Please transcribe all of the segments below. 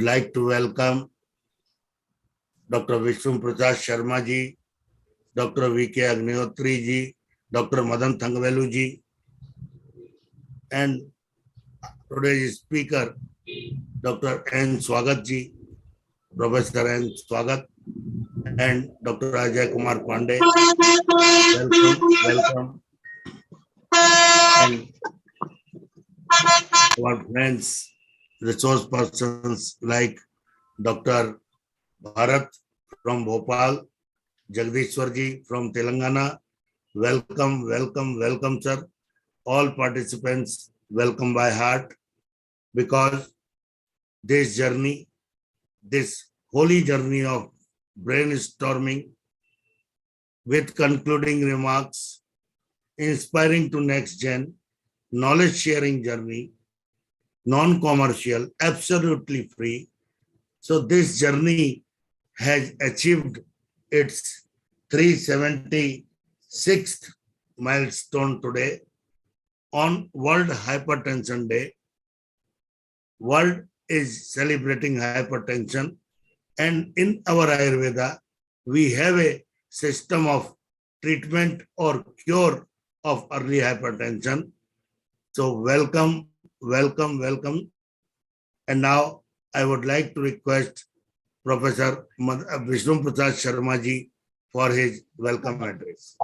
like to welcome Dr. Vishnu Prasad Sharma ji, Dr. V.K. Agnihotri ji, Dr. Madan Thangvelu ji, and today's speaker, Dr. N. Swagath ji, Professor N. Swagath, and Dr. Ajay Kumar Pandey. Welcome. And our friends, resource persons like Dr. Bharat from Bhopal, Jagdishwar ji from Telangana. Welcome, sir. All participants, welcome by heart, because this journey, this holy journey of brainstorming with concluding remarks, inspiring to next gen, knowledge sharing journey, non-commercial, absolutely free. So this journey has achieved its 376th milestone today on World Hypertension Day. World is celebrating hypertension, and in our Ayurveda, we have a system of treatment or cure of early hypertension. So welcome. And now I would like to request Professor Vishnu Prasad Sharma ji for his welcome address.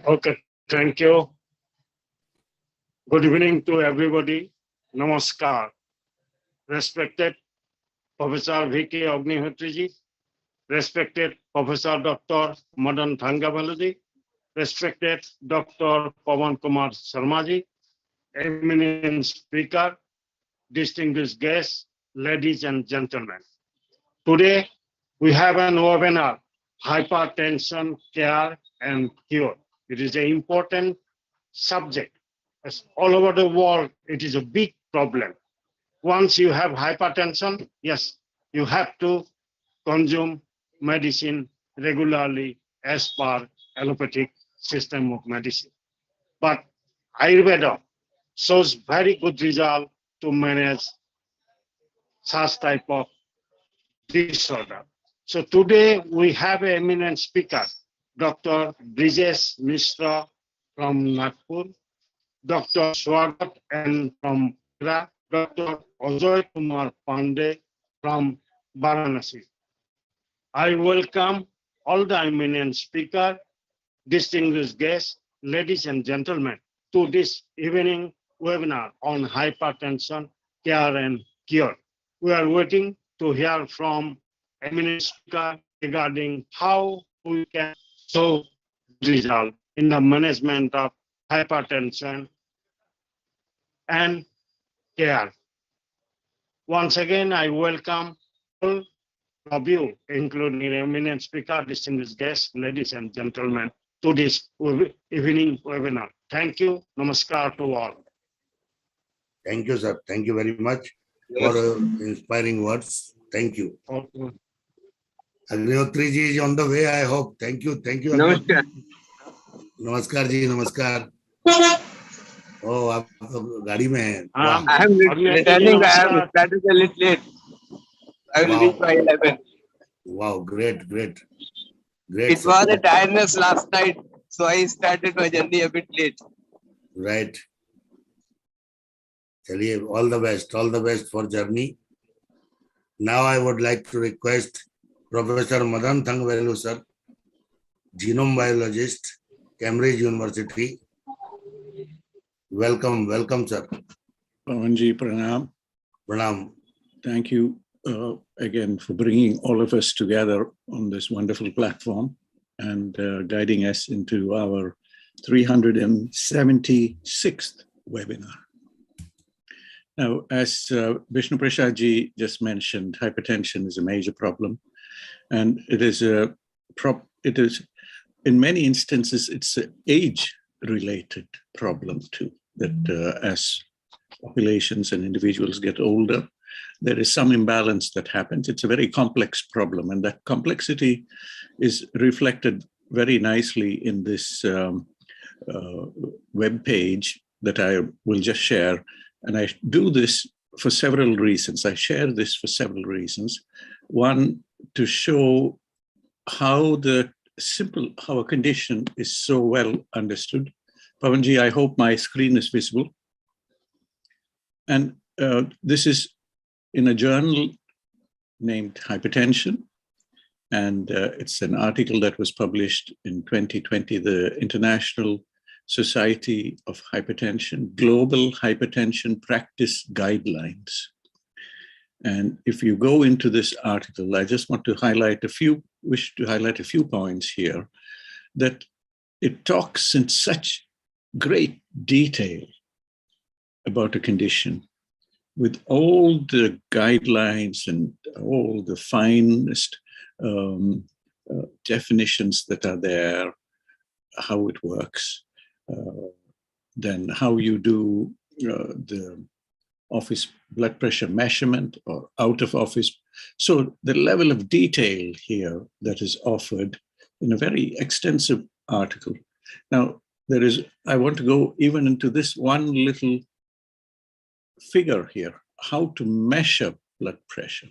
Okay, thank you. Good evening to everybody. Namaskar. Respected Professor V.K. Agnihotri ji, respected Professor Dr. Madan Thangvelu ji, respected Dr. Pawan Kumar Sharma ji, eminent speaker, distinguished guests, ladies and gentlemen. Today, we have an webinar, Hypertension, Care and Cure. It is an important subject. As all over the world, it is a big problem. Once you have hypertension, yes, you have to consume medicine regularly as per allopathic system of medicine. But Ayurveda shows very good result to manage such type of disorder. So today we have an eminent speaker, Dr. Brijesh Mishra from Nagpur, Dr. Swagath and from Mishra, Dr. Ajay Kumar Pandey from Varanasi. I welcome all the eminent speaker, distinguished guests, ladies and gentlemen, to this evening webinar on hypertension, care and cure. We are waiting to hear from eminent speaker regarding how we can show result in the management of hypertension and care. Once again, I welcome all of you, including eminent speaker, distinguished guests, ladies and gentlemen, to this evening webinar. Thank you. Namaskar to all. Thank you, sir. Thank you very much for inspiring words. Thank you. Okay. Agnihotri ji is on the way, I hope. Thank you. Namaskar. Namaskar ji, namaskar. Oh, आप तो गाड़ी में हैं. हाँ, I am returning. I have started a little late. I will reach by 11. Wow, great. It was a tiredness last night, so I started my journey a bit late. Right. Chaliye, all the best for journey. Now I would like to request Professor Madan Thangvelu sir, genome biologist, Cambridge University. Welcome, sir. Pawanji, pranam. Pranam. Thank you again for bringing all of us together on this wonderful platform and guiding us into our 376th webinar. Now, as Vishnu Prasad ji just mentioned, hypertension is a major problem, and it is in many instances it's an age-related problem too. That as populations and individuals get older, there is some imbalance that happens. It's a very complex problem, and that complexity is reflected very nicely in this web page that I will just share. And I do this for several reasons. I share this for several reasons. One, to show how how a condition is so well understood. Pavanji, I hope my screen is visible. And this is in a journal named Hypertension. And it's an article that was published in 2020, the International Society of Hypertension, Global Hypertension Practice Guidelines. And if you go into this article, I just want to wish to highlight a few points here, that it talks in such great detail about a condition with all the guidelines and all the finest definitions that are there, how it works, then how you do the office blood pressure measurement or out of office. So the level of detail here that is offered in a very extensive article. Now, I want to go even into this one little figure here, how to measure blood pressure.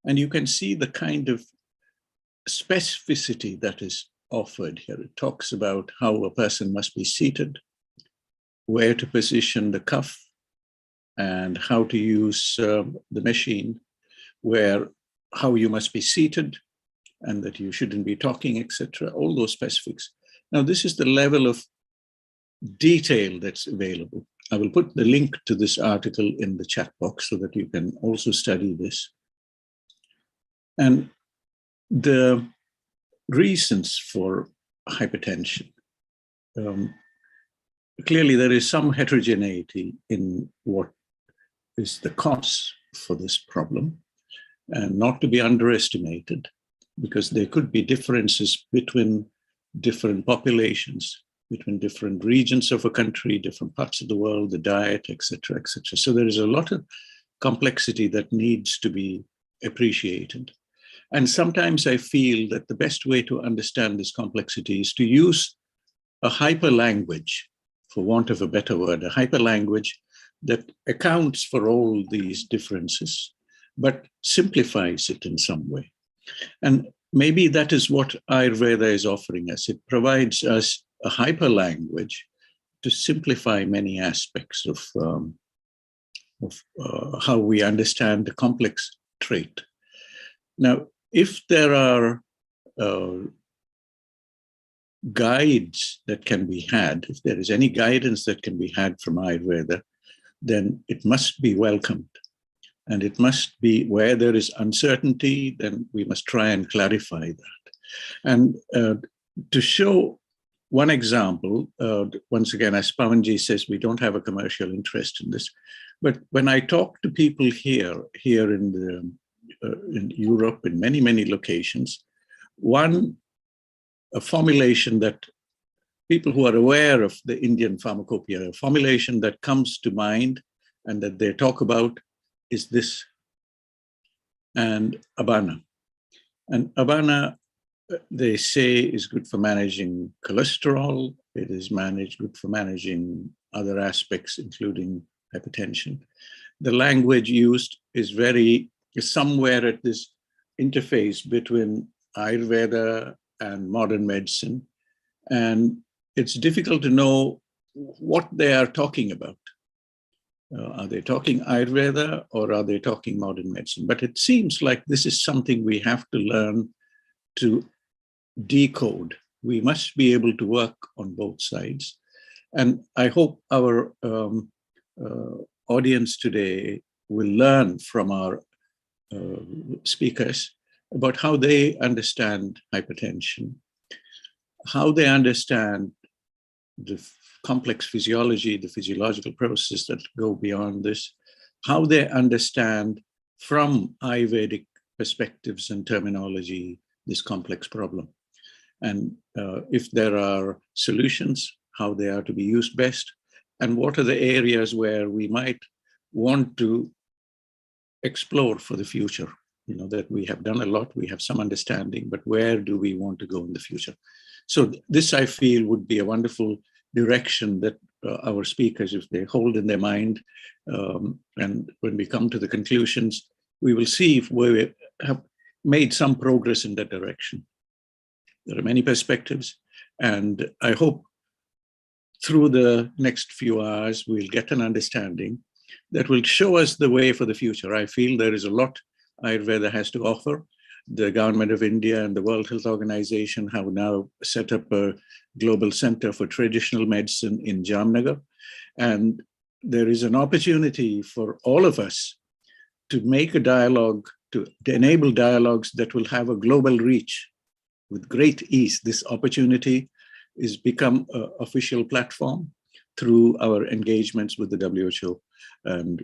And you can see the kind of specificity that is offered here. It talks about how a person must be seated, where to position the cuff, and how to use the machine, how you must be seated, and that you shouldn't be talking, etc. All those specifics. Now, this is the level of detail that's available. I will put the link to this article in the chat box so that you can also study this. And the reasons for hypertension. Clearly, there is some heterogeneity in what is the cause for this problem, and not to be underestimated, because there could be differences between different populations, between different regions of a country, different parts of the world, the diet, etc., etc. So there is a lot of complexity that needs to be appreciated. And sometimes I feel that the best way to understand this complexity is to use a hyperlanguage, for want of a better word, a hyperlanguage that accounts for all these differences, but simplifies it in some way. And maybe that is what Ayurveda is offering us. It provides us a hyperlanguage to simplify many aspects of how we understand the complex trait. Now, if there are guides that can be had, if there is any guidance that can be had from Ayurveda, then it must be welcomed. And it must be where there is uncertainty, then we must try and clarify that. And to show one example, once again, as Pavanji says, we don't have a commercial interest in this. But when I talk to people here in Europe, in many, many locations, a formulation that people who are aware of the Indian pharmacopoeia, a formulation that comes to mind and that they talk about is this, and Abana. And Abana, they say, is good for managing cholesterol. It is good for managing other aspects, including hypertension. The language used is somewhere at this interface between Ayurveda and modern medicine. And it's difficult to know what they are talking about. Are they talking Ayurveda or are they talking modern medicine? But it seems like this is something we have to learn to decode. We must be able to work on both sides. And I hope our audience today will learn from our speakers about how they understand hypertension, how they understand the complex physiology, the physiological processes that go beyond this, how they understand from Ayurvedic perspectives and terminology this complex problem. And if there are solutions, how they are to be used best, and what are the areas where we might want to explore for the future. That we have done a lot, we have some understanding, but where do we want to go in the future? So this, I feel, would be a wonderful direction that our speakers, if they hold in their mind, and when we come to the conclusions, we will see if we have made some progress in that direction. There are many perspectives, and I hope through the next few hours, we'll get an understanding that will show us the way for the future. I feel there is a lot Ayurveda has to offer. The government of India and the World Health Organization have now set up a global center for traditional medicine in Jamnagar. And there is an opportunity for all of us to make a dialogue, to enable dialogues that will have a global reach with great ease. This opportunity is become an official platform through our engagements with the WHO, and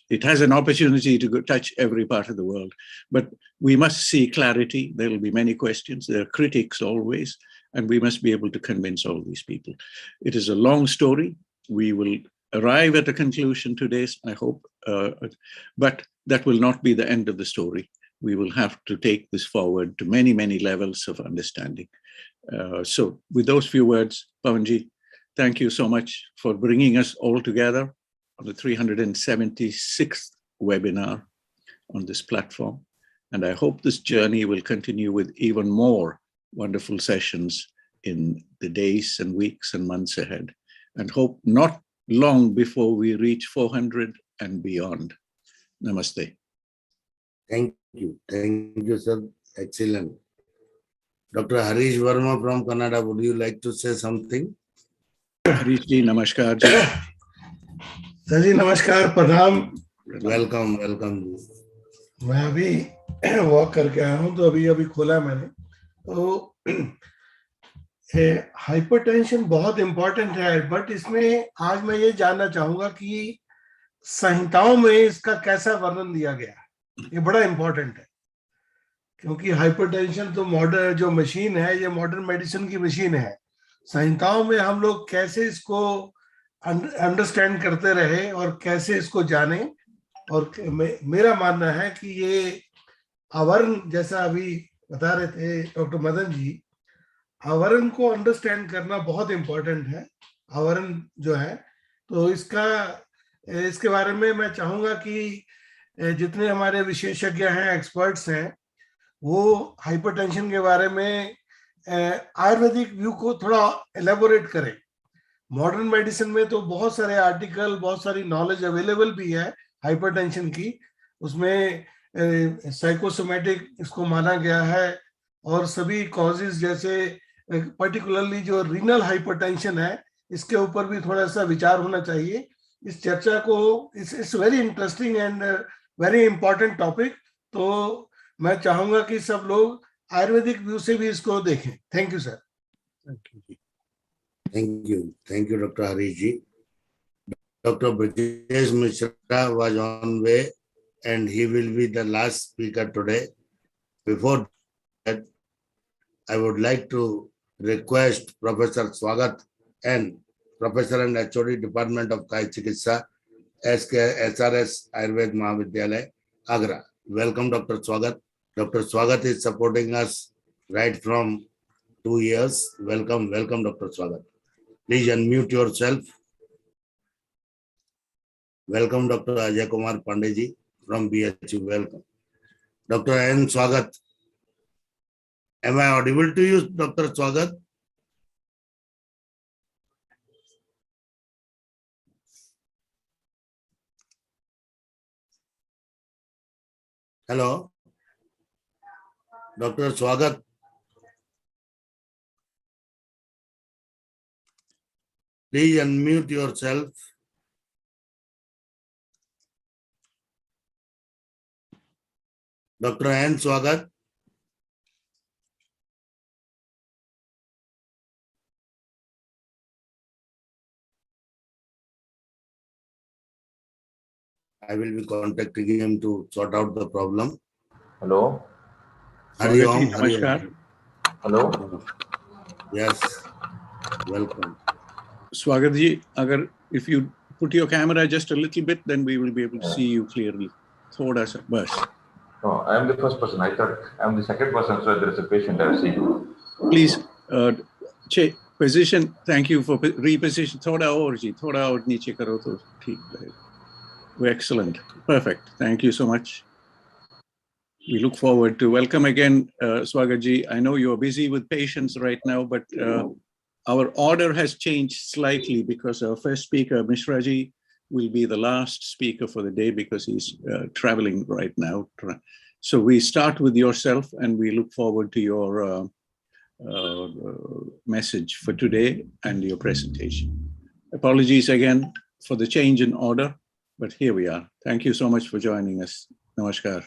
it has an opportunity to touch every part of the world. But we must see clarity. There will be many questions. There are critics always, and we must be able to convince all these people. It is a long story. We will arrive at a conclusion today, I hope, but that will not be the end of the story. We will have to take this forward to many, many levels of understanding. So with those few words, Pavanji, thank you so much for bringing us all together on the 376th webinar on this platform. And I hope this journey will continue with even more wonderful sessions in the days and weeks and months ahead, and hope not long before we reach 400 and beyond. Namaste. Thank you, sir. Excellent. Dr. Harish Verma from Canada, would you like to say something? Harish ji, namaskar ji. Sir ji नमस्कार, प्रणाम। Welcome welcome. मैं अभी walk करके आया हूँ, तो अभी खोला मैंने। तो हाइपरटेंशन बहुत इम्पोर्टेंट है, बट इसमें आज मैं ये जानना चाहूंगा कि संहिताओं में इसका कैसा वर्णन दिया गया है। ये बड़ा इम्पोर्टेंट है, क्योंकि हाइपरटेंशन तो मॉडर्न जो मशीन है, ये मॉडर्न मेडिसिन की मशीन है। संहिताओं में हम लोग कैसे इसको अंडरस्टैंड करते रहे और कैसे इसको जाने। और मेरा मानना है कि ये आवरण, जैसा अभी बता रहे थे डॉक्टर मदन जी, आवरण को अंडरस्टैंड करना बहुत इम्पोर्टेंट है। आवरण जो है, तो इसके बारे में मैं चाहूंगा कि जितने हमारे विशेषज्ञ हैं, एक्सपर्ट्स हैं, वो हाइपरटेंशन के बारे में आयुर्वेदिक व्यू को थोड़ा एलेबोरेट करें। मॉडर्न मेडिसिन में तो बहुत सारे आर्टिकल, बहुत सारी नॉलेज अवेलेबल भी है हाइपरटेंशन की। उसमें साइकोसोमेटिक इसको माना गया है, और सभी कॉजेज, जैसे पर्टिकुलरली जो रीनल हाइपरटेंशन है, इसके ऊपर भी थोड़ा सा विचार होना चाहिए। इस चर्चा को, it's very interesting and very important topic. तो मैं चाहूंगा कि सब लोग आयुर्वेदिक व्यू से भी इसको देखें। Thank you sir. Thank you, Dr. Harish ji. Dr. Brijesh Mishra was on way, and he will be the last speaker today. Before that, I would like to request Professor Swagath and Professor and HOD Department of Kai Chikitsa, SRS Ayurveda Mahavidyalaya, Agra. Welcome, Dr. Swagath. Dr. Swagath is supporting us right from 2 years. Welcome, Dr. Swagath. Please unmute yourself. Welcome, Dr. Ajay Kumar Pandey ji from BHU. Welcome. Dr. N. Swagath. Am I audible to you, Dr. Swagath? Hello? Dr. Swagath. Please unmute yourself. Dr. N. Swagath. I will be contacting him to sort out the problem. Hello. Hari Om. Namaskar. Hello. Yes. Welcome. Swagath ji, if you put your camera just a little bit, then we will be able to see you clearly. Thoda sa bas. No, I am the first person. I thought I am the second person, so there is a patient I have seen. Please Position, thank you for reposition. Thoda aur ji, thoda aur niche karo to theek rahega. Excellent. Perfect. Thank you so much. We look forward to welcome again, Swagath ji. I know you're busy with patients right now, but our order has changed slightly because our first speaker, Mishra ji, will be the last speaker for the day because he's traveling right now. So we start with yourself and we look forward to your message for today and your presentation. Apologies again for the change in order, but here we are. Thank you so much for joining us. Namaskar.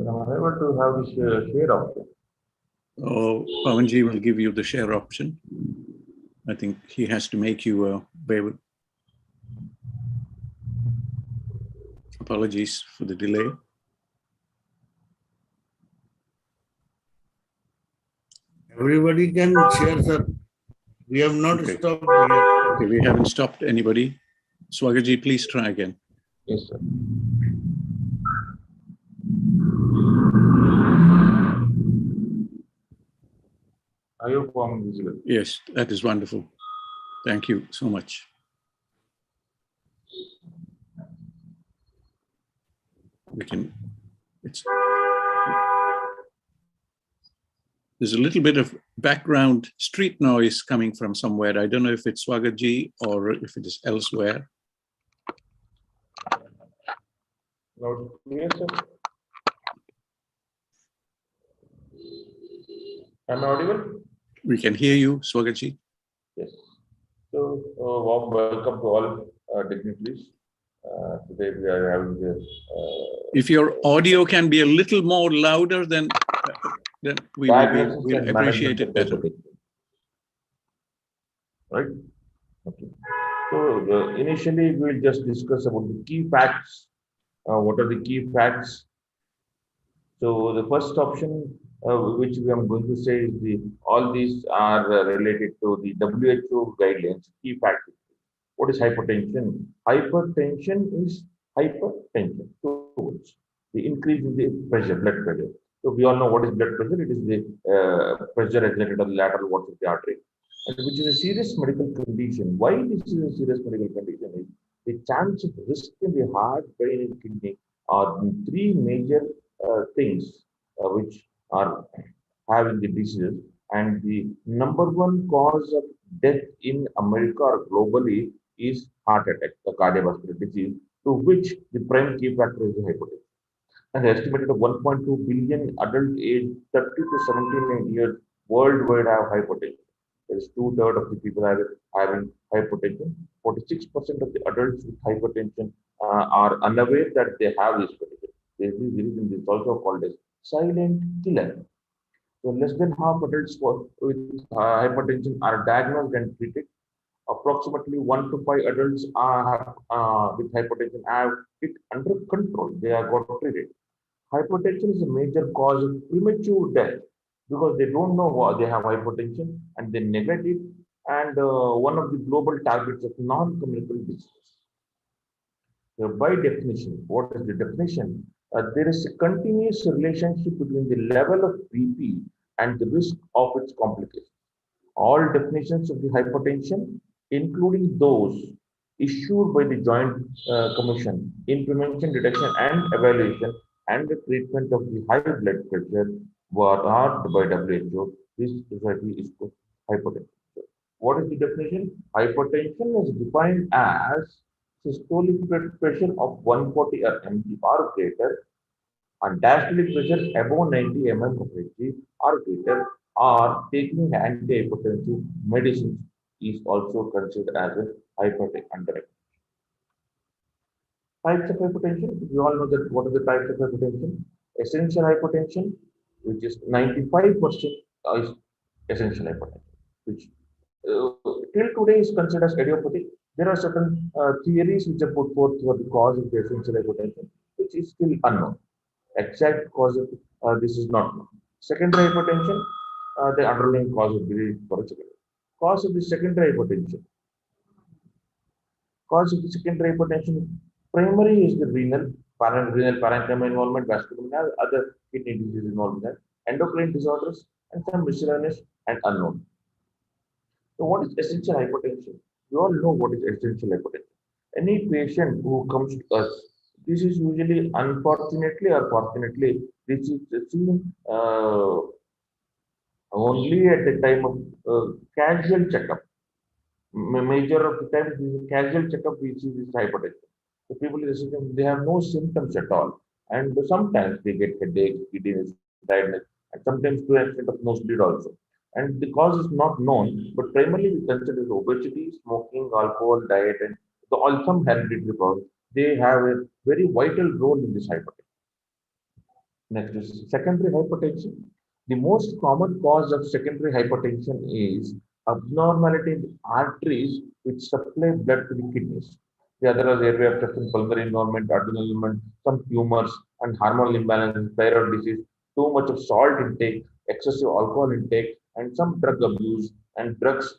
I'm unable to have this share option. Oh, Pavanji will give you the share option. I think he has to make you bear with. Apologies for the delay. Everybody can share, sir. We have not stopped yet. Okay, we haven't stopped anybody. Swagath ji, please try again. Yes, sir. Are you visible? Yes, that is wonderful. Thank you so much. We can, there's a little bit of background street noise coming from somewhere. I don't know if it's Swagath ji or if it is elsewhere. Loud, clear, sir. Am I audible? We can hear you, Swagath ji. Yes. So, warm welcome to all dignitaries. Today we are having this. If your audio can be a little more louder, then we will appreciate it better. Right? Okay. So, initially we will just discuss about the key facts. What are the key facts? So, the first option which we are going to say is all these are related to the WHO guidelines, key factors. What is hypertension? Hypertension is hypertension. Two words. The increase in the pressure, blood pressure. So we all know what is blood pressure. It is the pressure exerted on the lateral walls of the artery, and which is a serious medical condition. Why this is a serious medical condition is the chance of risk in the heart, brain, and kidney are three major things which are having the diseases, and the number one cause of death in America or globally is heart attack, the cardiovascular disease, to which the prime key factor is the hypertension. And estimated of 1.2 billion adult aged 30 to 79 years worldwide have hypertension. That is 2/3 of the people having hypertension. 46% of the adults with hypertension are unaware that they have this condition. This is also called as silent killer. So less than half adults with hypertension are diagnosed and treated. Approximately 1 to 5 adults with hypertension have it under control. They are got treated. Hypertension is a major cause of premature death because they don't know why they have hypertension and they neglect it. And one of the global targets of non-communicable diseases. So by definition, what is the definition? There is a continuous relationship between the level of BP and the risk of its complications. All definitions of the hypertension, including those issued by the Joint Commission in Prevention, Detection and Evaluation and the Treatment of the High Blood Pressure, were authored by WHO. This society is called hypertension. So what is the definition? Hypertension is defined as systolic blood pressure of 140 mmHg or greater, and diastolic pressure above 90 mmHg or greater, or taking antihypertensive medicines is also considered as a hypertension. Types of hypertension, we all know that what are the types of hypertension? Essential hypertension, which is 95% is essential hypertension, which till today is considered as idiopathic. There are certain theories which are put forth for the cause of the essential hypertension, which is still unknown. Exact cause of this is not known. Secondary hypertension, the underlying cause of the cause of the secondary hypertension. Cause of the secondary hypertension, primary is the renal, renal parenchyma involvement, vascular, other kidney disease involvement, endocrine disorders, and some miscellaneous and unknown. So what is essential hypertension? You all know what is essential hypertension. Any patient who comes to us, this is usually, unfortunately or fortunately, this is seen only at the time of casual checkup. Major of the time, this is casual checkup, we see this hypertension. So people they have no symptoms at all, and sometimes they get headache, giddiness, tiredness, and sometimes to an extent of nosebleed also. And the cause is not known, but primarily we consider obesity, smoking, alcohol, diet, and all some hereditary problems. They have a very vital role in this hypertension. Next is secondary hypertension. The most common cause of secondary hypertension is abnormality in the arteries which supply blood to the kidneys. The other is airway obstruction, pulmonary involvement, adrenal involvement, some tumors, and hormonal imbalance, thyroid disease, too much of salt intake, excessive alcohol intake, and some drug abuse and drugs,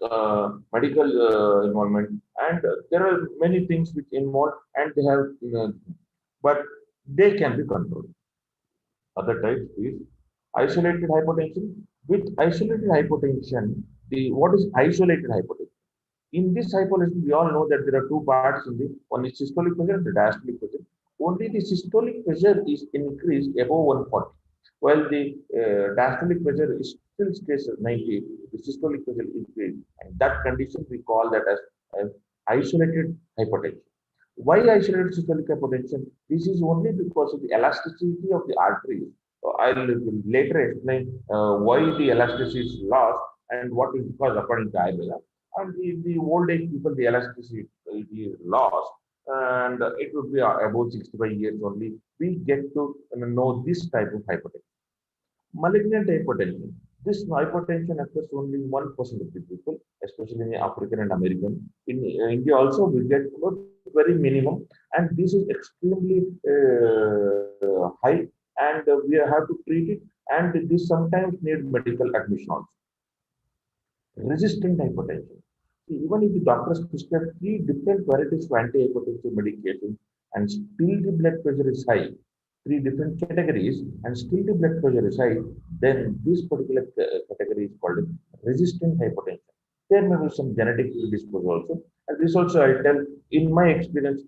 medical involvement. And there are many things which involve, and they have, but they can be controlled. Other types is isolated hypertension. With isolated hypertension, what is isolated hypertension? In this hypertension, we all know that there are two parts in the one is systolic pressure and the diastolic pressure. Only the systolic pressure is increased above 140, while the diastolic pressure is still stays at 90. The systolic pressure increased, and that condition we call that as isolated hypertension. Why isolated systolic hypertension? This is only because of the elasticity of the arteries. I'll later explain why the elasticity is lost and what is because according to Ayurveda. And in the old age people, the elasticity is lost, and it would be about 65 years only. We get to know this type of hypertension. Malignant hypertension. This hypertension affects only 1% of the people, especially in the African and American. In India also, we get very minimum, and this is extremely high, and we have to treat it, and this sometimes need medical admission also. Resistant hypertension. Even if the doctors prescribe 3 different varieties of antihypertensive medication and still the blood pressure is high, 3 different categories and still the blood pressure is high, then this particular category is called resistant hypertension. There may be some genetic predisposition also. And this also I tell in my experience,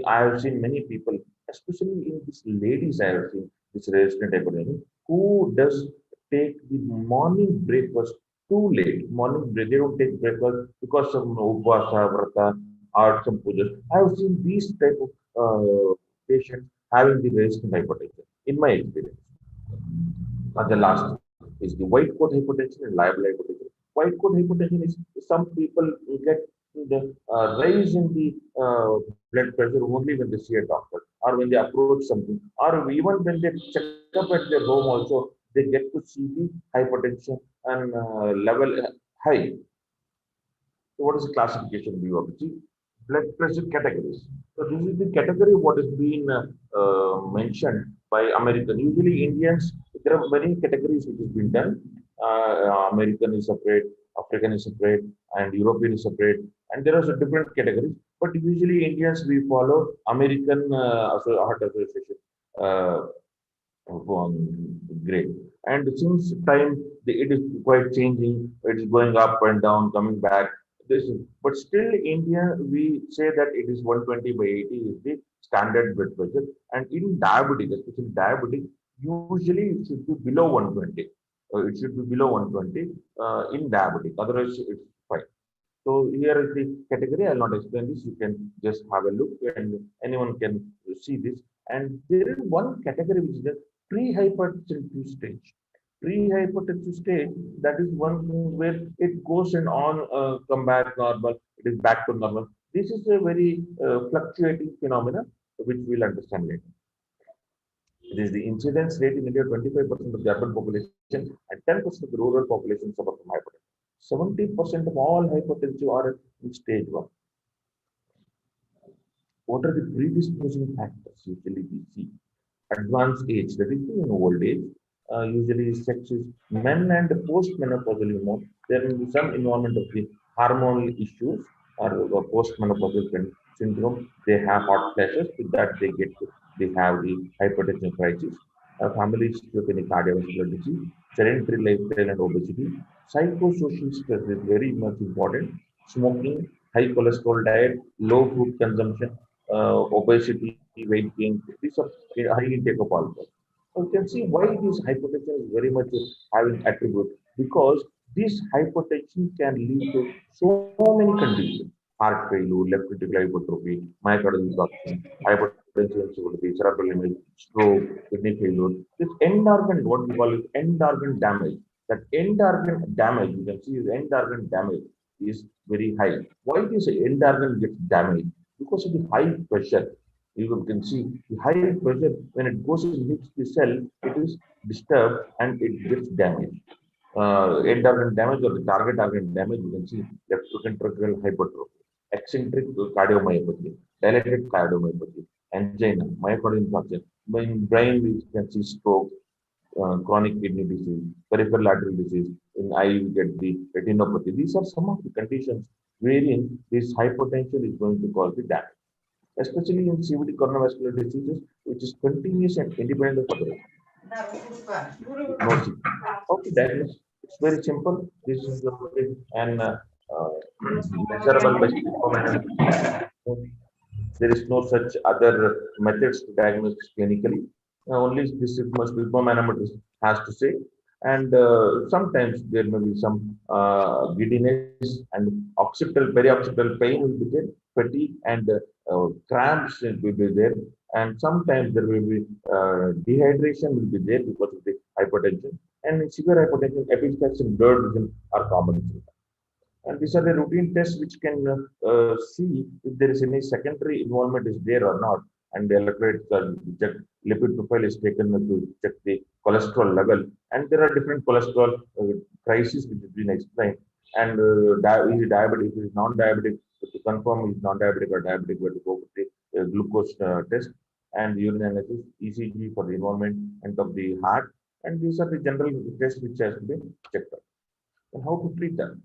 I have seen many people, especially in these ladies, I have seen this resistant hypertension, who does take the morning breakfast too late. Morning break, they don't take breakfast because of upvasa, vrata, or some pujas. I have seen these type of patients having the resistant hypertension in my experience. And the last is the white coat hypertension and liable hypertension. White coat hypertension is some people get the rise in the blood pressure only when they see a doctor or when they approach something, or even when they check up at their home also, they get to see the hypertension and level high. So what is the classification view of the blood pressure categories? So this is the category what has been mentioned by American. Usually Indians, there are many categories which has been done. American is separate, African is separate, and European is separate, and there are different categories. But usually Indians, we follow American Heart Association grade. And since time, it is quite changing. It is going up and down, coming back. But still, India, we say that it is 120/80 is the standard blood pressure. And in diabetic, especially diabetic, usually it should be below 120. It should be below 120 in diabetic. Otherwise, it's fine. So here is the category. I'll not explain this. You can just have a look, and anyone can see this. And there is one category which is the pre-hypertensive stage. Pre-hypertensive stage, that is one thing where it goes and on, come back normal. It is back to normal. This is a very fluctuating phenomena, which we'll understand later. It is the incidence rate in India, 25% of the urban population and 10% of the rural population suffer from hypertension. 70% of all hypertensive are in stage 1. What are the predisposing factors? Usually we see advanced age, that is in old age. Usually sex is men and post-menopausal hormone. There will be some involvement of the hormonal issues or post-menopausal syndrome. They have hot flashes. With that, they get to they have the hypertension crisis. Families with any cardiovascular disease, sedentary lifestyle and obesity, psychosocial stress is very much important. Smoking, high cholesterol diet, low food consumption, obesity, weight gain. These are high intake of alcohol. So you can see why this hypertension is very much having attribute because this hypertension can lead to so many conditions: heart failure, left ventricular hypertrophy, myocardial infarction, hypertension, insufficiency, cerebral image, stroke, kidney failure. This end organ, what we call it end organ damage. That end organ damage, you can see the end organ damage is very high. Why this end organ gets damaged? Because of the high pressure. You can see the high pressure when it goes and hits the cell, it is disturbed and it gets damaged. End organ damage or the target organ damage, you can see left ventricular hypertrophy, eccentric cardiomyopathy, dilated cardiomyopathy, angina, myocardial infarction. In brain, we can see stroke, chronic kidney disease, peripheral artery disease. In eye, we get the retinopathy. These are some of the conditions wherein this hypertension is going to cause the damage, especially in CVD coronary diseases, which is continuous and independent of other. No signal. How to diagnose? It's very simple. This is an measurable best. There is no such other methods to diagnose clinically. Only this must be manometer has to say. And sometimes there may be some giddiness and occipital, perioccipital pain will be there, fatigue and cramps will be there. And sometimes there will be dehydration will be there because of the hypertension. And in severe hypertension, epistaxis and blood vision are common. And these are the routine tests which can see if there is any secondary involvement is there or not. And the electrolyte check, lipid profile is taken to check the cholesterol level. And there are different cholesterol crises which has been explained. And is diabetic, if it is non-diabetic, to confirm is non-diabetic or diabetic, we have to go with the glucose test and urine analysis, ECG for the involvement of the heart. And these are the general tests which has to be checked out. And how to treat them?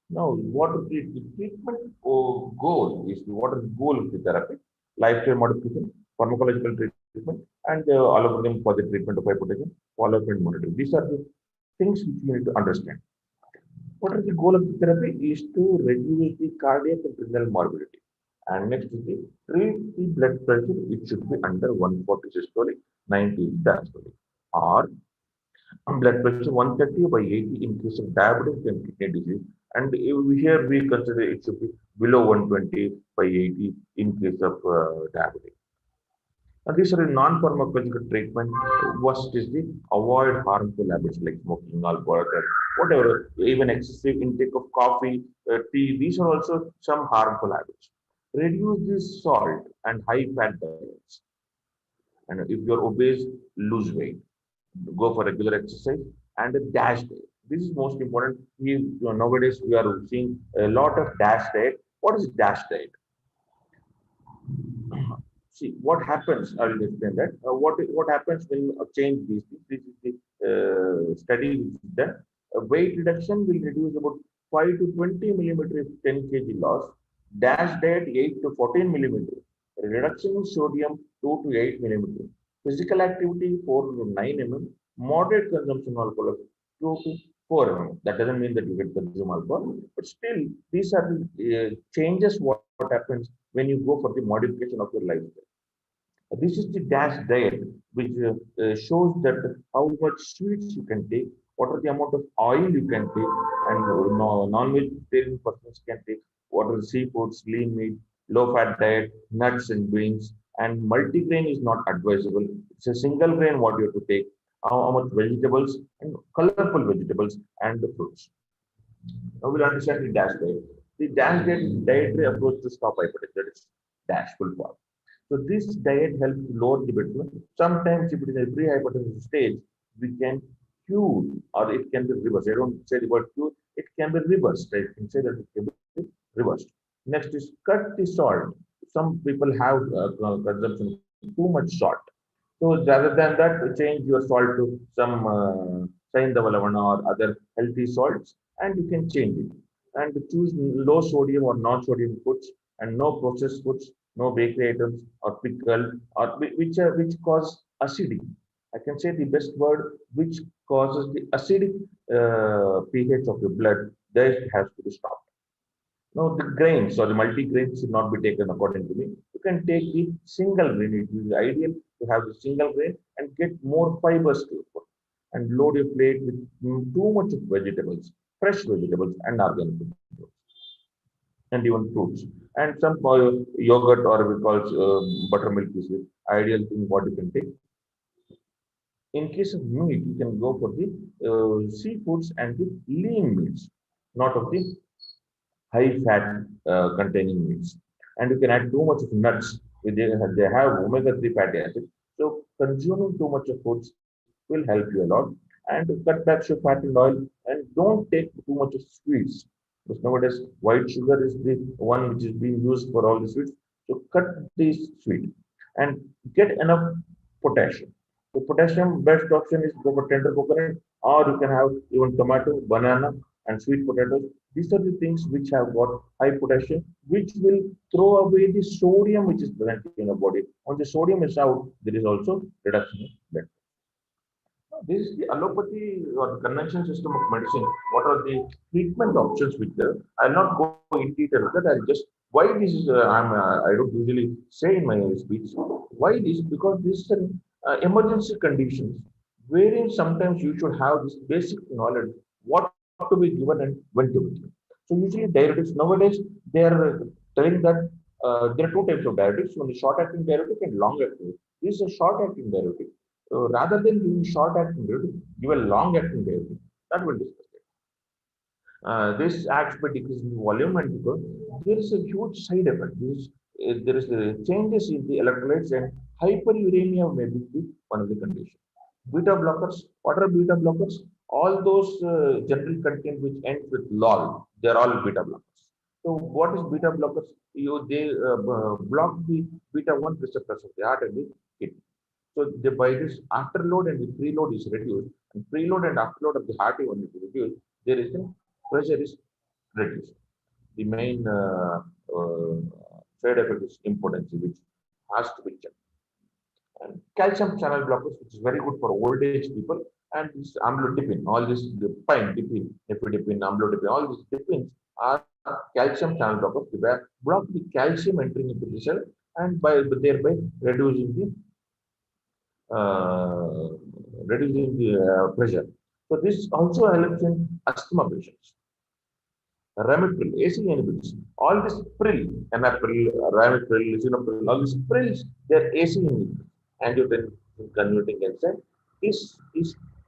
Now, what is the treatment goal is what is the goal of the therapy? Lifestyle modification, pharmacological treatment, and algorithm for the treatment of hypertension, follow-up and monitoring. These are the things which you need to understand. What is the goal of the therapy? Is to reduce the cardiac and renal morbidity. And next is the treat the blood pressure. It should be under 140 systolic, 90 diastolic, or blood pressure 130 by 80 in case of diabetes and kidney disease. And here we consider it should be below 120 by 80 in case of diabetes. And these are a non-pharmacological treatment. Worst is the avoid harmful habits like smoking, alcohol, whatever, even excessive intake of coffee, tea. These are also some harmful habits. Reduce the salt and high fat diets. And if you're obese, lose weight. Go for regular exercise and a DASH diet. This is most important. Nowadays, we are seeing a lot of DASH diet. What is DASH diet? See, what happens, I will explain that. What happens when you change these things? This is the study which is done. Weight reduction will reduce about 5 to 20 millimeter if 10 kg loss. DASH diet 8 to 14 millimeter. Reduction in sodium 2 to 8 millimeter. Physical activity 4 to 9 mm. Moderate consumption of alcohol 2 to 4 mm. That doesn't mean that you get consume alcohol, but still these are the changes what happens when you go for the modification of your lifestyle. This is the DASH diet, which shows that how much sweets you can take, what are the amount of oil you can take, and non-vegetarian persons can take, what are the seafoods, lean meat, low-fat diet, nuts and beans, and multigrain is not advisable. It's a single grain what you have to take, how much vegetables and colorful vegetables and the fruits. Now we'll understand the DASH diet. The DASH diet is dietary approach to stop hypertension. That is DASH full form. So this diet helps lower the blood pressure. Sometimes if it is a pre-hypertensive stage, we can cure or it can be reversed. I don't say the word cure, it can be reversed. I can say that it can be reversed. Next is cut the salt. Some people have consumption too much salt. So rather than that, change your salt to some Saindavallavana or other healthy salts, and you can change it. And choose low sodium or non-sodium foods and no processed foods no bakery items or pickle or which cause acidity. I can say the best word which causes the acidic pH of your blood. That has to be stopped. Now, the grains or the multi-grains should not be taken according to me. You can take the single grain. It is ideal to have the single grain and get more fibers to your food. And load your plate with too much of vegetables, fresh vegetables, and organic vegetables, and even fruits. And some yogurt or we call buttermilk is the ideal thing what you can take. In case of meat, you can go for the seafoods and the lean meats, not of the high fat containing meats. And you can add too much of nuts. They have omega-3 fatty acids. So consuming too much of foods will help you a lot. And to cut back your fat and oil, and don't take too much of sweets. Because nowadays white sugar is the one which is being used for all the sweets. So cut this sweet and get enough potassium. So potassium best option is go for tender coconut, or you can have even tomato, banana, and sweet potatoes. These are the things which have got high potassium, which will throw away the sodium which is present in the body. When the sodium is out, there is also reduction in blood. This is the allopathy or the conventional system of medicine. What are the treatment options with there? I'll not go in detail with that. I'll just why this is I don't usually say in my speech why this, because this is an emergency conditions wherein sometimes you should have this basic knowledge what to be given and when to be given. So usually diuretics nowadays they are telling that there are two types of diuretics: one is short-acting diuretic and long-acting. This is a short-acting diuretic. Rather than giving short-acting diuretic, give a long-acting diuretic. That will discuss it. This acts by decreasing the volume, and because there is a huge side effect. There is changes in the electrolytes, and hyperuremia may be one of the conditions. Beta blockers. What are beta blockers? All those general content which ends with lol, they are all beta blockers. So what is beta blockers? They block the beta 1 receptors of the heart and the kidney. So by this afterload and the preload is reduced, and preload and afterload of the heart even is reduced, there is a pressure is reduced. The main side effect is impotency, which has to be checked. And calcium channel blockers, which is very good for old age people, and this amlodipine, all this dipine, dipine, nifedipine, amlodipine, all these dipines are calcium channel blockers. They block the calcium entering into the cell, and thereby reducing the pressure. So this also helps in asthma patients. Ramipril, AC inhibitors, all this prill, enalapril, ramipril, lisinopril, all these prills, they are AC inhibitors. Angiotensin converting enzyme is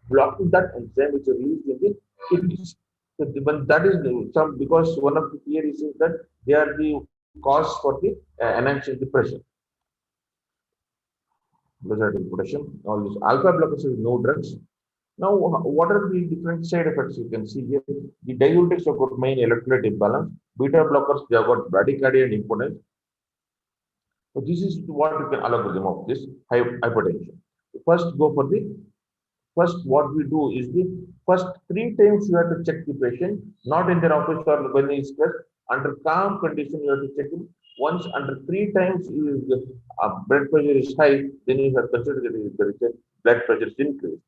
blocking that enzyme which is released in the kidneys. So but that is some because one of the theories is that they are the cause for the enhancing the pressure. Potassium, all these alpha blockers is no drugs. Now, what are the different side effects you can see here? The diuretics have got main electrolyte imbalance. Beta blockers, they have got bradycardia and impotence. So this is what you can algorithm of this hypertension. First, what we do is the first 3 times you have to check the patient, not in their office or when he is stressed. Under calm condition, you have to check him. Once under 3 times blood pressure is high, then you have considered that blood pressure is increased.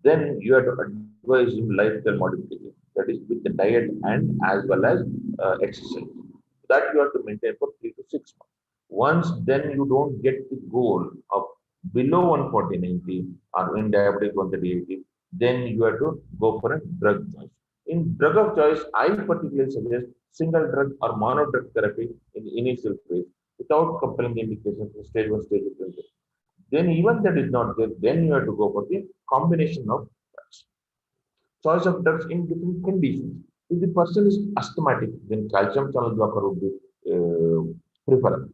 Then you have to advise him lifestyle modification, that is with the diet and as well as exercise. That you have to maintain for 3 to 6 months. Once then you don't get the goal of below 140/90 or in diabetic 130/80, then you have to go for a drug choice. In drug of choice, I particularly suggest single drug or mono drug therapy in the initial phase without compelling indication for stage 1, stage 2. Then even that is not there, then you have to go for the combination of drugs. Choice of drugs in different conditions. If the person is asthmatic, then calcium channel blocker would be preferable.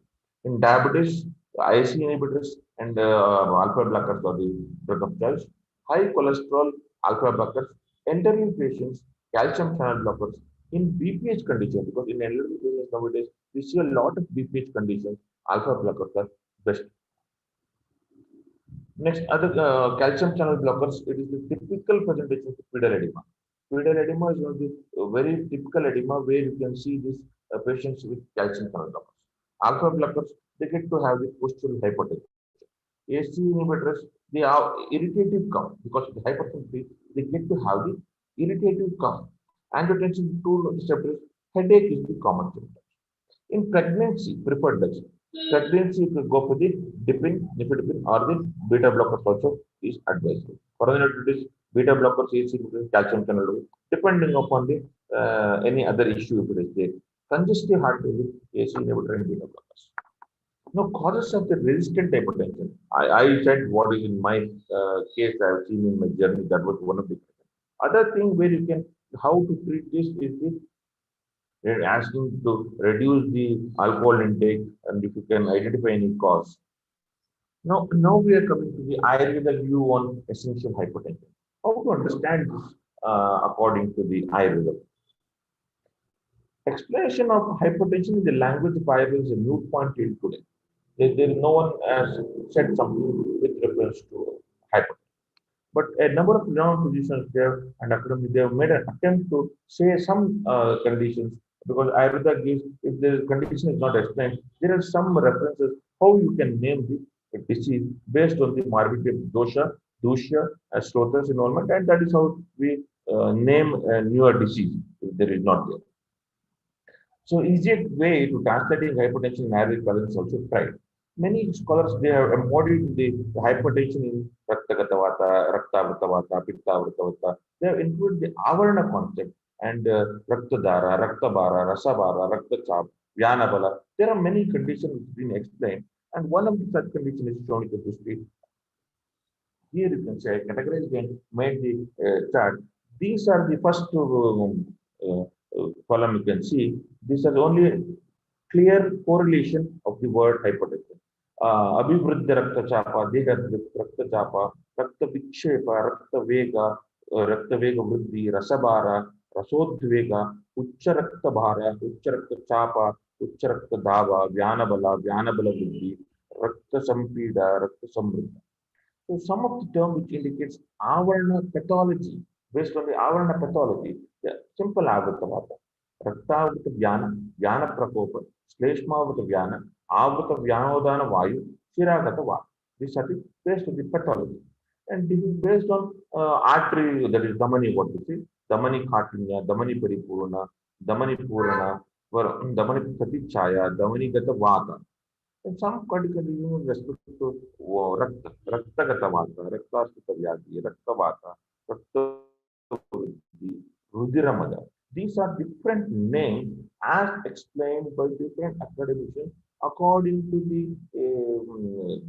In diabetes, IC inhibitors and alpha blockers are the drug of choice. High cholesterol, alpha blockers. Elderly patients, calcium channel blockers. In BPH condition, because in elderly patients nowadays, we see a lot of BPH conditions, alpha blockers are best. Next, other calcium channel blockers, it is the typical presentation of pedal edema. Pedal edema is one of the very typical edema where you can see these patients with calcium channel blockers. Alpha blockers, they get to have the postural hypertension. ACE inhibitors, they have irritative cough because of the hypertension, they get to have the irritative cough. Angiotensin 2 receptors, headache is the common symptom. In pregnancy, preferred drugs. Pregnancy, you could go for the dipin, nifedipine, or the beta blockers also is advisable. Coronary beta blockers, ACE inhibitors, calcium channel, depending upon the any other issue if it is there. Congestive heart disease, ACE inhibitor and beta blockers. Now, causes of the resistant hypertension. I said what is in my case I have seen in my journey. That was one of the other thing where you can how to treat this is the they're asking to reduce the alcohol intake and if you can identify any cause. Now we are coming to the Ayurveda view on essential hypertension. How to understand this according to the Ayurveda? Explanation of hypertension in the language of Ayurveda is a new point till today. No one has said something with reference to hypertension. But a number of renowned physicians there and academics, they have made an attempt to say some conditions because Ayurveda gives, if the condition is not explained, there are some references how you can name the disease based on the morbidity of dosha, dusha, slothas involvement, and that is how we name a newer disease if there is not there. So easiest way to translating hypertension in Arabic is also tried. Many scholars they have embodied the hypertension in Raktagatavata, Raktavatavata, Pittavratavata. They have included the Avarana concept and Raktadara, Raktabara, Rasabara, Raktachap, Vyanabala. There are many conditions which have been explained, and one of such conditions is shown in the history. Here you can say categorized again, made the chart. These are the first column you can see. This is only clear correlation of the word hypertension. Abhivruddha Raktachapa, Deha Raktachapa, Rakta Vikshepa, Rakta Vega Vriddhi, Rasabara, Rasodvega, Ucha Rakta Bhara, Ucha Rakta Chapa, Ucha Rakta Dhava, Vyanabala, Vyanabala Vriddhi, Rakta Sampida, Rakta Samriddhi. So some of the term which indicates Avarana pathology, based on the Avarana pathology, the simple Avritavata. Raktavata Vyana, Vyana Prakopa, Shleshmavata Vyana, Avata Vyanodana Vayu, Shiragata Va. These are the based on the pathology. And this is based on artery, that is Damani, what we say, Damani Khatinya, Damani Paripurana, Damani Purana, Damani Satichaya, Damani Gata Vata. And some particular with respect to Rakta, Raktagata Vata, Rakta Vyadi, Rakta Vata, Rakta Rudiramada. These are different names as explained by different academicians according to the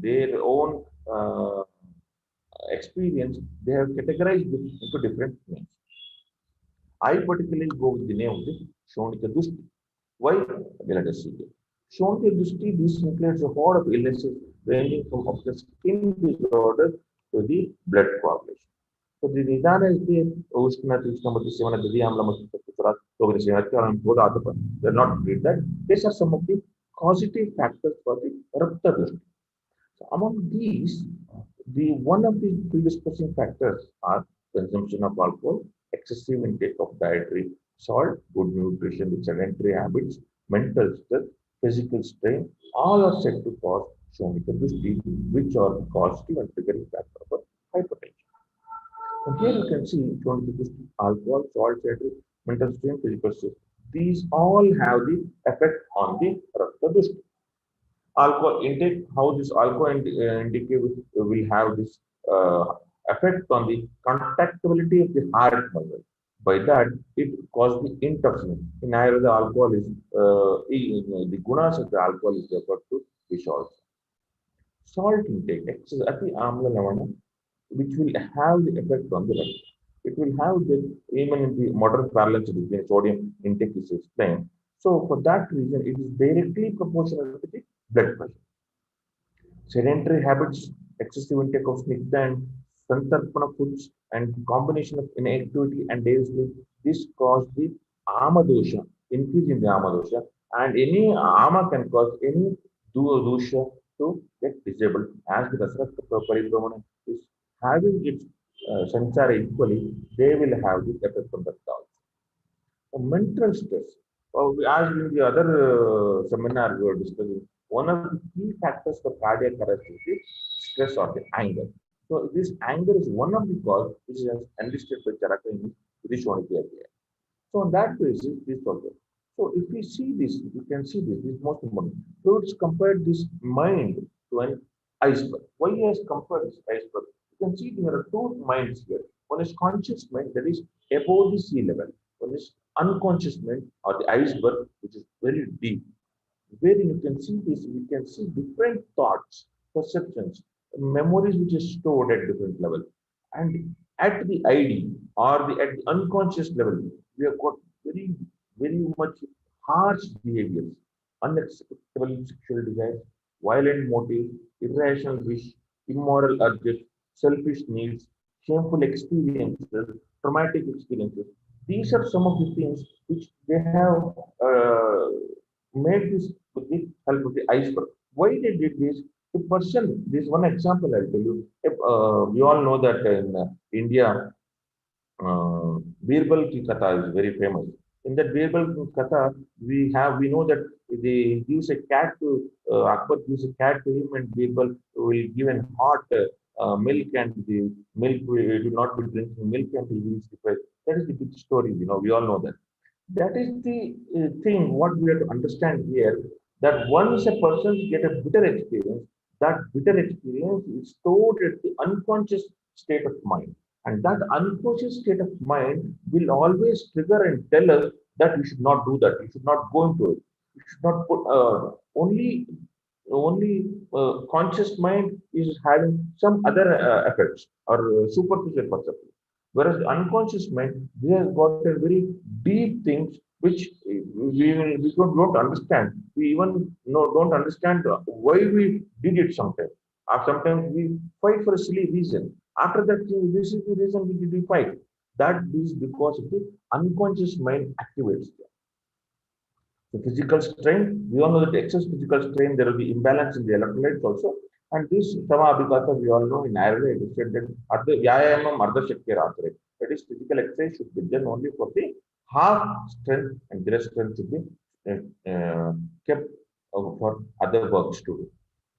their own experience. They have categorized it into different names. I particularly go with the name of this Shonika Dusti. Why? Let us see. Shonika Dusti, this includes a whole of illnesses ranging from of the skin disorders to the blood coagulation. So the Nidana is the Ushna, Tishamati, the Amla, they're not read that. These are some of the causative factors for the Rakta Dushti. So among these, the one of the predisposing factors are consumption of alcohol, excessive intake of dietary salt, good nutrition with sedentary habits, mental stress, physical strain, all are said to cause Shonika Dushti, which are causative and triggering factor for hypertension. And here you can see Shonika Dushti, alcohol, salt, sedentary, mental strain, physical stress. These all have the effect on the Rakta Dushti. Alcohol intake, how this alcohol intake will have this effect on the contactability of the heart muscle. By that, it causes the intoxicant. In Ayurveda, alcohol is the gunas of the alcohol is referred to fish also. Salt intake, excess at the amla lavana, which will have the effect on the rectum. It will have the even in the modern parlance between sodium intake is explained. So for that reason, it is directly proportional to the blood pressure. Sedentary habits, excessive intake of snigdha and santarpana foods, and combination of inactivity and daily sleep, this cause the amadosha, increase in the amadosha, and any ama can cause any dosha to get disabled as the Rasaraka Paribramana is having its sanchara equally, they will have the effect on the also. Mental stress. as in the other seminar we were discussing, one of the key factors for cardiac arrest is stress or the anger. So this anger is one of the cause which is enlisted by Charaka in this one. So on that basis, this problem. So if we see this, we can see this is most important. So it's compared this mind to an iceberg. Why he has compared this iceberg? You can see there are two minds here. One is conscious mind that is above the sea level. One is unconscious mind or the iceberg, which is very deep. Wherein you can see this, we can see different thoughts, perceptions, memories which is stored at different level. And at the ID or at the unconscious level, we have got very much harsh behaviors, unacceptable sexual desires, violent motives, irrational wish, immoral urges, selfish needs, shameful experiences, traumatic experiences. These are some of the things which they have made this with the help of the iceberg. Why they did this? The person, this one example I'll tell you. We all know that in India, Birbal ki Katha is very famous. In that Birbal ki Katha, we know that they gives a cat to Akbar gives a cat to him, and Birbal will give an hot milk, and the milk will not be drinking milk, and he will depressed. That is the big story. We all know that. That is the thing. What we have to understand here, that once a person get a bitter experience, that bitter experience is stored at the unconscious state of mind. And that unconscious state of mind will always trigger and tell us that we should not do that. We should not go into it. We should not put only conscious mind is having some other effects or superficial perception. Whereas the unconscious mind, they have got a very deep things which we don't understand. We even don't understand why we did it sometimes. Or sometimes we fight for a silly reason. After that, this is the reason we did fight. That is because of the unconscious mind activates. The physical strain, we all know that excess physical strain, there will be imbalance in the electrolytes also. And this Sama Abhigata, we all know in Ayurveda, it is said that Vyayamam Ardha Shakti Ratre. That is, physical exercise should be done only for the half strength, and the rest strength should be kept for other works to do.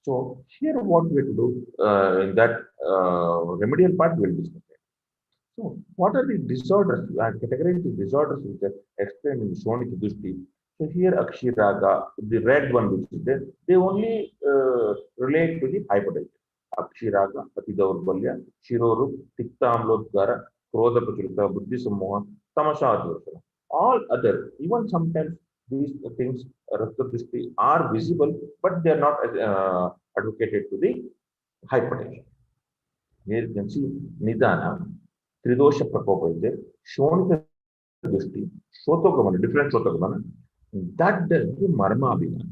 So here what we have to do in that remedial part we will discuss. So what are the disorders? I categorize the disorders which are explained in Shonika Dushti. So here Akshiraga, the red one which is there, they only relate to the hypertension. Akshiraga, Patidaurbalya, Shirorup, Tiktamlodgara, Krodha Pachurita, Buddhi Samoha, Tamasha. All other, even sometimes these things are visible, but they are not advocated to the hypertension. Here you can see Nidana, Tridosha Prakopa is there, Shonika Dushti, Shotogamana, different Shotogamana, that does the Marma Abhinana.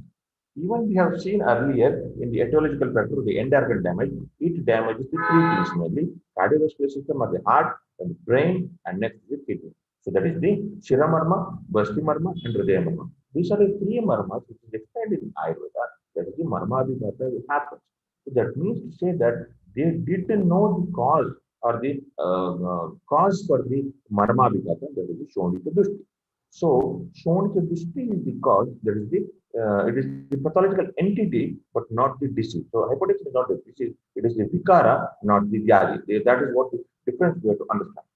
Even we have seen earlier in the etiological factor, the end organ damage, it damages the three things mainly: cardiovascular system of the heart, and the brain, and next the kidney. So that is the Shira Marma, Basti Marma, and Hridaya Marma. These are the three marmas which is explained in Ayurveda. That is the Marma Abhinata will happen. So that means to say that they didn't know the cause or the cause for the Marma Abhinata, that is the Shonika Dushti. So Shonika Dushti is the cause, that is the it is the pathological entity, but not the disease. So hypertension is not the disease, it is the vikara, not the vyadi. That is what the difference we have to understand.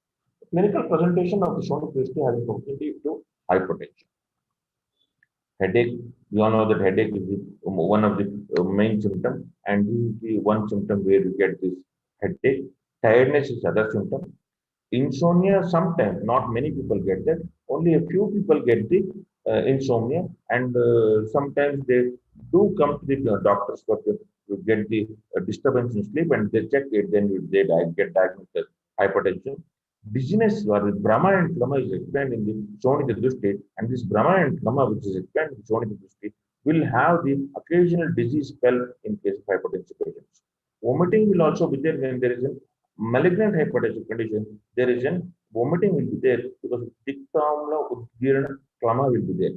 The clinical presentation of the Shonika Dushti has a proximity to hypertension. Headache, we all know that headache is one of the main symptoms, and this is the one symptom where you get this headache. Tiredness is other symptom. Insomnia, sometimes, not many people get that. Only a few people get the insomnia, and sometimes they do come to the doctors to get the disturbance in sleep, and they check it, then they get diagnosed as hypertension. Dizziness or Brahma and Klama is explained in the Shonika Dushti, and this Brahma and Klama, which is explained in the Shonika Dushti, will have the occasional disease spell in case of hypertension patients. Vomiting will also be there when there is a malignant hypertension condition. There is a vomiting will be there because Tiktamla Udgirana Klama will be there.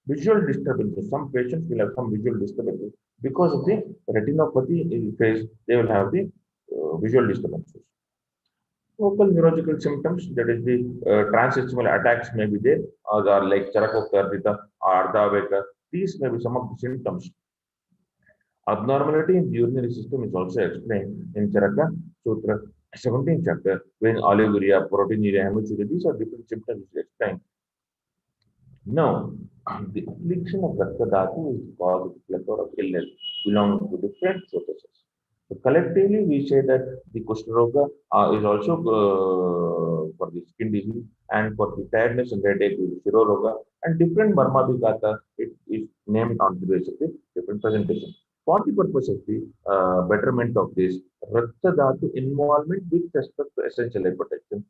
Visual disturbances. Some patients will have some visual disturbances because of the retinopathy in phase. They will have the visual disturbances. Local neurological symptoms, that is the transactional attacks may be there, or are like Charakokardita or Ardhaveka. These may be some of the symptoms. Abnormality in the urinary system is also explained in Charaka Sutra 17th chapter, when oliguria, proteinuria, hematuria, these are different symptoms which explained. Now, the affliction of Rakta Dhatu is caused with plethora of illness belonging to different processes. So collectively, we say that the Kushtaroga is also for the skin disease, and for the tiredness and headache with the Shiroroga, and different Marmabhigata, it is named on the basis of the different presentation. For the purpose of the betterment of this Rakta Dhatu involvement with respect to essential hypertension,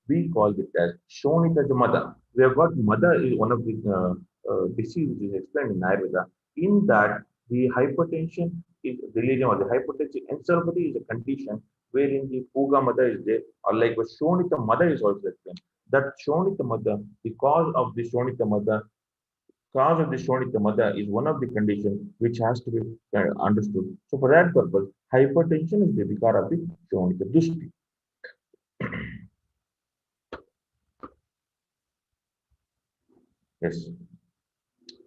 we call it as Shonita Mada. We have got Mada is one of the diseases which is explained in Ayurveda. In that, the hypertension is religion, or the hypertension encephalopathy is a condition wherein the Puga Mada is there, or like a Shonita Mada is also explained. That Shonita Mada, the cause of the Shonita Mada is one of the conditions which has to be understood. So for that purpose, hypertension is the vikara of the Shonita Dushti. Yes.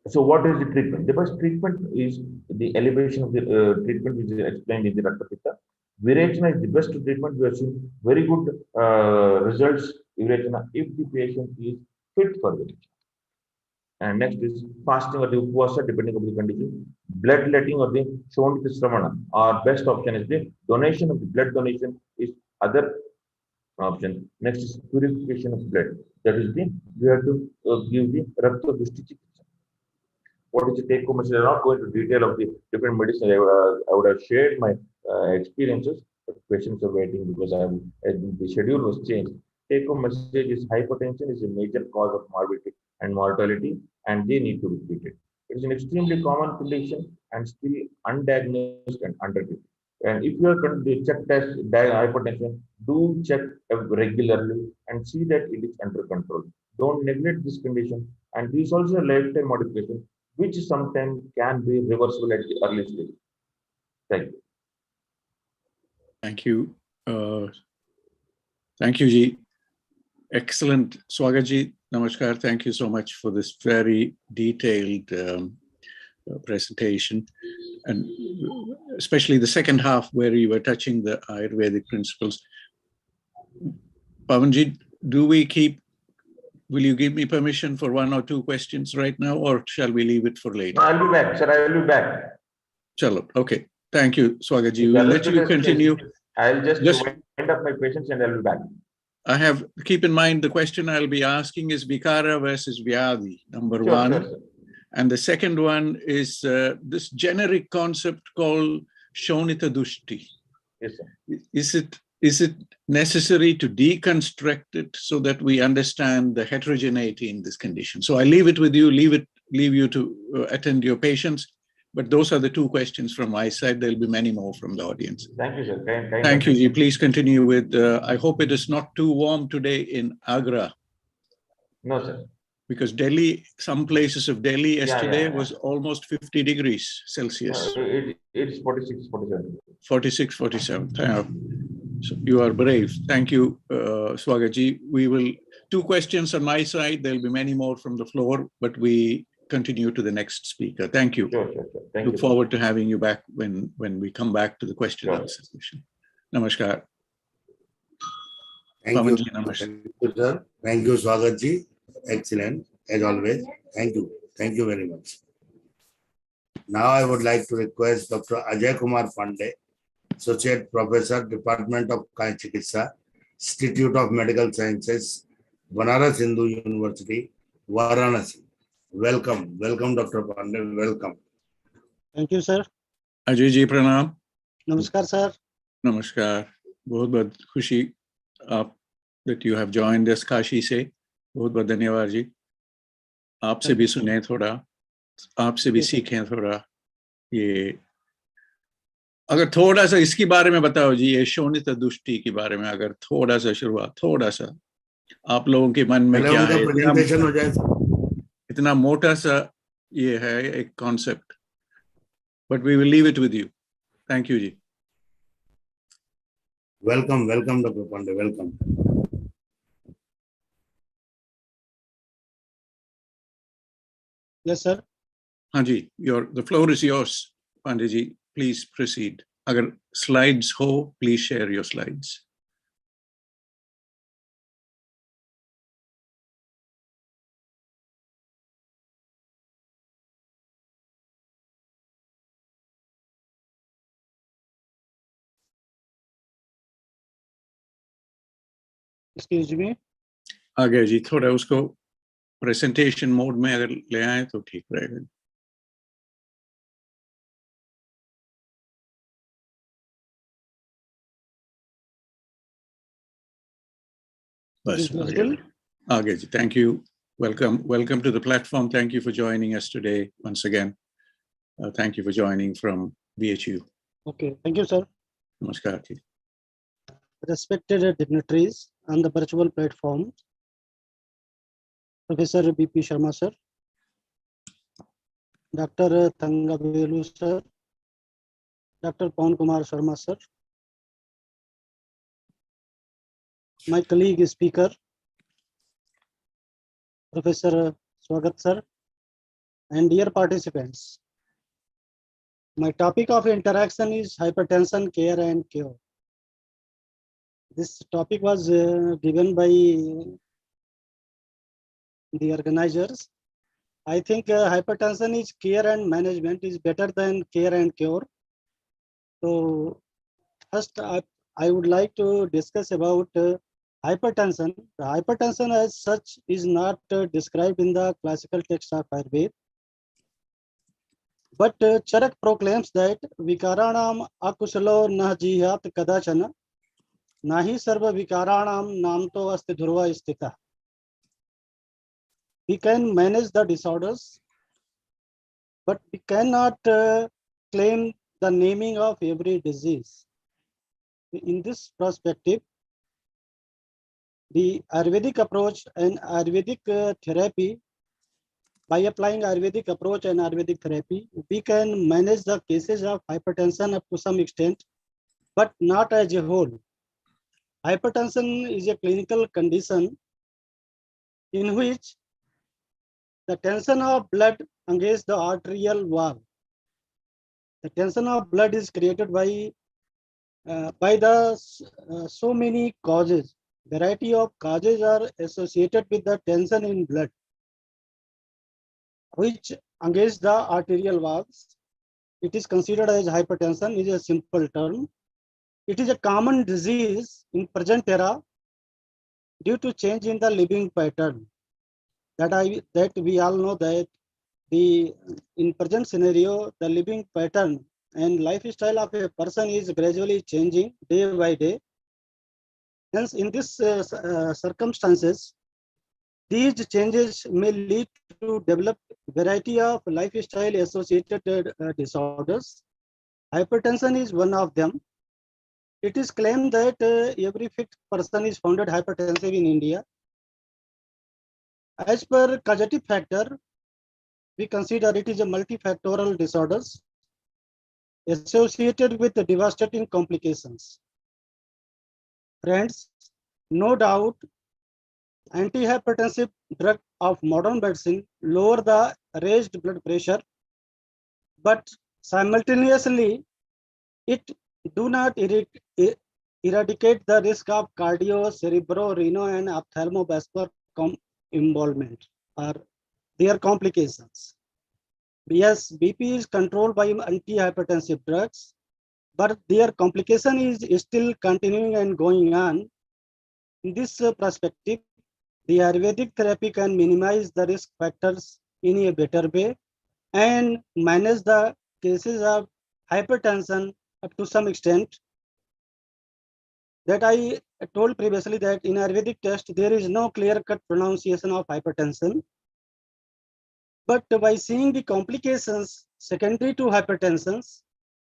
So what is the treatment? The best treatment is the elevation of the treatment which is explained in the Rakta Pitta. Virechana is the best treatment. We have seen very good results Virechana if the patient is fit for Virechana. And next is fasting or the upvasa, depending on the condition. Bloodletting or the Shonita Sramana. Our best option is the donation of the blood donation is other option. Next is purification of blood. That is the, we have to give the Rakta Dushti Chikitsa. What is the take home message? I'm not going to detail of the different medicine. I would have shared my experiences, but patients are waiting because the schedule was changed. Take home message is hypertension is a major cause of morbidity and mortality, and they need to be treated. It is an extremely common condition and still undiagnosed and undertreated. And if you are going to check test hypertension, do check regularly and see that it is under control. Don't neglect this condition. And this is also a lifetime modification, which sometimes can be reversible at the early stage. Thank you. Thank you. Thank you, Ji. Excellent. Swagath Ji, namaskar. Thank you so much for this very detailed presentation. And especially the second half where you were touching the Ayurvedic principles. Pavanji, will you give me permission for 1 or 2 questions right now, or shall we leave it for later? I'll be back, sir. I will be back. Chalo. Okay. Thank you, Swagath Ji. We'll let you continue. I'll just wind up my patients and I'll be back. Keep in mind the question I'll be asking is Vikara versus Vyadhi, number one. Sure. And the second one is this generic concept called Shonita Dushti. Yes, sir. Is it necessary to deconstruct it so that we understand the heterogeneity in this condition? So I leave it with you, leave you to attend your patients. But those are the 2 questions from my side. There'll be many more from the audience. Thank you, sir. Thank you, Ji. Please continue with, I hope it is not too warm today in Agra. No, sir. Because Delhi, some places of Delhi yesterday was almost 50 degrees Celsius. It's 46, 47. 46, 47. So you are brave. Thank you, Swagath Ji. We will, 2 questions on my side. There'll be many more from the floor, but we continue to the next speaker. Thank you. Sure. Thank you. Look forward to having you back when we come back to the question and answer session. Namaskar. Thank you, sir. Thank you, Swagath Ji. Excellent, as always. Thank you. Thank you very much. Now I would like to request Dr. Ajay Kumar Pandey, Associate Professor, Department of Kaya Chikitsa, Institute of Medical Sciences, Banaras Hindu University, Varanasi. Welcome, Dr. Pandey. Welcome. Thank you, sir. Ajay Ji, pranam. Namaskar, sir. Namaskar. बहुत खुशी that you have joined us Kashi से. बहुत धन्यवाद जी. आपसे भी सुने थोड़ा, आपसे भी सीखें थोड़ा. ये अगर थोड़ा सा इसके बारे में बताओ जी, ये शोणित दुष्टि के बारे में अगर थोड़ा सा शुरुआत, थोड़ा सा आप लोगों के मन में क्या है? प्रेजेंटेशन हो जाए. इतना मोटा सा ये है एक concept, but we will leave it with you. Thank you, Ji. Welcome, welcome, Dr. Pandey. Welcome. Yes, sir. Hanji, the floor is yours, Pandey ji. Please proceed. Agar slides ho, please share your slides. Excuse me. आगे जी थोड़ा उसको presentation mode में अगर ले आए तो ठीक रहेगा. बस आगे जी. Thank you. Welcome to the platform. Thank you for joining us today once again. Thank you for joining from BHU. Okay, thank you, sir. Namaskar ji. Respected dignitaries on the virtual platform, Professor B.P. Sharma, sir, Dr. Thangavelu, sir, Dr. Pawan Kumar Sharma, sir, my colleague speaker, Professor Swagath, sir, and dear participants. My topic of interaction is hypertension, care and cure. This topic was given by the organizers. I think hypertension is care and management is better than care and cure. So first I would like to discuss about hypertension. The hypertension as such is not described in the classical text of Ayurveda. But Charak proclaims that Vikaranam akushalo nah jihat kadachana nahi sarva vikaranam namto asti dhurva istita. We can manage the disorders, but we cannot claim the naming of every disease. In this perspective, the Ayurvedic approach and Ayurvedic therapy, by applying Ayurvedic approach and Ayurvedic therapy, we can manage the cases of hypertension up to some extent, but not as a whole. Hypertension is a clinical condition in which the tension of blood against the arterial wall. The tension of blood is created by so many causes. Variety of causes are associated with the tension in blood, which against the arterial walls. It is considered as hypertension is a simple term. It is a common disease in present era due to change in the living pattern. That we all know that in present scenario, the living pattern and lifestyle of a person is gradually changing day by day. Hence, in this circumstances, these changes may lead to develop variety of lifestyle associated disorders. Hypertension is one of them. It is claimed that every fifth person is found hypertensive in India. As per causative factor, we consider it is a multifactorial disorders associated with devastating complications. Friends, no doubt, antihypertensive drug of modern medicine lower the raised blood pressure, but simultaneously it do not eradicate the risk of cardio, cerebro, renal, and ophthalmovascular involvement or their complications. Yes, BP is controlled by antihypertensive drugs, but their complication is still continuing and going on. In this perspective, the Ayurvedic therapy can minimize the risk factors in a better way and manage the cases of hypertension up to some extent. That I told previously that in Ayurvedic test, there is no clear-cut pronunciation of hypertension. But by seeing the complications secondary to hypertension,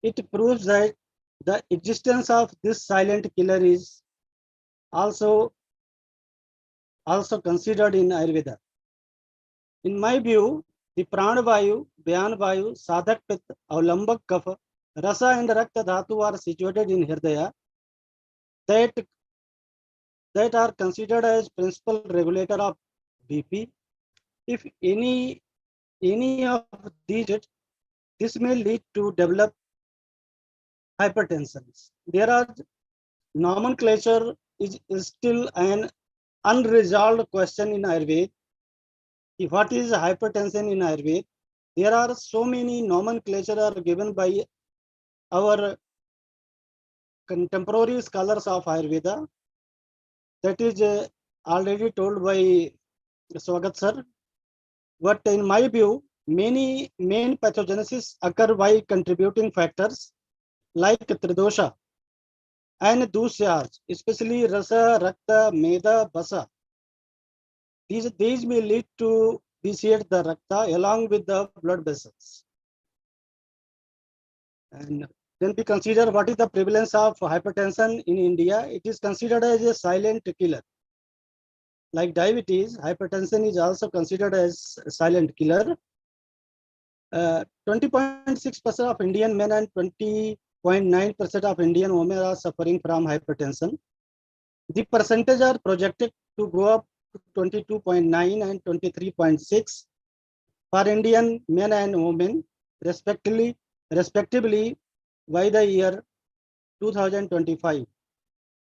it proves that the existence of this silent killer is also considered in Ayurveda. In my view, the Pranavayu, Vyanavayu, Sadhak Pitta, Avlambak Kapha, Rasa and Rakta Dhatu are situated in Hridaya. that are considered as principal regulator of BP. If any of these, this may lead to develop hypertension. There are nomenclature is still an unresolved question in Ayurveda. What is hypertension in Ayurveda? There are so many nomenclature are given by our contemporary scholars of Ayurveda. That is already told by Swagath sir. But in my view, many main pathogenesis occur by contributing factors like Tridosha and Dusyaj, especially Rasa, Rakta, Meda, Basa. These may lead to vitiate the Rakta along with the blood vessels. And then we consider what is the prevalence of hypertension in India. It is considered as a silent killer. Like diabetes, hypertension is also considered as a silent killer. 20.6% of Indian men and 20.9% of Indian women are suffering from hypertension. The percentage are projected to go up to 22.9 and 23.6 for Indian men and women, respectively by the year 2025.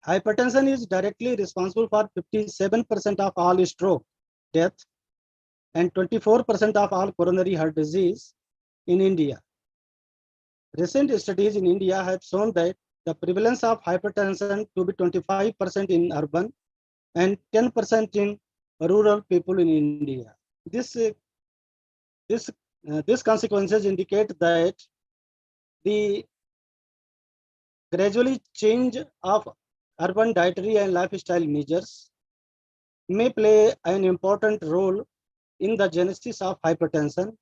Hypertension is directly responsible for 57% of all stroke death and 24% of all coronary heart disease in India. Recent studies in India have shown that the prevalence of hypertension to be 25% in urban and 10% in rural people in India. These consequences indicate that the gradually change of urban dietary and lifestyle measures may play an important role in the genesis of hypertension,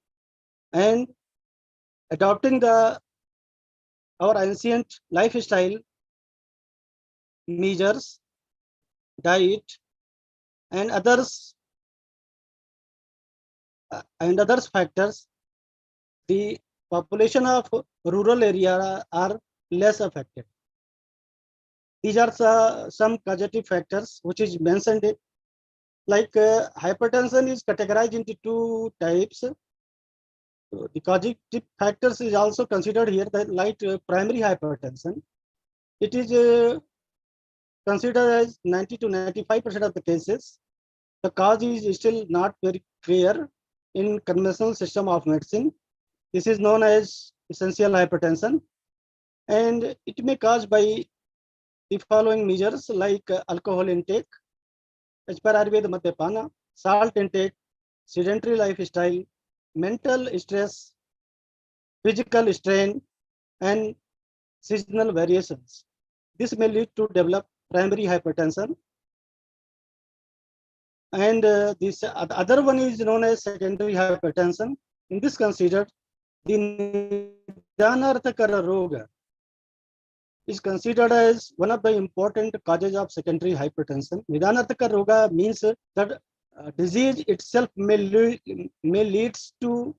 and adopting our ancient lifestyle measures, diet, and others factors, the population of rural area are less affected. These are some causative factors which is mentioned. Like hypertension is categorized into two types. The causative factors is also considered here, that like primary hypertension. It is considered as 90 to 95% of the cases. The cause is still not very clear in conventional system of medicine. This is known as essential hypertension, and it may cause by the following measures like alcohol intake, as per Ayurveda Madhyapana, salt intake, sedentary lifestyle, mental stress, physical strain, and seasonal variations. This may lead to develop primary hypertension. And this other one is known as secondary hypertension. In this considered, the Nidanarthakara Roga is considered as one of the important causes of secondary hypertension. Nidanarthaka Roga means that disease itself may lead to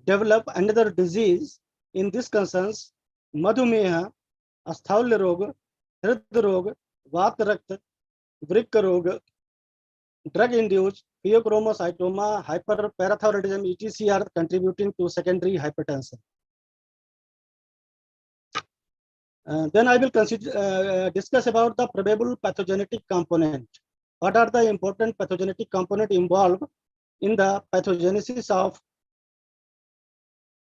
develop another disease. In this concerns Madhumeha, Asthaulya Roga, Hrid Roga, Vata Rakta, Vrika Roga, drug-induced pheochromocytoma, hyperparathyroidism, etc. are contributing to secondary hypertension. Then I will discuss about the probable pathogenetic component. What are the important pathogenetic components involved in the pathogenesis of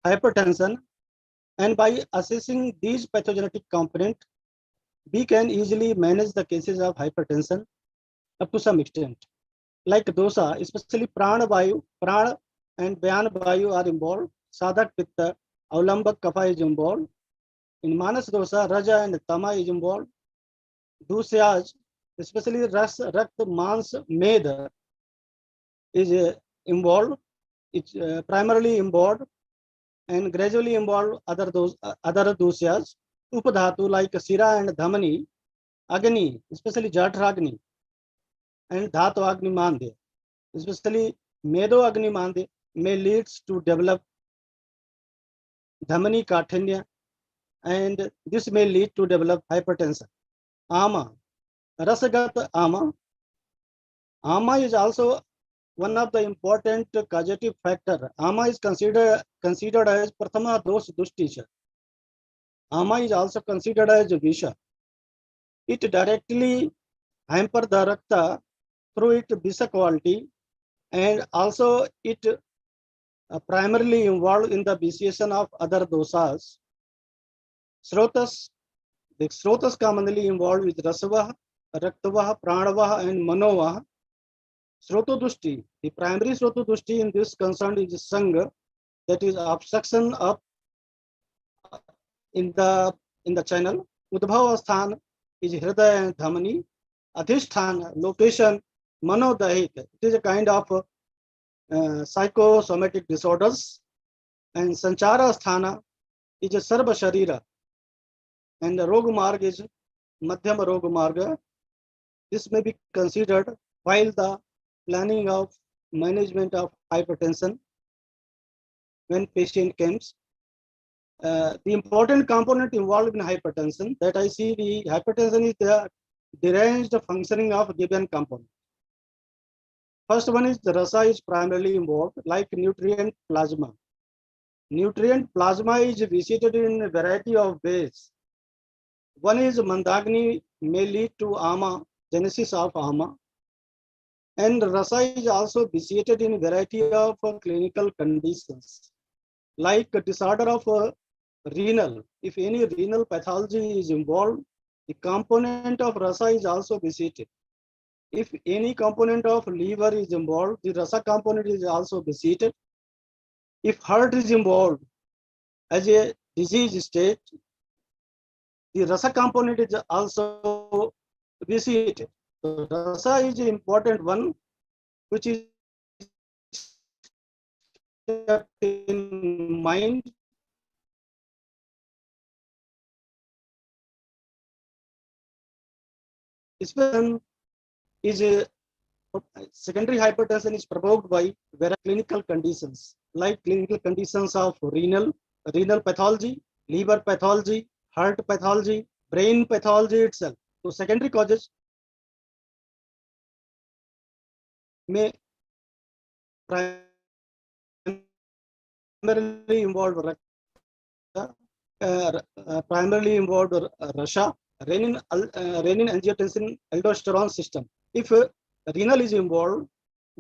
hypertension? And by assessing these pathogenic components, we can easily manage the cases of hypertension up to some extent. Like dosa, especially prana and Vyan Vayu are involved. Sadhak Pitta, Aulambak Kapha is involved. In Manas dosa, Raja and Tama is involved. Dusyaj, especially Ras, Rakt, Mans, Med is involved. It's primarily involved and gradually involved other dosyas. Upadhatu like Sira and Dhamani, Agni, especially Jatragni, and Dhatu Agni Mande, especially Medo Agni Mande, may leads to develop Dhamani Kathanya, and this may lead to develop hypertension. ama, Rasagat ama. Ama is also one of the important causative factor. Ama is considered as Prathama Dos Dushtisha. Ama is also considered as Visha. It directly hamper the Rakta through its Bisa quality, and also it primarily involved in the vitiation of other dosas. Srotas, the Srotas commonly involved with Rasavaha, Raktavaha, Pranavaha, and Manovaha. Srotodushti, the primary Srotodushti in this concern is Sangha, that is obstruction of in the channel. Udbhava Sthan is Hridaya and Dhamani. Adhisthana, location, Manodahik. It is a kind of psychosomatic disorders. And Sanchara Sthana is a Sarva Sharira. And the Rogamarg is Madhyama Rogamarga. This may be considered while the planning of management of hypertension when patient comes. The important component involved in hypertension that I see, the hypertension is the deranged functioning of given component. First one is the rasa is primarily involved, like nutrient plasma. Nutrient plasma is vitiated in a variety of ways. One is Mandagni may lead to ama, genesis of ama. And rasa is also vitiated in a variety of clinical conditions, like a disorder of renal. If any renal pathology is involved, the component of rasa is also vitiated. If any component of liver is involved, the rasa component is also vitiated. If heart is involved as a disease state, the rasa component is also vitiated. So rasa is an important one, which is kept in mind. Especially is a secondary hypertension is provoked by various clinical conditions, like clinical conditions of renal pathology, liver pathology, heart pathology, brain pathology itself. So secondary causes may primarily involve Russia, renin angiotensin aldosterone system. If renal is involved,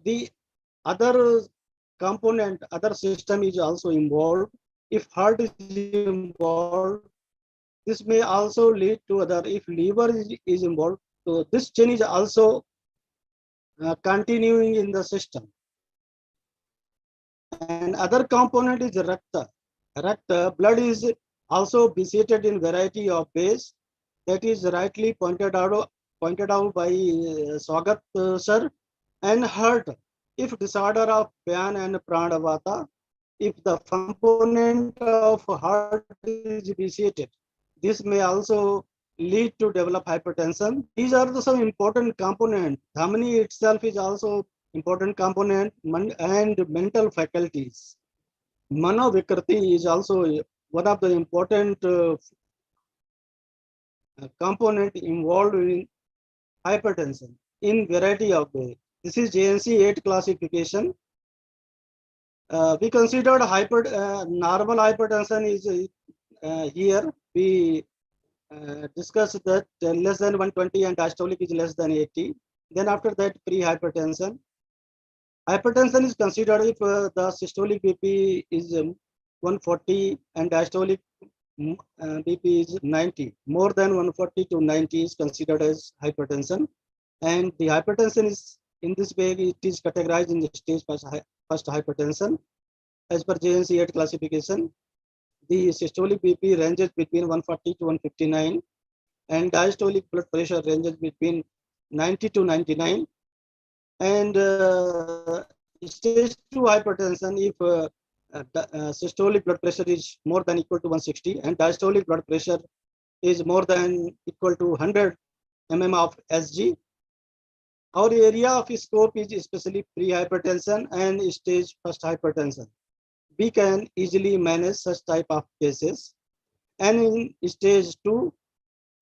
the other component, other system is also involved. If heart is involved, this may also lead to other. If liver is involved, so this chain is also continuing in the system. And other component is Rakta. Rakta, blood is also vitiated in variety of ways. That is rightly pointed out by Swagath sir. And heart, if disorder of Pyan and Pranavata, if the component of heart is vitiated, this may also lead to develop hypertension. These are some important components. Dhamani itself is also important component, and mental faculties. Manovikriti is also one of the important component involved in hypertension in variety of ways. This is JNC 8 classification. We considered normal hypertension is here. We discussed that less than 120 and diastolic is less than 80. Then after that, pre-hypertension. Hypertension is considered if the systolic BP is 140 and diastolic BP is 90. More than 140 to 90 is considered as hypertension. And the hypertension is in this way, it is categorized in the stage first hypertension. As per JNC 8 classification, the systolic BP ranges between 140 to 159 and diastolic blood pressure ranges between 90 to 99. And stage 2 hypertension, if systolic blood pressure is more than equal to 160 and diastolic blood pressure is more than equal to 100 mm of Sg. Our area of scope is especially pre-hypertension and stage first hypertension. We can easily manage such type of cases. And in stage 2,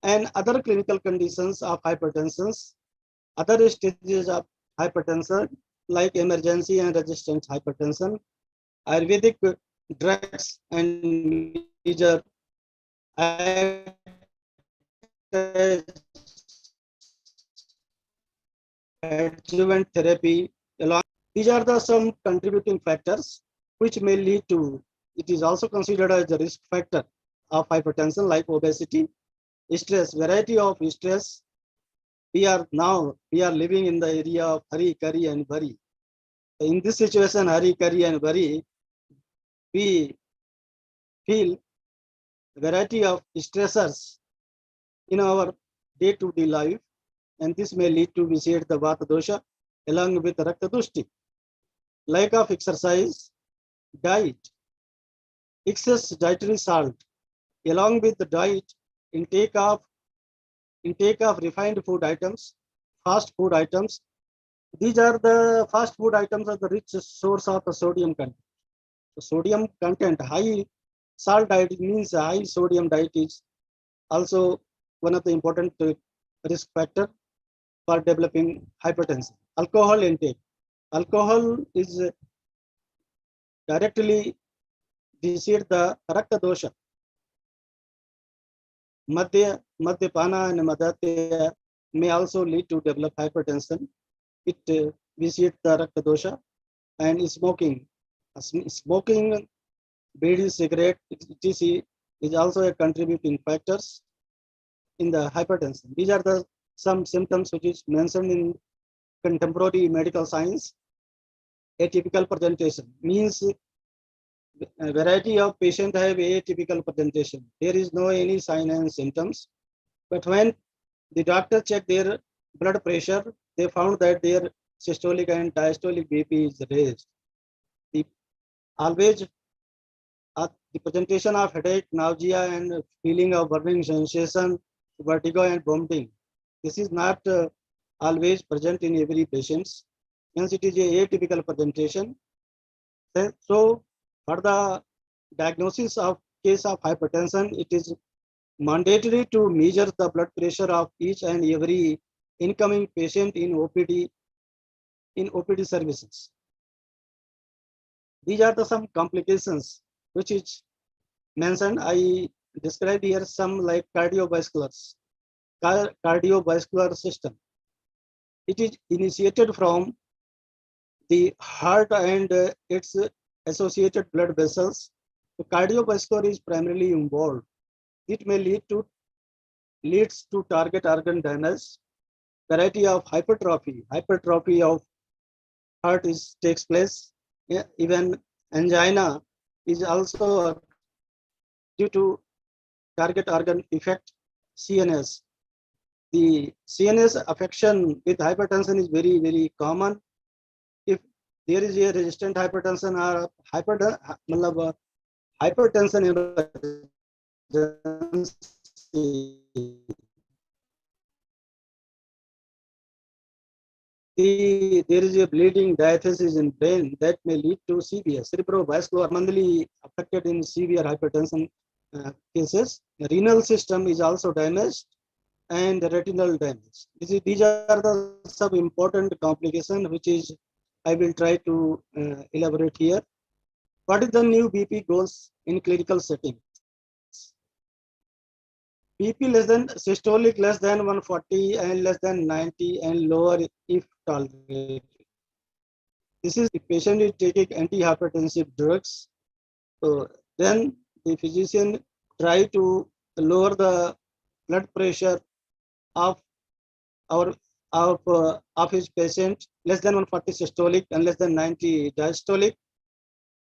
and other clinical conditions of hypertension, other stages of hypertension like emergency and resistant hypertension, Ayurvedic drugs and major adjuvant therapy along. These are the some contributing factors which may lead to. It is also considered as a risk factor of hypertension like obesity, stress, variety of stress. We are living in the area of hurry, curry, and worry. In this situation, hurry, curry, and worry, we feel variety of stressors in our day-to-day life, and this may lead to vitiate the Vata dosha along with Rakta Dushti. Lack of exercise, diet, excess dietary salt, along with the diet, intake of refined food items, fast food items. These are the fast food items are the rich source of sodium content. So sodium content, high salt diet means high sodium diet is also one of the important risk factor for developing hypertension. Alcohol intake. Alcohol is directly vitiate the Rakta dosha. Madhyapana and Madhyatya may also lead to develop hypertension. It vitiates the Rakta dosha. And smoking. Smoking, bidi, cigarette, etc. is also a contributing factors in the hypertension. These are the some symptoms which is mentioned in contemporary medical science. Atypical presentation means a variety of patients have atypical presentation. There is no any sign and symptoms, but when the doctor checked their blood pressure, they found that their systolic and diastolic BP is raised. Always the presentation of headache, nausea, and feeling of burning sensation, vertigo, and vomiting. This is not always present in every patient. Hence, it is a atypical presentation. So, for the diagnosis of case of hypertension, it is mandatory to measure the blood pressure of each and every incoming patient in OPD services. These are the some complications which is mentioned. I described here some like cardiovascular system. It is initiated from the heart and its associated blood vessels. The cardiovascular is primarily involved. It may leads to target organ damage. Variety of hypertrophy of heart takes place. Even angina is also due to target organ effect. CNS. The CNS affection with hypertension is very, very common. If there is a resistant hypertension or hypertension emergency, there is a bleeding diathesis in brain that may lead to severe cerebrovascular, commonly affected in severe hypertension cases. The renal system is also damaged and retinal damage. These are the some important complications which is I will try to elaborate here. What is the new BP goals in clinical settings? BP less than systolic less than 140 and less than 90 and lower if tolerated. This is the patient is taking antihypertensive drugs. So then the physician try to lower the blood pressure of his patient less than 140 systolic and less than 90 diastolic.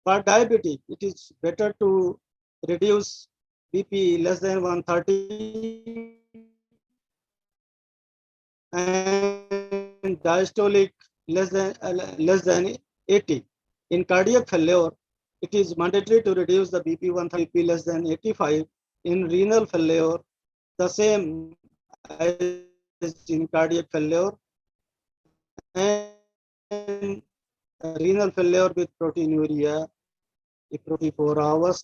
For diabetic, it is better to reduce BP less than 130 and diastolic less than 80. In cardiac failure, it is mandatory to reduce the BP 130 less than 85. In renal failure, the same as in cardiac failure, and renal failure with proteinuria, 4 hours,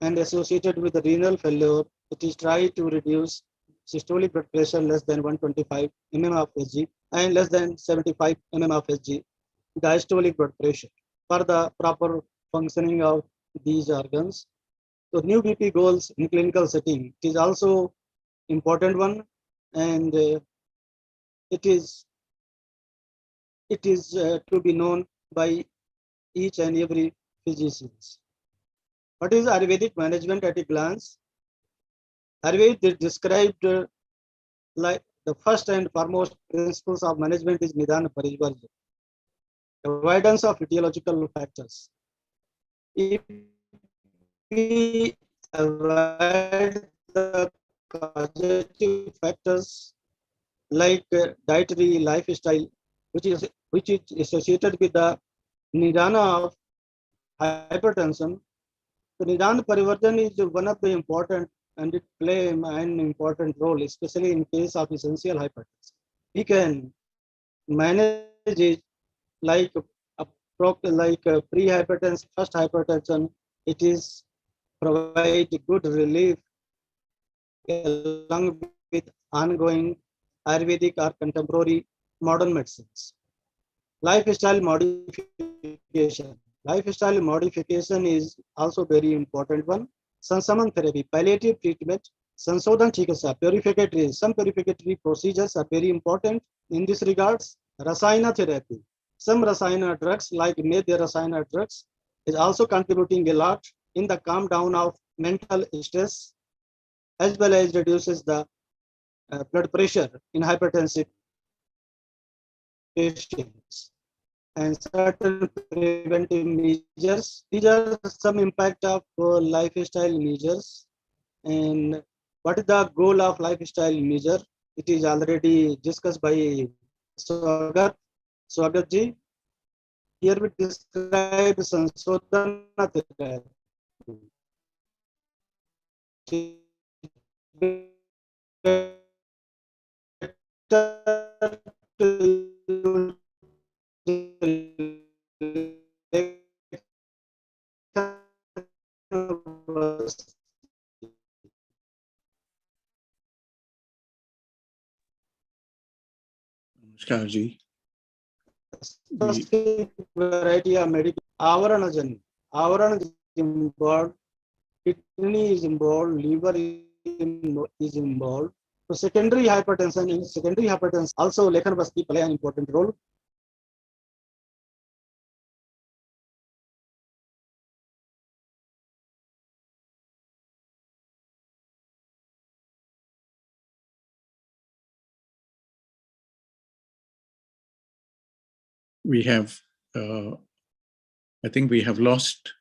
and associated with the renal failure, it is try to reduce systolic blood pressure less than 125 mm of Hg and less than 75 mm of Hg, diastolic blood pressure for the proper functioning of these organs. So new BP goals in clinical setting, it is also important one, and it is to be known by each and every physicians. What is Ayurvedic management at a glance? Ayurveda described like the first and foremost principles of management is Nidana Parivarja, avoidance of etiological factors. If we avoid the causative factors like dietary lifestyle, which is associated with the nidana of hypertension, the nidana parivartan is one of the important, and it play an important role, especially in case of essential hypertension. We can manage it like pre-hypertension, first hypertension. It is provide good relief along with ongoing Ayurvedic or contemporary modern medicines. Lifestyle modification. Lifestyle modification is also very important one. Sansaman therapy, palliative treatment, Sansodhan Chikitsa, purificatory. Some purificatory procedures are very important in this regards. Rasayana therapy. Some Rasayana drugs like Medya Rasayana drugs is also contributing a lot in the calm down of mental stress, as well as reduces the blood pressure in hypertensive patients. And certain preventive measures. These are some impact of lifestyle measures. And what is the goal of lifestyle measure? It is already discussed by Swagath ji. Here we describe Sansodhana therapy. Namaskar ji. Variety of medical Avaranajan. Avarana is involved, kidney is involved, liver is involved. So secondary hypertension also Lekhan Basti play an important role. We have, I think we have lost,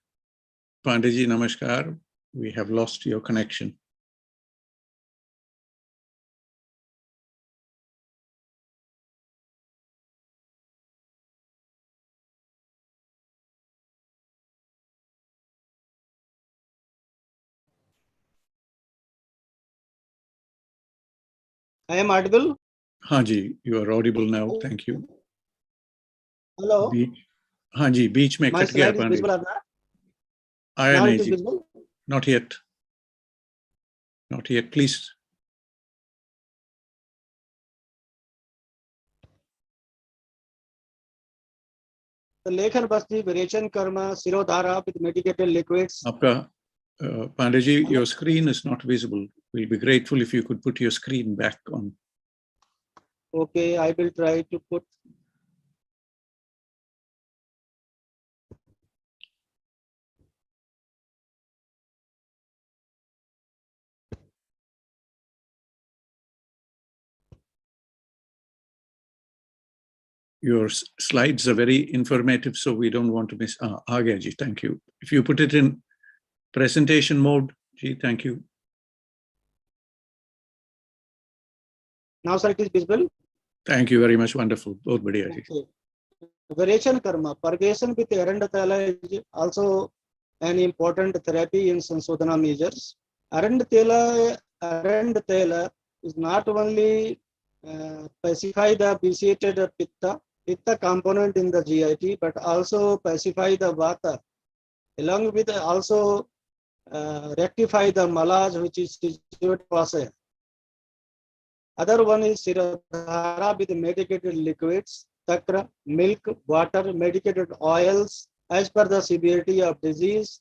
Pandey ji, namaskar. We have lost your connection. I am audible? Haji, you are audible now. Thank you. Hello? Haji, beach mein My kat gaya, slide is Pandey. visible. Aaya Now nahi it is ji. visible. Not yet. Not yet, please. The Lekhan Basti, Virechan Karma, Sirodhara with medicated liquids. Aapka, Pandey ji, your screen is not visible. We'll be grateful if you could put your screen back on. Okay, I will try to put. Your slides are very informative, so we don't want to miss. Aa gaya ji, thank you. If you put it in presentation mode, ji, thank you. Now, sir, it is visible. Thank you very much. Wonderful. Bahut badhiya ji. Okay. Variation karma, purgation with Arandhatala is also an important therapy in Sansodhana measures. Arandhatala is not only pacify the vitiated pitta component in the GIT, but also pacify the vata, along with also rectify the malas which is situated pasaya. Other one is Shiradhara with medicated liquids, takra, milk, water, medicated oils as per the severity of disease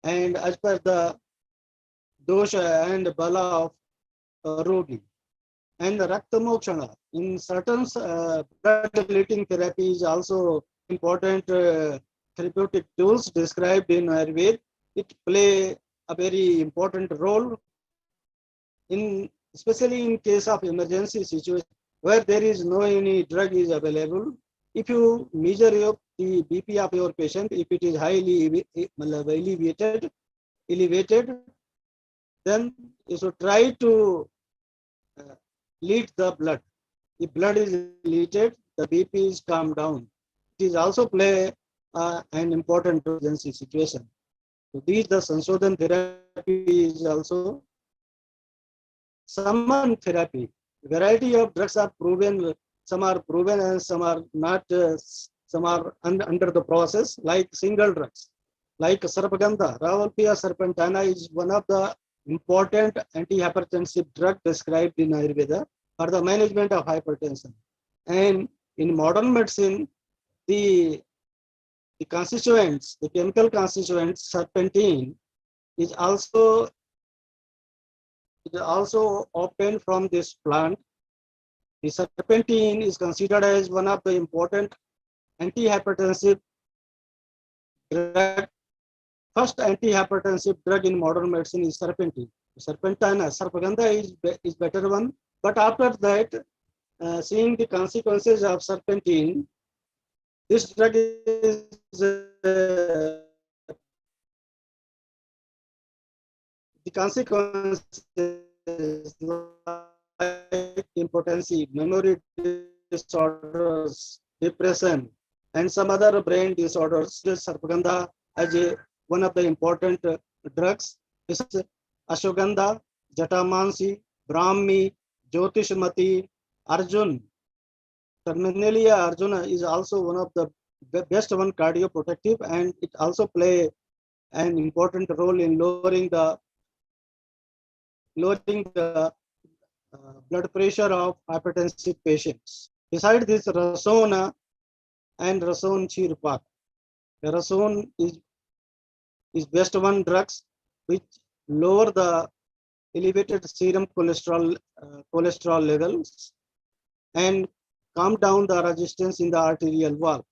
and as per the dosha and bala of rogi. And the Raktamokshana in certain blood-relating therapy is also important therapeutic tools described in Ayurveda. It play a very important role in, especially in case of emergency situation where there is no any drug is available. If you measure the BP of your patient, if it is highly elevated, then you should try to lead the blood. If blood is leaded, the BP is calmed down. It is also play an important emergency situation. So these the Sanshodhan therapy is also summon therapy. Variety of drugs are proven. Some are proven and some are not. Some are under the process, like single drugs, like Sarpaganda. Ravalpia serpentina is one of the important antihypertensive drug described in Ayurveda for the management of hypertension. And in modern medicine, the constituents, the chemical constituents, serpentine, is also obtained from this plant. The serpentine is considered as one of the important antihypertensive drug. First antihypertensive drug in modern medicine is serpentine. Sarpaganda is better one. But after that, seeing the consequences of serpentine, this drug is the consequences like impotency, memory disorders, depression, and some other brain disorders. Sarpaganda as one of the important drugs. This is Ashwagandha, Jatamansi, Brahmi, Jyotishmati, Arjun. Terminalia Arjuna is also one of the best one cardioprotective, and it also play an important role in lowering the blood pressure of hypertensive patients. Besides this, Rasona and Rason Chirpak. Rason is best one drugs which lower the elevated serum cholesterol levels and calm down the resistance in the arterial wall.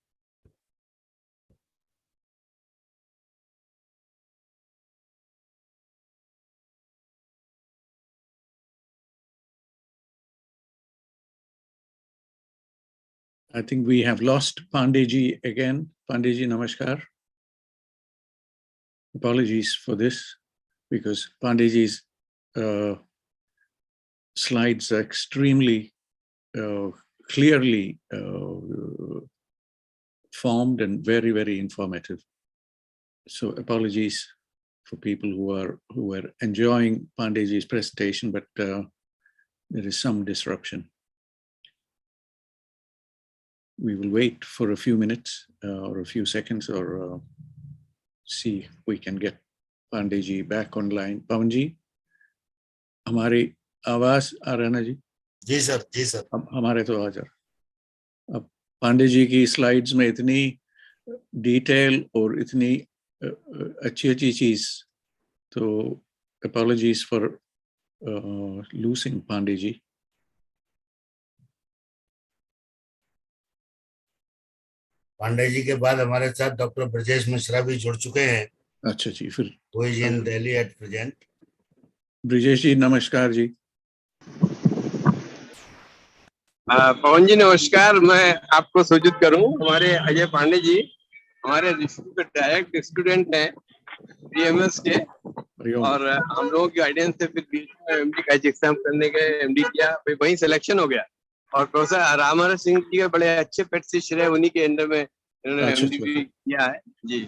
I think we have lost Pandey again. Pandey, namaskar. Apologies for this, because Pandey's slides are extremely clearly formed and very, very informative. So apologies for people who are enjoying Pandey's presentation, but there is some disruption. We will wait for a few minutes or a few seconds, or see if we can get Pandey back online. Pawan ji, हमारी आवाज आ रहा है ना जी? जी sir, जी sir. अब हमारे तो आ जा रहा. अब पांडे जी की स्लाइड्स में इतनी डिटेल और इतनी अच्छी चीज, तो apologies for losing Pandey ji. Pandey ji के बाद हमारे साथ डॉक्टर ब्रजेश मिश्रा भी जुड़ चुके हैं. अच्छा जी, फिर वो is in Delhi at present. Brijesh ji नमस्कार जी. पवन जी नमस्कार. मैं आपको सूचित करूं, हमारे अजय पांडे जी हमारे डायरेक्ट स्टूडेंट हैं बीएमएस के, और हम लोगों की गाइडेंस से फिर एमडी का एग्जाम करने गए, एमडी किया, फिर वहीं सिलेक्शन हो गया. और प्रोफेसर रामहर सिंह जी के बड़े अच्छे प्रैक्टिस रहे, उन्हीं के अंडर में इन्होंने एमडी भी किया है जी.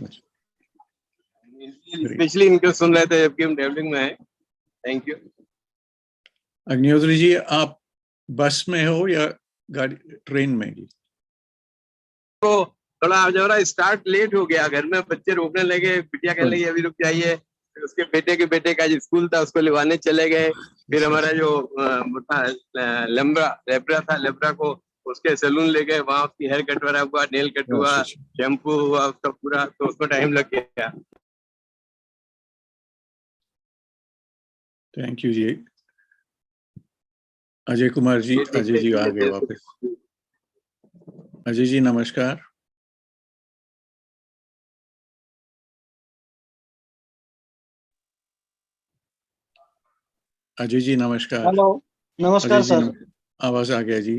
स्पेशली इनको सुन रहे थे जबकि हम ट्रैवलिंग में हैं. Thank you. अग्निहोत्री जी, आप बस में हो या गाड़ी ट्रेन में? तो थोड़ा स्टार्ट लेट हो गया, घर में बच्चे रोकने लगे, बिटिया कहने लगी अभी रुक जाइए, उसके बेटे के बेटे का स्कूल था, उसको लिवाने चले गए। फिर हमारा जो लेब्रा था, लेब्रा को उसके सैलून ले गए, वहां उसकी हेयर कट हुआ, नेल कट हुआ, शैम्पू हुआ, उसका पूरा, तो उसको टाइम लग गया। थैंक यू जी। अजय कुमार जी, अजय जी आ गए वापस। अजय जी नमस्कार। अजय जी नमस्कार। हेलो, नमस्कार सर। आवाज आ गया जी।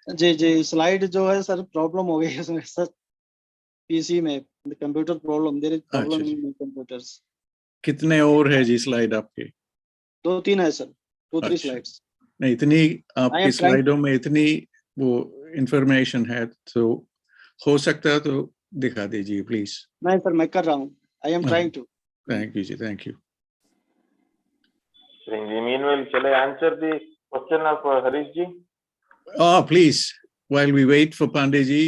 जी जी, स्लाइड जो है सर प्रॉब्लम हो गई है उसमें सर, पीसी में computer problem, there is problem in computers. कितने और है जी स्लाइड आपके? 2-3 है सर, 2-3 स्लाइड्स। नहीं, इतनी आपकी स्लाइडों में इतनी वो इंफॉर्मेशन है, तो हो सकता है तो दिखा दीजिए प्लीज। नहीं सर, मैं कर रहा हूँ, I am trying to. Thank you जी, thank you. Meanwhile, shall I answer the question of Harish ji? Oh, please, while we wait for Pandey ji,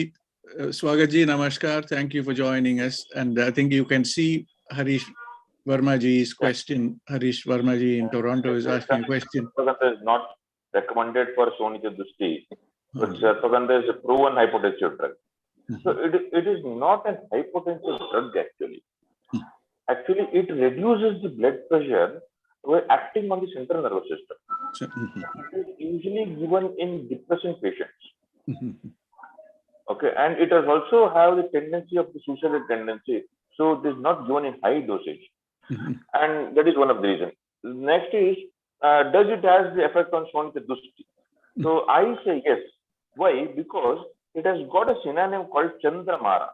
Swagath ji, namaskar. Thank you for joining us. And I think you can see Harish Verma ji's question. Harish Verma ji in Toronto is asking a question. Sarpaganda is not recommended for Shonita Dushti, but Sarpaganda is a proven hypotensive drug. So it is not a hypotensive drug actually. Actually, it reduces the blood pressure by acting on the central nervous system. It is usually given in depression patients. Okay, and it has also have the tendency of the suicidal tendency. So it is not given in high dosage. And that is one of the reasons. Next is, does it has the effect on Shonita Dushti? So I say yes. Why? Because it has got a synonym called Chandramara.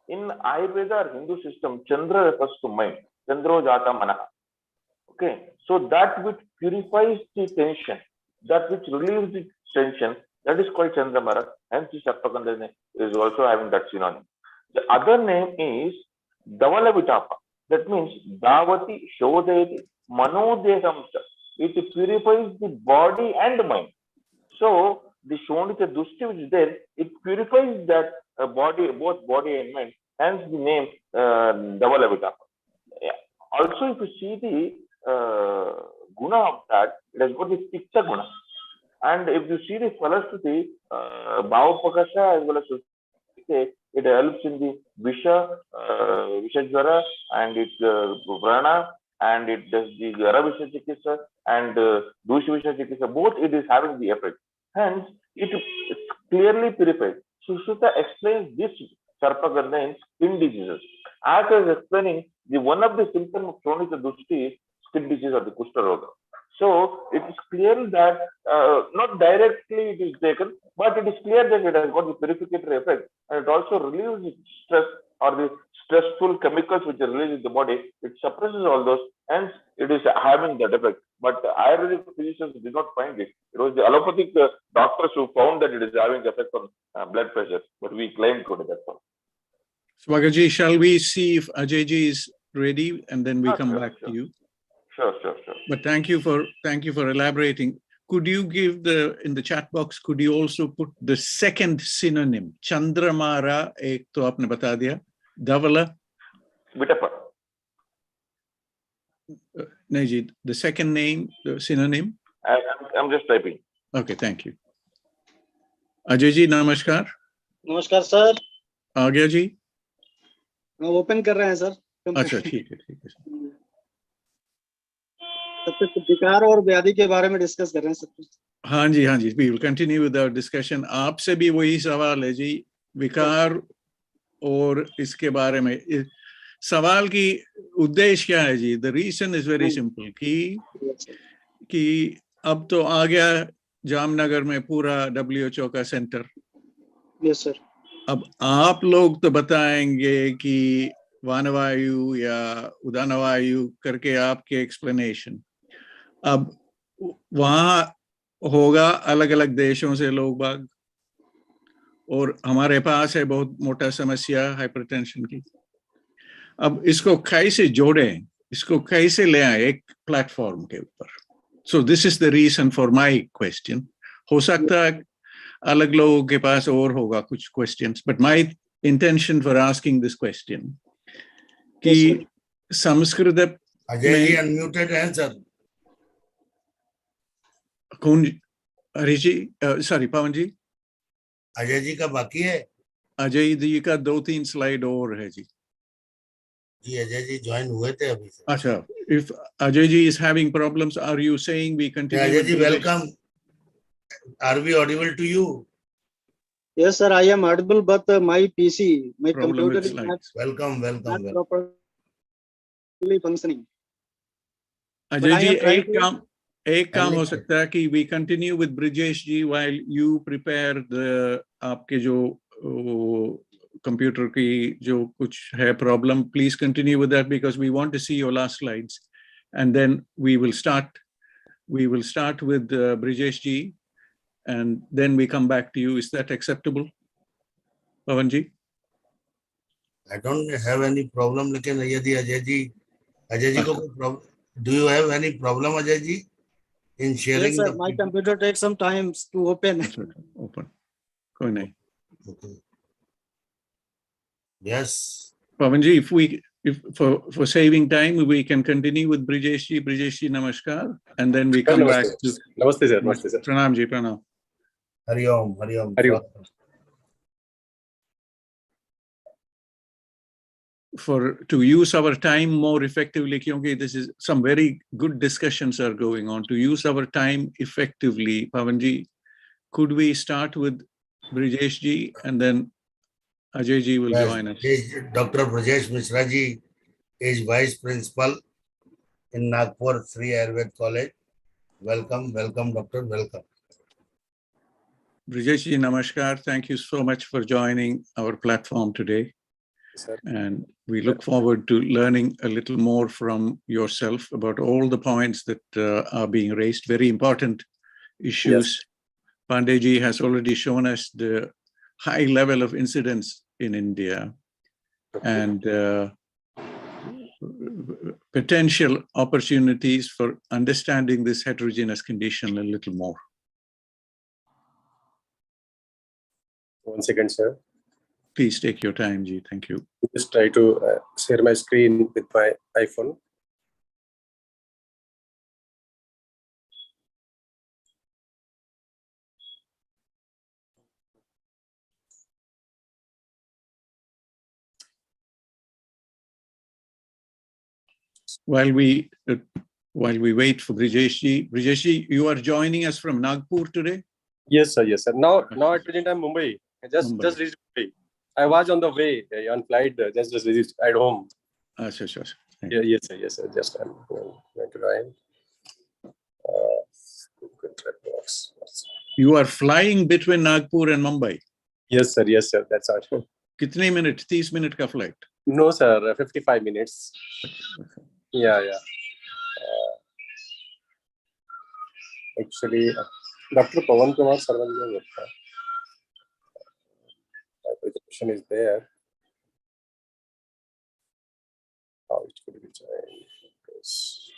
In Ayurveda or Hindu system, Chandra refers to mind. Chandro jata manaha. Okay, so that which purifies the tension, that which relieves the tension, that is called Chandramara. Hence, the Sarpaganda is also having that synonym. The other name is Davalavitapa. That means Davati Shodayati Manodehamsa. It purifies the body and mind. So the Shonita Dushti which is there, it purifies that body, both body and mind. Hence the name Davalavitapa. Yeah. Also, if you see the guna of that, it has got the pitta guna. And if you see the Falashruti, Bhavapakasha as well as it helps in the Vishajvara, and it Vrana, and it does the Aravisha Chikisa and Dushavisha Chikisa. Both it is having the effect. Hence, it is clearly purified. Sushruta explains this Sarpaganda in skin diseases. As I was explaining, the one of the symptoms of Shonita Dushti is skin disease or the Kushta Roga. So it is clear that not directly it is taken, but it is clear that it has got the purificatory effect, and it also relieves the stress or the stressful chemicals which are released in the body. It suppresses all those, hence it is having that effect. But Ayurvedic physicians did not find it. It was the allopathic doctors who found that it is having effect on blood pressure, but we claimed to that one. Swagath ji, shall we see if Ajay ji is ready, and then we come back to you? Sure. But thank you for elaborating. Could you give in the chat box, could you also put the second synonym? Chandramara, ek to aapne bata diya. Davala? Vitapa. Nahi ji, the second name, the synonym? I'm just typing. Okay, thank you. Ajay ji, namaskar. नमस्कार sir. आ गया जी? Open कर रहे हैं sir. अच्छा, ठीक है। सबसे विकार और व्याधि के बारे में डिस्कस कर रहे हैं सब। हाँ जी, we will continue with our discussion. आपसे भी वही सवाल है जी, विकार और इसके बारे में। सवाल की उद्देश्य क्या है जी? The reason is very simple कि अब तो आ गया जामनगर में पूरा WHO का सेंटर। Yes sir. अब आप लोग तो बताएंगे कि वानवायु या उदानवायु करके आपके एक्सप्लेनेशन। अब वहाँ होगा अलग अलग देशों से लोग बाग, और हमारे पास है बहुत मोटा समस्या हाइपरटेंशन की। अब इसको कैसे जोड़ें, इसको कैसे ले आए एक प्लेटफॉर्म के ऊपर? So this is the reason for my question. हो सकता है अलग लोगों के पास और होगा कुछ questions, but my intention for asking this question कि संस्कृत अजय जी अनम्यूटेड हैं सर. कौन? हरीश जी, सॉरी पवन जी. अजय जी का बाकी है. अजय जी का 2-3 स्लाइड और है जी. जी अजय जी ज्वाइन हुए थे अभी से. अच्छा, if Ajay ji is having problems, are you saying we continue? Ajay with ji, Brijesh? welcome. Are we audible to you? Yes, sir, I am audible, but my PC, my Problem computer with is not, slides. Welcome, not welcome, welcome. properly functioning. Ajay I ji, am trying एक काम हो सकता है कि we continue with Brijesh ji while you prepare the आपके जो computer की जो कुछ है problem. Please continue with that because we want to see your last slides, and then we will start. We will start with Brijesh ji, and then we come back to you. Is that acceptable, Pavan ji? I don't have any problem. लेकिन यदि अजय जी को कोई problem, do you have any problem Ajay ji in sharing? Yes, sir, my computer takes some time to open. Open. कोई नहीं. Okay. Yes. Pavan ji, if for saving time, we can continue with Brijesh ji. Brijesh ji, namaskar, and then we come back to. Namaste sir. Namaste sir. Pranam ji, pranam. Hari Om, Hari Om. Hari Om. To use our time more effectively, because this is some very good discussions are going on. To use our time effectively, Pavan ji, could we start with Brijesh ji and then Ajay ji will join us. Dr. Brijesh Mishra ji is Vice Principal in Nagpur Sri Ayurveda College. Welcome, welcome, Doctor. Welcome. Brijesh ji, namaskar. Thank you so much for joining our platform today. Sir. And we look forward to learning a little more from yourself about all the points that are being raised. Very important issues. Yes. Pandey ji has already shown us the high level of incidence in India and potential opportunities for understanding this heterogeneous condition a little more. 1 second, sir. Please take your time, Ji. Thank you. Just try to share my screen with my iPhone. While we wait for Brijesh ji, you are joining us from Nagpur today? Yes, sir. Yes, sir. Now at present I'm Mumbai. Just reached Mumbai. I was on the way on flight. Just reached at home. Sure. Yeah, yes, sir. Yes, sir. Just I'm going to join. You are flying between Nagpur and Mumbai? Yes, sir. Yes, sir. That's all. Kitne minute? 30 minute ka flight? No, sir. 55 minutes. Yeah. Actually, Dr. Pawan Kumar Sarvanja, my presentation is there. How it could be changed.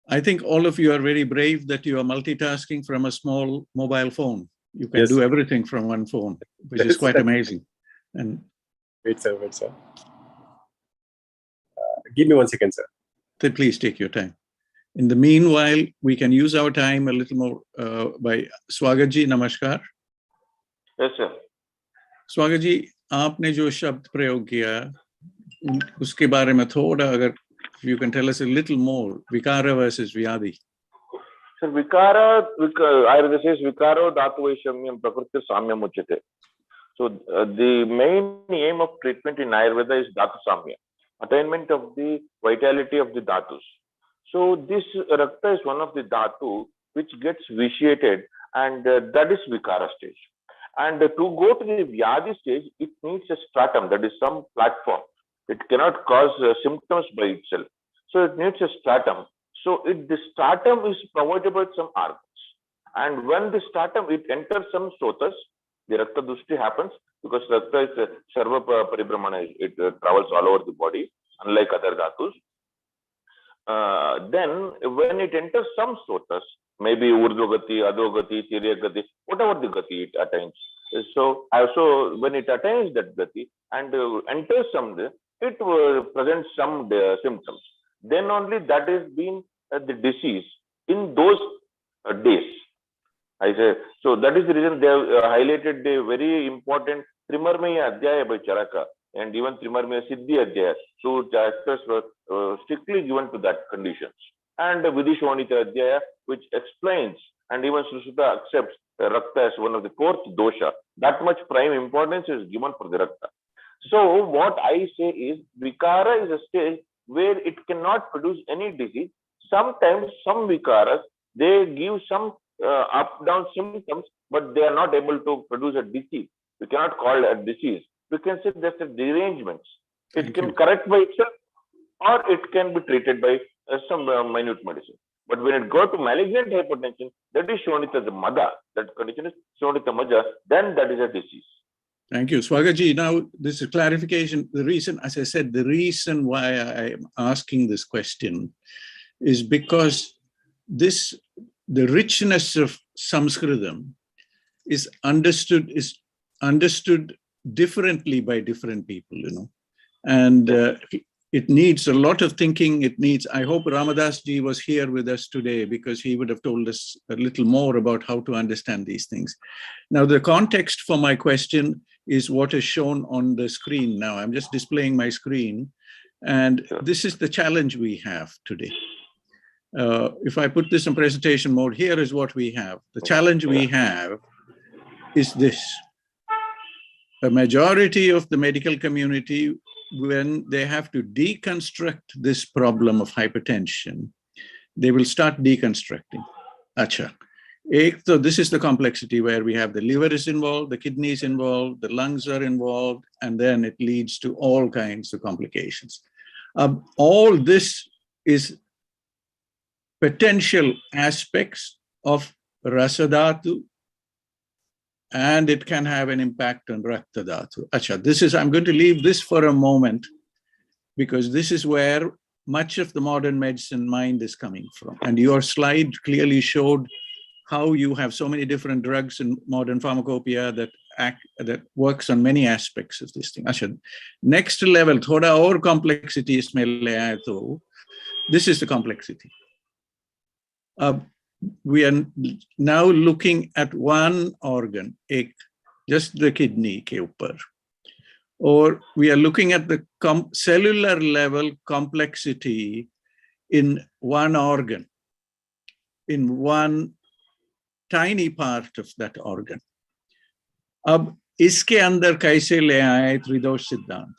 I think all of you are very brave that you are multitasking from a small mobile phone. You can do everything from one phone, which is quite amazing. And Wait, sir. Give me 1 second, sir. Then please take your time. In the meanwhile, we can use our time a little more by Swagath ji, namaskar. Yes, sir. Swagath ji, आपने जो शब्द प्रयोग किया, उसके बारे में थोड़ा अगर you can tell us a little more, Vikara versus Vyadi. Sir, Vikara, Ayurveda says Vikaro Dhatu Vaishamyam Prakriti Samyam Uchite. So the main aim of treatment in Ayurveda is Dhatu Samya, attainment of the vitality of the Dhatus. So this Rakta is one of the Dhatu which gets vitiated, and that is Vikara stage. And to go to the Vyadi stage, it needs a stratum, that is some platform. It cannot cause symptoms by itself. So it needs a stratum. So the stratum is provided by some organs. And when the stratum, it enters some sotas, the Rakta Dushti happens, because Rakta is Sarva Paribramana, it travels all over the body, unlike other Dhatus. Then when it enters some sotas, maybe Urdhva Gati, Adho Gati, Tirya Gati, whatever the Gati it attains, So when it attains that gati and enters somewhere, it presents some symptoms. Then only that is been the disease in those days. I say, so that is the reason they have highlighted the very important Trimarmaya Adhyaya by Charaka and even Trimarmaya Siddhi Adhyaya. So chapters were strictly given to that conditions. And Vidishwanita Adhyaya, which explains, and even Susuta accepts Rakta as one of the fourth dosha. That much prime importance is given for the Rakta. So what I say is, Vikara is a stage where it cannot produce any disease. Sometimes some Vikaras, they give some up-down symptoms, but they are not able to produce a disease. We cannot call it a disease. We can say that's a derangement. It can correct by itself, or it can be treated by some minute medicine. But when it goes to malignant hypertension, that is shown it as a mada. That condition is shown it as a mada. Then that is a disease. Thank you. Swagath. Now, this is clarification. The reason, as I said, the reason why I am asking this question is because the richness of Sanskritam is understood differently by different people, you know, and it needs a lot of thinking. It needs, I hope Ramadas ji was here with us today, because he would have told us a little more about how to understand these things. Now, the context for my question is what is shown on the screen now. I'm just displaying my screen, and this is the challenge we have today. If I put this in presentation mode, here is what we have. The challenge we have is this. A majority of the medical community, when they have to deconstruct this problem of hypertension, they will start deconstructing. Acha. So this is the complexity where we have the liver is involved, the kidneys involved, the lungs are involved, and then it leads to all kinds of complications. All this is potential aspects of rasadhatu, and it can have an impact on rakta dhatu. Acha, I'm going to leave this for a moment, because this is where much of the modern medicine mind is coming from. And your slide clearly showed how you have so many different drugs in modern pharmacopoeia that works on many aspects of this thing. Acha, next level, thoda aur complexity isme le aaye to, this is the complexity. We are now looking at one organ, just the kidney ke upar. Or we are looking at the cellular level complexity in one organ, in one tiny part of that organ. Ab iske andar kaise le aaye tridosh siddhant?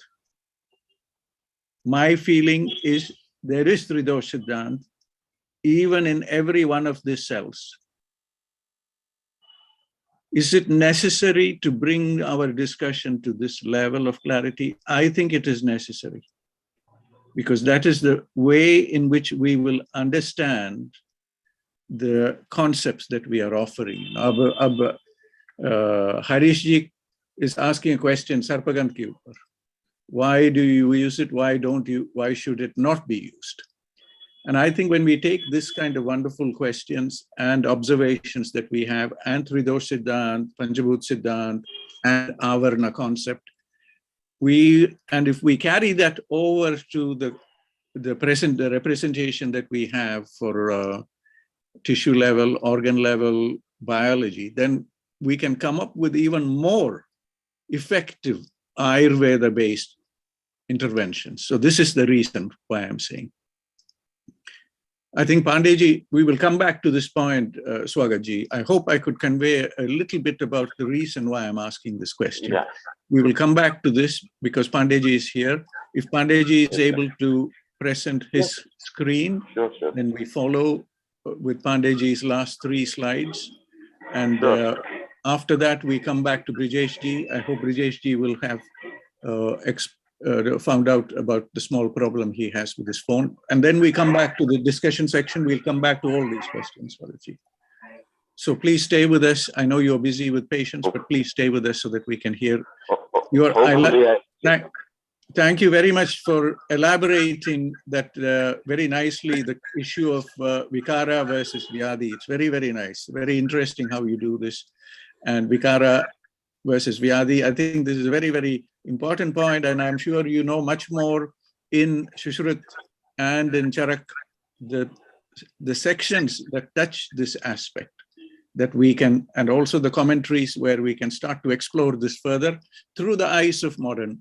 My feeling is there is tridosh siddhant even in every one of these cells. Is it necessary to bring our discussion to this level of clarity? I think it is necessary, because that is the way in which we will understand the concepts that we are offering. Harish ji is asking a question, Sarpaganda ke upar. Why do you use it? Why should it not be used? And I think when we take this kind of wonderful questions and observations that we have, and Tridosh Siddhant, Panchabhut Siddhant, and Avarna concept, and if we carry that over to the representation that we have for tissue level, organ level biology, then we can come up with even more effective Ayurveda-based interventions. So this is the reason why I'm saying. I think Pandey ji, we will come back to this point, Swagath ji. I hope I could convey a little bit about the reason why I'm asking this question. Yeah. We will come back to this because Pandey ji is here. If Pandey ji is able to present his screen, then we follow with Pandey ji's last 3 slides. And after that, we come back to Brijesh ji. I hope Brijesh ji will have found out about the small problem he has with his phone. And then we come back to the discussion section. We'll come back to all these questions, Swagath. So please stay with us. I know you're busy with patients, but please stay with us so that we can hear your... Thank you very much for elaborating that very nicely, the issue of Vikara versus Vyadhi. It's very, very nice. Very interesting how you do this. And Vikara versus Vyadhi. I think this is a very, very important point, and I'm sure you know much more in Shushruth and in Charak, the sections that touch this aspect that we can, and also the commentaries where we can start to explore this further through the eyes of the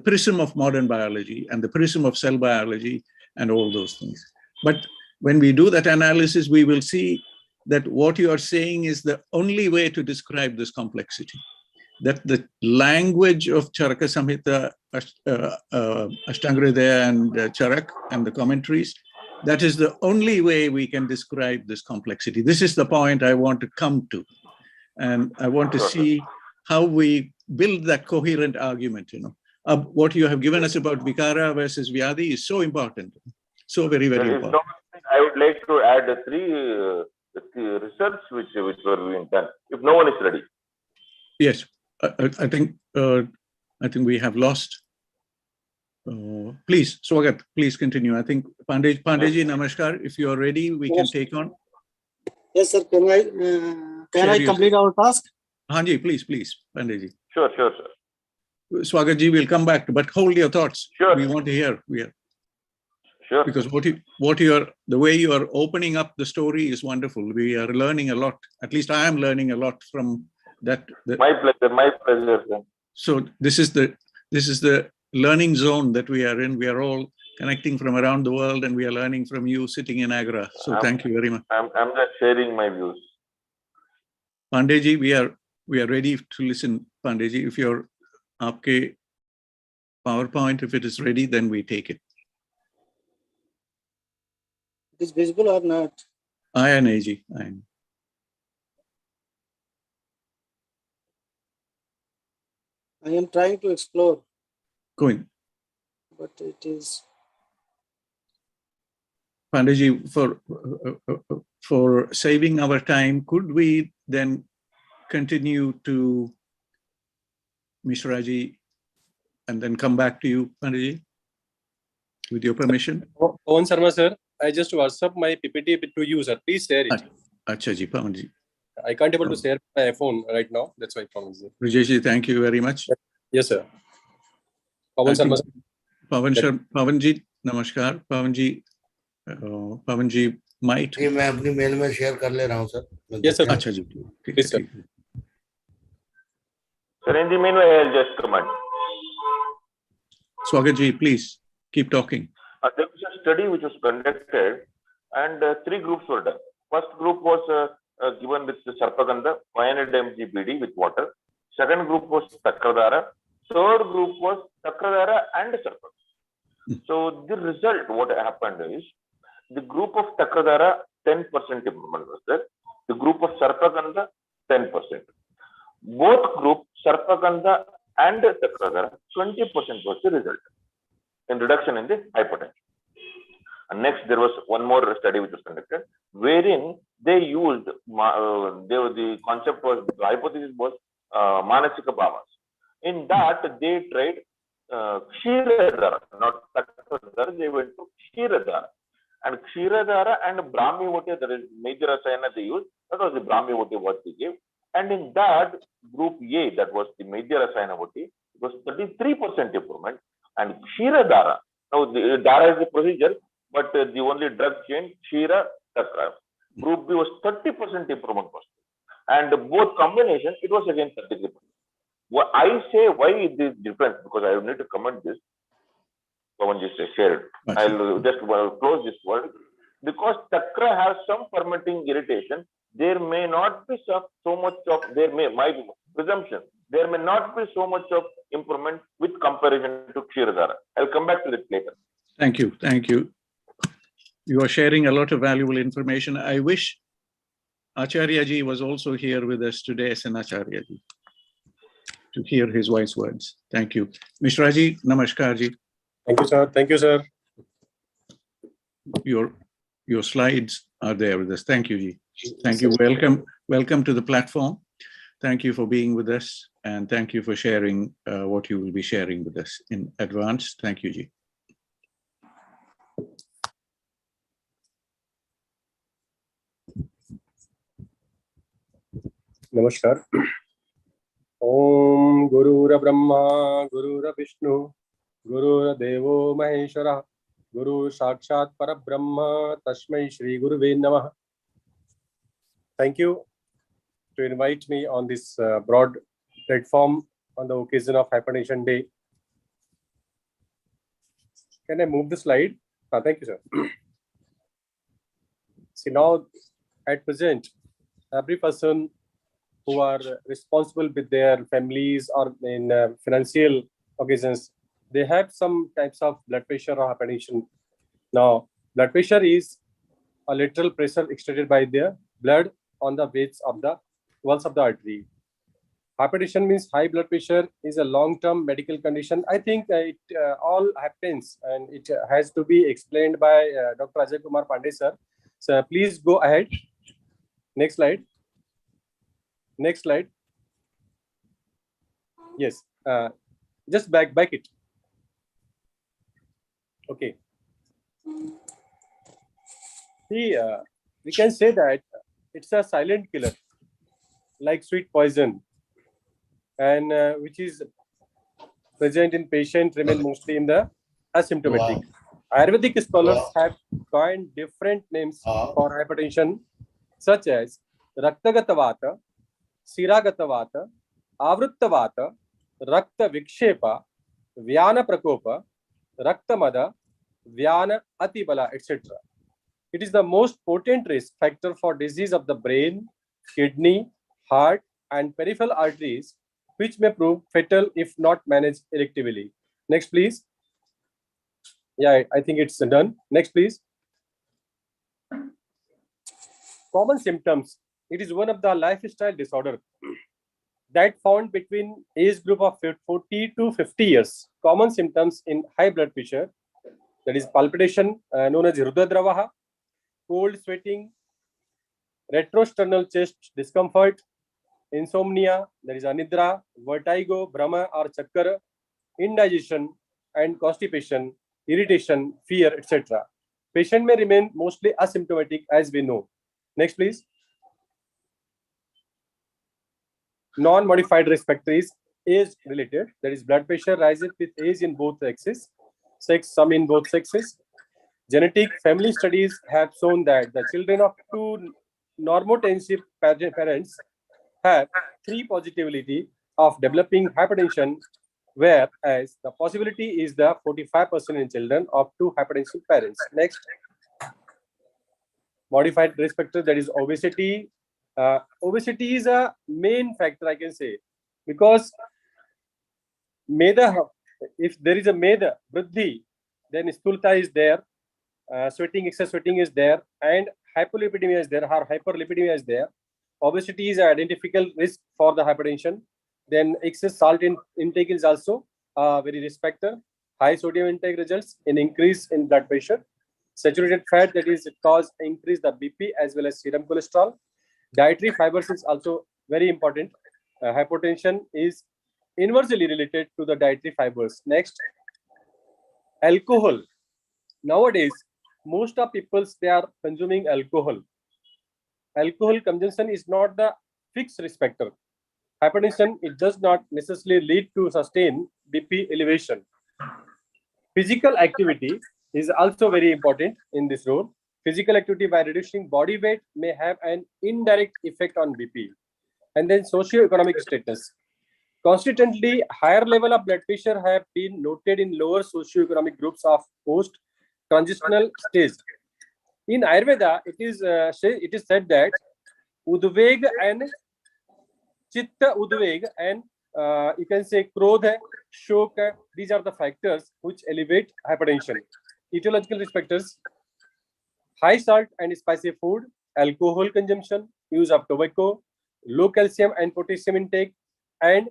prism of modern biology and the prism of cell biology and all those things. But when we do that analysis, we will see that what you are saying is the only way to describe this complexity. That the language of Charaka Samhita, Ashtanga and Charak and the commentaries, that is the only way we can describe this complexity. This is the point I want to come to. And I want to see how we build that coherent argument, what you have given us about Vikara versus Vyadhi is so important. So very, very important. I would like to add three research which were being done, if no one is ready. Yes, I think we have lost. Please, Swagath, please continue. I think Pandey ji, namaskar. If you are ready, we can take on. Yes, sir. Can I complete our task? Hanji, please, Pandey ji. Sure. Swagath ji will come back, but hold your thoughts. Sure. We want to hear. Sure. Because the way you are opening up the story is wonderful. We are learning a lot. At least I am learning a lot from that. My pleasure. Sir. So this is the learning zone that we are in. We are all connecting from around the world, and we are learning from you sitting in Agra. So thank you very much. I'm just sharing my views. Pandey ji, we are ready to listen. Pandey ji, if your aapke PowerPoint, if it is ready, then we take it. It is visible or not? Ayan ji, ayan. I am trying to explore. Going. But it is. Pandey ji, for saving our time, could we then continue to Mishra ji and then come back to you, Pandey ji, with your permission? Pawan Sharma sir, I just WhatsApp my PPT to you, sir. Please share it. Acha ji, Pawan ji. I can't able to share my phone right now. That's why, Pawan ji. Brijesh ji, thank you very much. Yes, sir. Pawan Sharma. Pawan ji, namaskar. Pawan ji might. जी मैं अपनी mail में share कर ले रहा हूँ sir. Yes, sir. अच्छा जी. Please, sir. Sir, in the meanwhile, I'll just comment. Swagath ji, please keep talking. There was a study which was conducted, and three groups were done. First group was given with the Sarpaganda, 500 mg BD with water. Second group was Takradara. Third group was Takradara and Sarpaganda. So the result, what happened is, the group of Takradara, 10% improvement was there. The group of Sarpaganda, 10%. Both groups, Sarpaganda and Takradara, 20% was the result in reduction in the hypertension. And next, there was one more study which was conducted, wherein they used, the concept was, the hypothesis was Manasika Bhavas. In that, they tried Kshiradhara, not Takradara, they went to Kshiradhara. And Kshiradhara and Brahmivoti, that is major Rasayana they used, that was the Brahmivoti what they gave. And in that, group A, that was the major Rasayana Voti, it was 33% improvement. And Kshiradhara, now the Dhara is the procedure, but the only drug change, Kshira, Takra. Group B was 30% improvement possible. And both combination, it was again 33%. What I say, why is this difference? Because I need to comment this. Someone just shared. I'll just close this word. Because Takra has some fermenting irritation, there may not be so much of, my presumption, there may not be so much of improvement with comparison to Kshiradhara. I'll come back to this later. Thank you. You are sharing a lot of valuable information. I wish Acharya ji was also here with us today, Acharya ji, to hear his wise words. Thank you. Mishra ji, namaskar ji. Thank you, sir. Thank you, sir. Your slides are there with us. Thank you, ji. Thank you. Welcome to the platform. Thank you for being with us, and thank you for sharing what you will be sharing with us in advance. Thank you, ji. Namaskar. Om Gurur Brahma, Gurur Vishnu, Gurur Devo Maheshwara, Guru Sakshat Parabrahma, Tasmai Shri Guruve Namah. Thank you to invite me on this broad platform on the occasion of Hypertension Day. Can I move the slide? Thank you, sir. See, now at present, every person who are responsible with their families or in financial occasions, they have some types of blood pressure or hypertension. Now, blood pressure is a literal pressure exerted by the blood on the veins of the walls of the artery. Hypertension means high blood pressure is a long-term medical condition. I think it all happens and it has to be explained by Dr. Ajay Kumar Pandey, sir. So please go ahead. Next slide. Next slide. Yes, just back it. Okay. See, we can say that it's a silent killer, like sweet poison, and which is present in patients remain mostly in the asymptomatic. Ayurvedic scholars have coined different names for hypertension, such as Raktagata Vata, Siragata Vata, Avritta Vata, Rakta Vikshepa, Vyana Prakopa, Rakta Mada, Vyana Atibala, etc. It is the most potent risk factor for disease of the brain, kidney, heart, and peripheral arteries, which may prove fatal if not managed electively. Next, please. Yeah, I think it's done. Next, please. Common symptoms. It is one of the lifestyle disorder that found between age group of 40 to 50 years. Common symptoms in high blood pressure, that is palpitation, known as Hridadravaha, cold sweating, retrosternal chest discomfort, insomnia, that is anidra, vertigo, brahma or chakkar, indigestion and constipation, irritation, fear, etc. Patient may remain mostly asymptomatic, as we know. Next, please. Non-modified risk factor is age-related. That is, blood pressure rises with age in both sexes. Some in both sexes. Genetic family studies have shown that the children of two normotensive parents have 3 possibility of developing hypertension, whereas the possibility is the 45% in children of 2 hypertensive parents. Next. Modified risk factor, that is obesity. Obesity is a main factor, I can say, because meda, if there is a meda, vriddhi, then stulta is there, sweating, excess sweating is there, and hypolipidemia is there, or hyperlipidemia is there. Obesity is an identifiable risk for the hypertension. Then excess salt intake is also a very risk factor. High sodium intake results in increase in blood pressure. Saturated fat, that is, it cause increase the BP as well as serum cholesterol. Dietary fibers is also very important. Hypertension is inversely related to the dietary fibers. Next, alcohol. Nowadays, most of people, they are consuming alcohol. Alcohol consumption is not the fixed risk factor. Hypertension, it does not necessarily lead to sustained BP elevation. Physical activity is also very important in this role. Physical activity by reducing body weight may have an indirect effect on BP. And then socioeconomic status. Constantly, higher level of blood pressure have been noted in lower socioeconomic groups of post-transitional stage. In Ayurveda, it is said that Udveg and Chitta Udveg and you can say Krodha, Shoka, these are the factors which elevate hypertension. Etiological risk factors: high salt and spicy food, alcohol consumption, use of tobacco, low calcium and potassium intake, and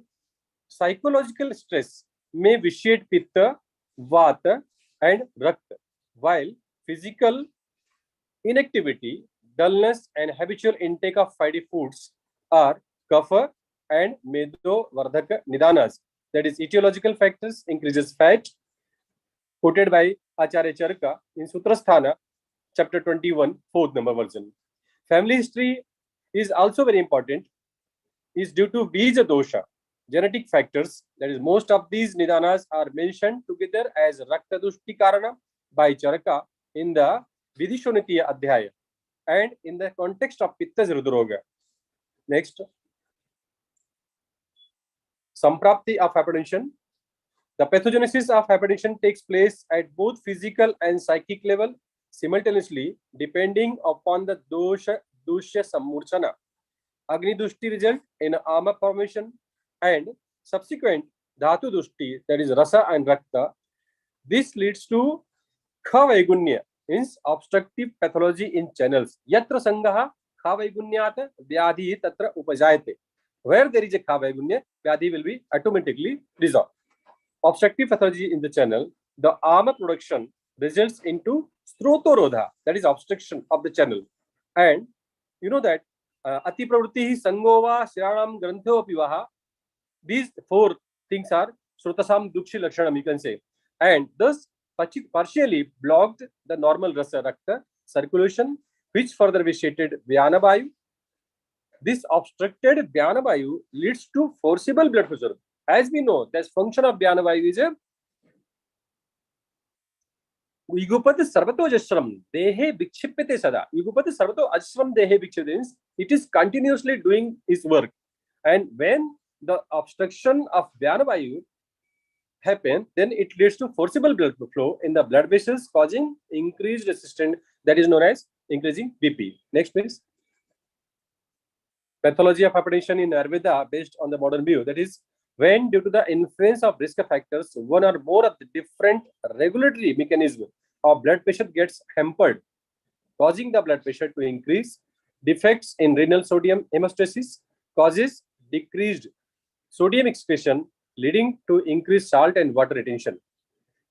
psychological stress may vitiate pitta, vata, and rakta, while physical inactivity, dullness, and habitual intake of fatty foods are kapha and medo vardhaka nidanas. That is, etiological factors increases fat, quoted by Acharya Charaka in Sutrasthana, chapter 21, 4th number version. Family history is also very important, is due to Bija dosha. genetic factors. That is, most of these nidanas are mentioned together as Raktadushti Karana by Charaka in the Vidishonitiya Adhyaya and in the context of Pitta Rudroga. Next, Samprapti of hypertension. The pathogenesis of hypertension takes place at both physical and psychic level simultaneously, depending upon the dosha sammurchana. Agni dushti result in ama formation and subsequent dhatu dushti, that is rasa and rakta. This leads to khavaigunya, means obstructive pathology in channels. Yatra sangaha khavaigunyat vyadhi tatra upajayate. Where there is a khavaigunya, vyadhi will be automatically resolved. Obstructive pathology in the channel, the ama production results into strotorodha, that is obstruction of the channel. And you know that ati pravritti sangova shranam grantho pivaha, these four things are srotasam dukshi lakshanam, you can say, and thus partially blocked the normal rasa rakta circulation, which further vitiated vyanabayu. This obstructed vyanabayu leads to forcible blood pressure. As we know, the function of vyanabayu is a Yugupat sarvato ajasram dehe vikshipyate sada. Yugupat sarvato ajasram dehe vikshipyate means it is continuously doing its work. And when the obstruction of vyanabayu happen, then it leads to forcible blood flow in the blood vessels, causing increased resistance, that is known as increasing BP. Next, please. Pathology of hypertension in Ayurveda based on the modern view, that is, when due to the influence of risk factors, one or more of the different regulatory mechanisms of blood pressure gets hampered, causing the blood pressure to increase. Defects in renal sodium hemostasis causes decreased sodium excretion, leading to increased salt and water retention.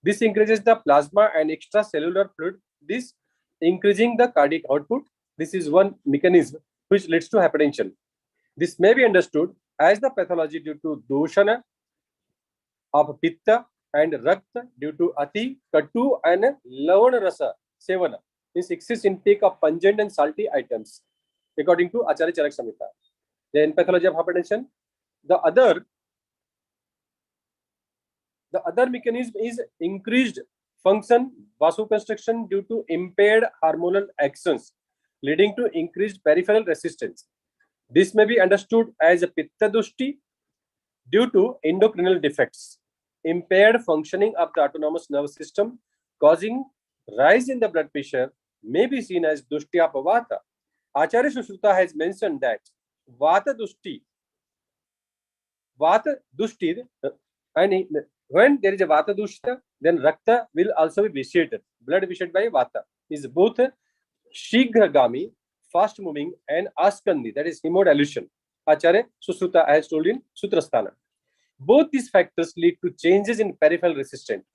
This increases the plasma and extracellular fluid, this increasing the cardiac output. This is one mechanism which leads to hypertension. This may be understood as the pathology due to doshana of pitta and rakta due to ati, katu and lavana rasa sevana, means excess intake of pungent and salty items, according to Acharya Charak Samhita. Then pathology of hypertension. The other mechanism is increased function vasoconstriction due to impaired hormonal actions, leading to increased peripheral resistance. This may be understood as a pitta dushti due to endocrinal defects, impaired functioning of the autonomous nervous system, causing rise in the blood pressure, may be seen as dushti of vata. Acharya Sushruta has mentioned that vata dushti, and when there is a vata dushta, then rakta will also be vitiated. Blood vitiated by vata is both shighagami, fast moving, and askandi, that is hemodilution. Acharya Sushruta has told in Sutrasthana. Both these factors lead to changes in peripheral resistance.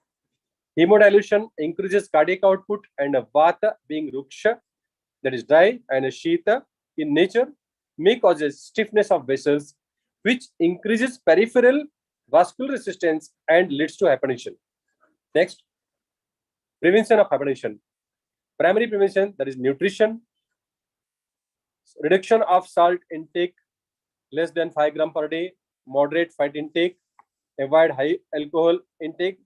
Hemodilution increases cardiac output, and a vata being ruksha, that is dry, and a shita in nature may cause stiffness of vessels, which increases peripheral vascular resistance and leads to hypertension. Next, prevention of hypertension. Primary prevention, that is nutrition, reduction of salt intake less than 5 grams per day, moderate fat intake, avoid high alcohol intake.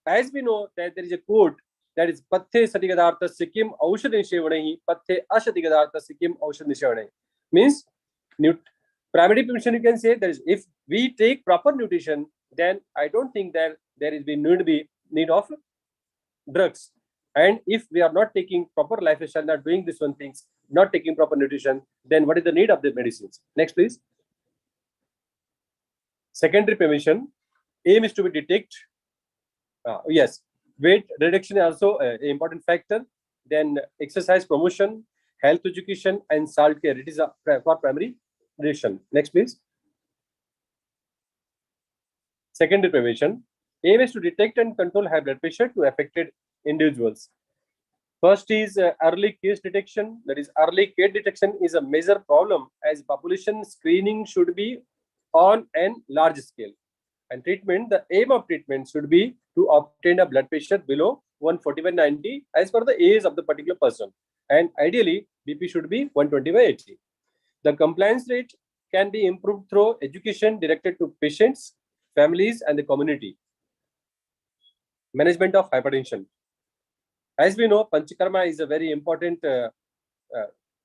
As we know that there is a quote that is pathe satigadartha sikim aushad nishevanahi, pathe ashatigadartha sikim aushad nishevanahi, means primary prevention, you can say that is, if we take proper nutrition, then I don't think that there is need of drugs. And if we are not taking proper lifestyle, not doing this one things, not taking proper nutrition, then what is the need of the medicines? Next, please. Secondary prevention, aim is to be detect. Yes, weight reduction is also an important factor. Then exercise promotion, health education, and salt care. It is for primary prevention. Next, please. Secondary prevention, aim is to detect and control high blood pressure to affected individuals. First is early case detection. That is, early case detection is a major problem as population screening should be on a large scale. And treatment, the aim of treatment should be to obtain a blood pressure below 140/90 as per the age of the particular person. And ideally, BP should be 120/80. The compliance rate can be improved through education directed to patients, families, and the community. Management of hypertension. As we know, Panchakarma is a very important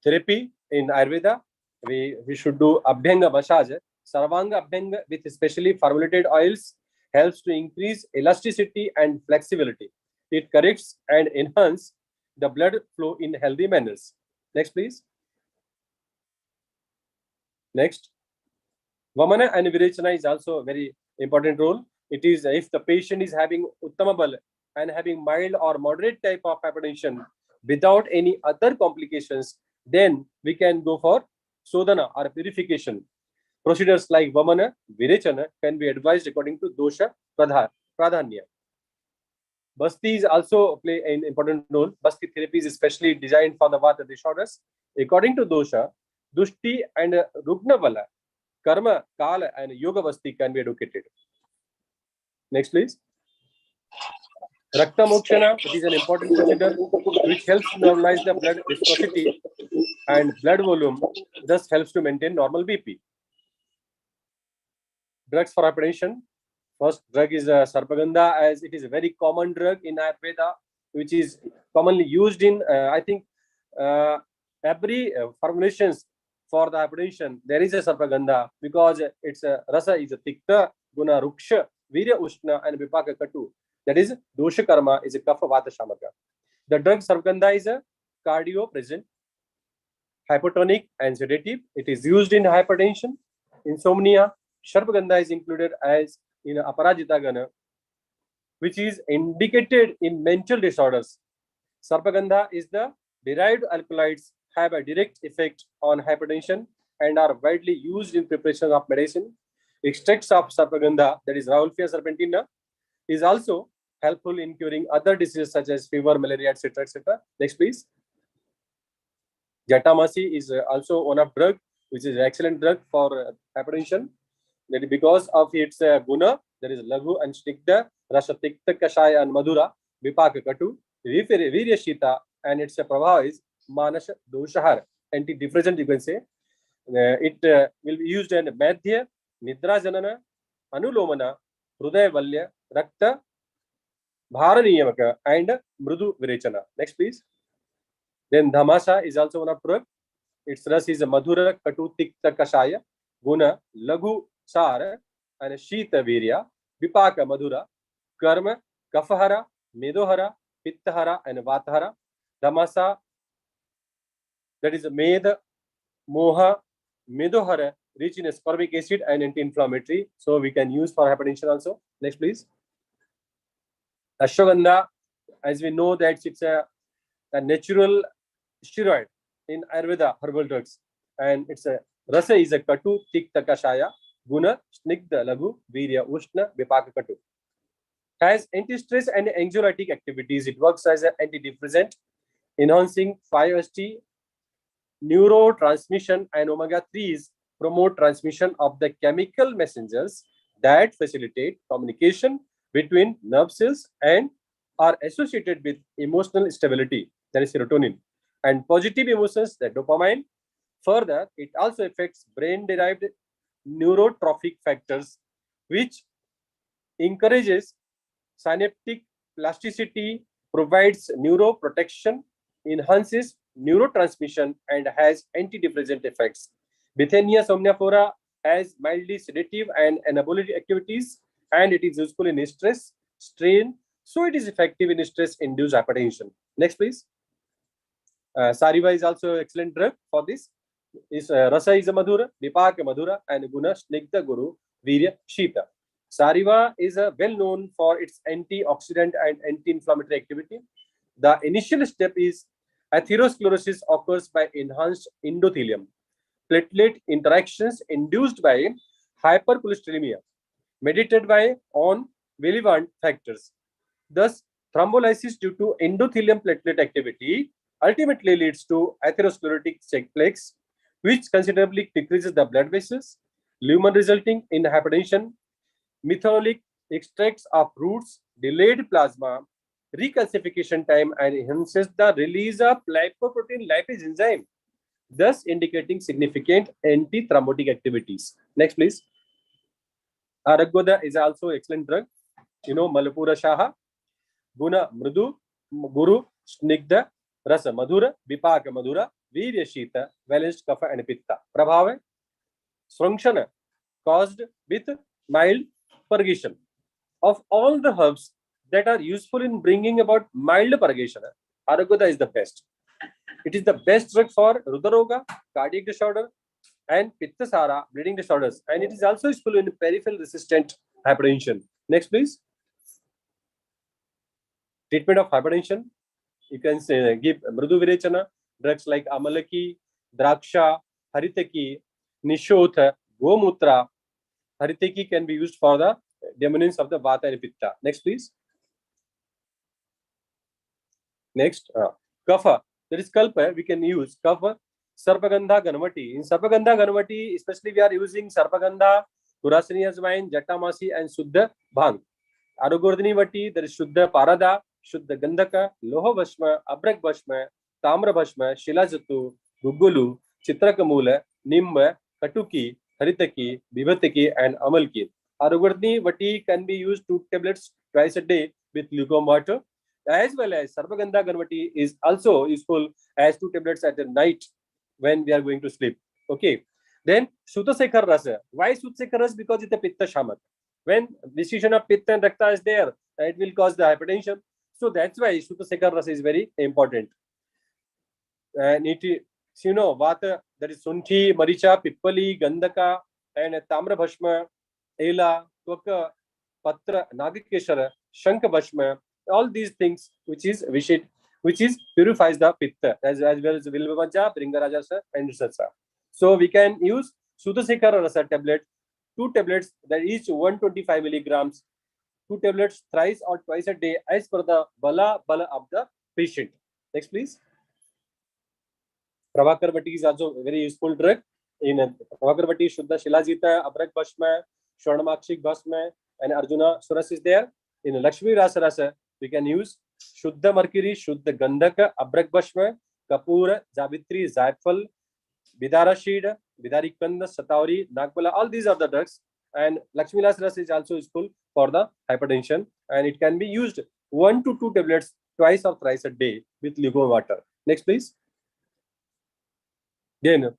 therapy in Ayurveda. We should do Abhyanga massage. Sarvanga Abhyanga with specially formulated oils helps to increase elasticity and flexibility. It corrects and enhances the blood flow in healthy manners. Next, please. Next. Vamana and Virechana is also a very important role. It is if the patient is having Uttama Bal and having mild or moderate type of hypertension without any other complications, then we can go for Sodhana or purification. Procedures like Vamana, Virechana can be advised according to Dosha Pradhanya. Basti is also play an important role. Basti therapy is especially designed for the Vata disorders. According to Dosha, Dushti and Rugnavala, Karma, Kala and Yoga Basti can be educated. Next, please. Rakta Mokshana, it is an important procedure which helps to normalize the blood viscosity and blood volume, thus helps to maintain normal BP. Drugs for hypertension. First drug is Sarpaganda, as it is a very common drug in Ayurveda, which is commonly used in, I think, every formulations for the hypertension. There is a Sarpaganda because its rasa is a tikta, guna, ruksha, virya, ushna, and vipaka katu. That is, dosha karma is a kapha vata shamaka. The drug Sarpaganda is a cardiopresent, hypotonic, and sedative. It is used in hypertension, insomnia. Sarpaganda is included as in Aparajita Gana, which is indicated in mental disorders. Sarpaganda is the derived alkaloids have a direct effect on hypertension and are widely used in preparation of medicine. Extracts of Sarpaganda, that is Rauwolfia serpentina, is also helpful in curing other diseases such as fever, malaria, etc. etc. Next, please. Jatamasi is also one of drug, which is an excellent drug for hypertension. That is because of its guna, there is Laghu and Shnigdha, Rasa Tikta, Kashaya and Madhura, Vipaka Katu, Virya Shita, and its prabhava is Manas Doshahar, antidepressant, you can say. It will be used in Madhya, Nidra Janana, Anulomana, Hrudaya Valya, Rakta, Bharaniyamaka, and Mrudu Virechana. Next, please. Then Dhamasa is also one of drug. Its ras is Madhura, Katu, Tikta, Kashaya, Guna, Laghu, Sara, and Shita Virya, Vipaka Madhura, Karma, Kafahara, Medohara, Pittahara, and Vatahara. Dhamasa, that is Medha, Moha, Medohara, rich in ascorbic acid and anti-inflammatory. So we can use for hypertension also. Next, please. Ashwagandha, as we know that it's a natural steroid in Ayurveda herbal drugs, and it's a rasa is a katu, tikta, kashaya, guna, snigdha, laghu, virya, ushna, vipaka katu. Has anti-stress and anxiolytic activities. It works as an antidepressant, enhancing 5-HT neurotransmission, and omega-3s promote transmission of the chemical messengers that facilitate communication between nerve cells and are associated with emotional stability, that is serotonin, and positive emotions, that dopamine. Further, it also affects brain-derived neurotrophic factors, which encourages synaptic plasticity, provides neuroprotection, enhances neurotransmission, and has antidepressant effects. Bithynia somnifera has mildly sedative and anabolic activities, and it is useful in stress, strain, so it is effective in stress-induced hypertension. Next, please. Sariva is also an excellent drug for this. Rasa is a Madhura, Vipaka Madhura, and Guna, Snigdha, Guru, Virya, Shita. Sariva is well known for its antioxidant and anti-inflammatory activity. The initial step is atherosclerosis occurs by enhanced endothelium, platelet interactions induced by hypercholesterolemia, mediated by on relevant factors. Thus, thrombolysis due to endothelium platelet activity ultimately leads to atherosclerotic plaques, which considerably decreases the blood vessels, lumen resulting in hypertension. Methylolic extracts of roots, delayed plasma, recalcification time, and enhances the release of lipoprotein lipase enzyme. thus indicating significant anti-thrombotic activities. Next, please. Aragoda is also excellent drug. You know, Malapura Shaha, Guna Mrudu, Guru, Snigda, Rasa Madhura, Vipaka Madhura, Virya Shita, Balanced Kapha and Pitta. Prabhava, Srangshana, caused with mild purgation. Of all the herbs that are useful in bringing about mild purgation, Aragoda is the best. It is the best drug for Rudaroga, cardiac disorder, and Pittasara, bleeding disorders. And it is also useful in peripheral resistant hypertension. Next, please. Treatment of hypertension. You can say, give Mrudu Virechana, drugs like Amalaki, Draksha, Haritaki, Nishotha, Gomutra. Haritaki can be used for the dominance of the Vata and Pitta. Next, please. Next, Kapha. There is Kalpa. We can use Kapha, Sarpaganda, Ganavati. In Sarpaganda, Ganavati, especially we are using Sarpaganda, Kurasani Azwain, Jatamasi, and Suddha Bhang. Arugurdhini Vati, there is Shuddha Parada, Shuddha Gandhaka, Loha Bhashma, Abrak Bhashma, Tamra Bhashma, Shilajatu, Gugulu, Chitrakamula, Nimba, Katuki, Haritaki, Vivataki, and Amalki. Arugurdhini Vati can be used 2 tablets twice a day with lukewarm water, as well as Sarpaganda Ganvati is also useful as 2 tablets at the night when we are going to sleep. Okay. Then Sutasekhar Rasa. Why Sutasekhar Rasa? Because it's a Pitta Shamak. When decision of Pitta and Rakta is there, it will cause the hypertension. So that's why Sutasekhar Rasa is very important. And it is, you know, Vata, there is Sunthi, Maricha, Pippali, Gandhaka, and Tamra Bhashma, Ela, Twaka, Patra, Nagakeshara, Shanka Bhashma, all these things which is purifies the Pitta as well as Vilvamaja, Bringarajasa, and Sasa. So we can use Sutasekhara Rasa tablet, 2 tablets that each 125 milligrams, 2 tablets thrice or twice a day as per the bala of the patient. Next, please. Pravakar Vati is also a very useful drug. In Pravakar Vati, Shuddha Shilajita, Abrak Bhashma, Swarnamakshik Bhashma, and Arjuna Suras is there. In Lakshmi Rasa, we can use Shuddha Mercury, Shuddha Gandhaka, Abrak Bhashma, Kapura, Javitri, Zaifal, Bidara Shida, Bidari Kanda, Satauri, Nagbala. All these are the drugs. And Lakshmi Rasa is also useful for the hypertension. And it can be used 1 to 2 tablets twice or thrice a day with lukewarm water. Next, please. Then,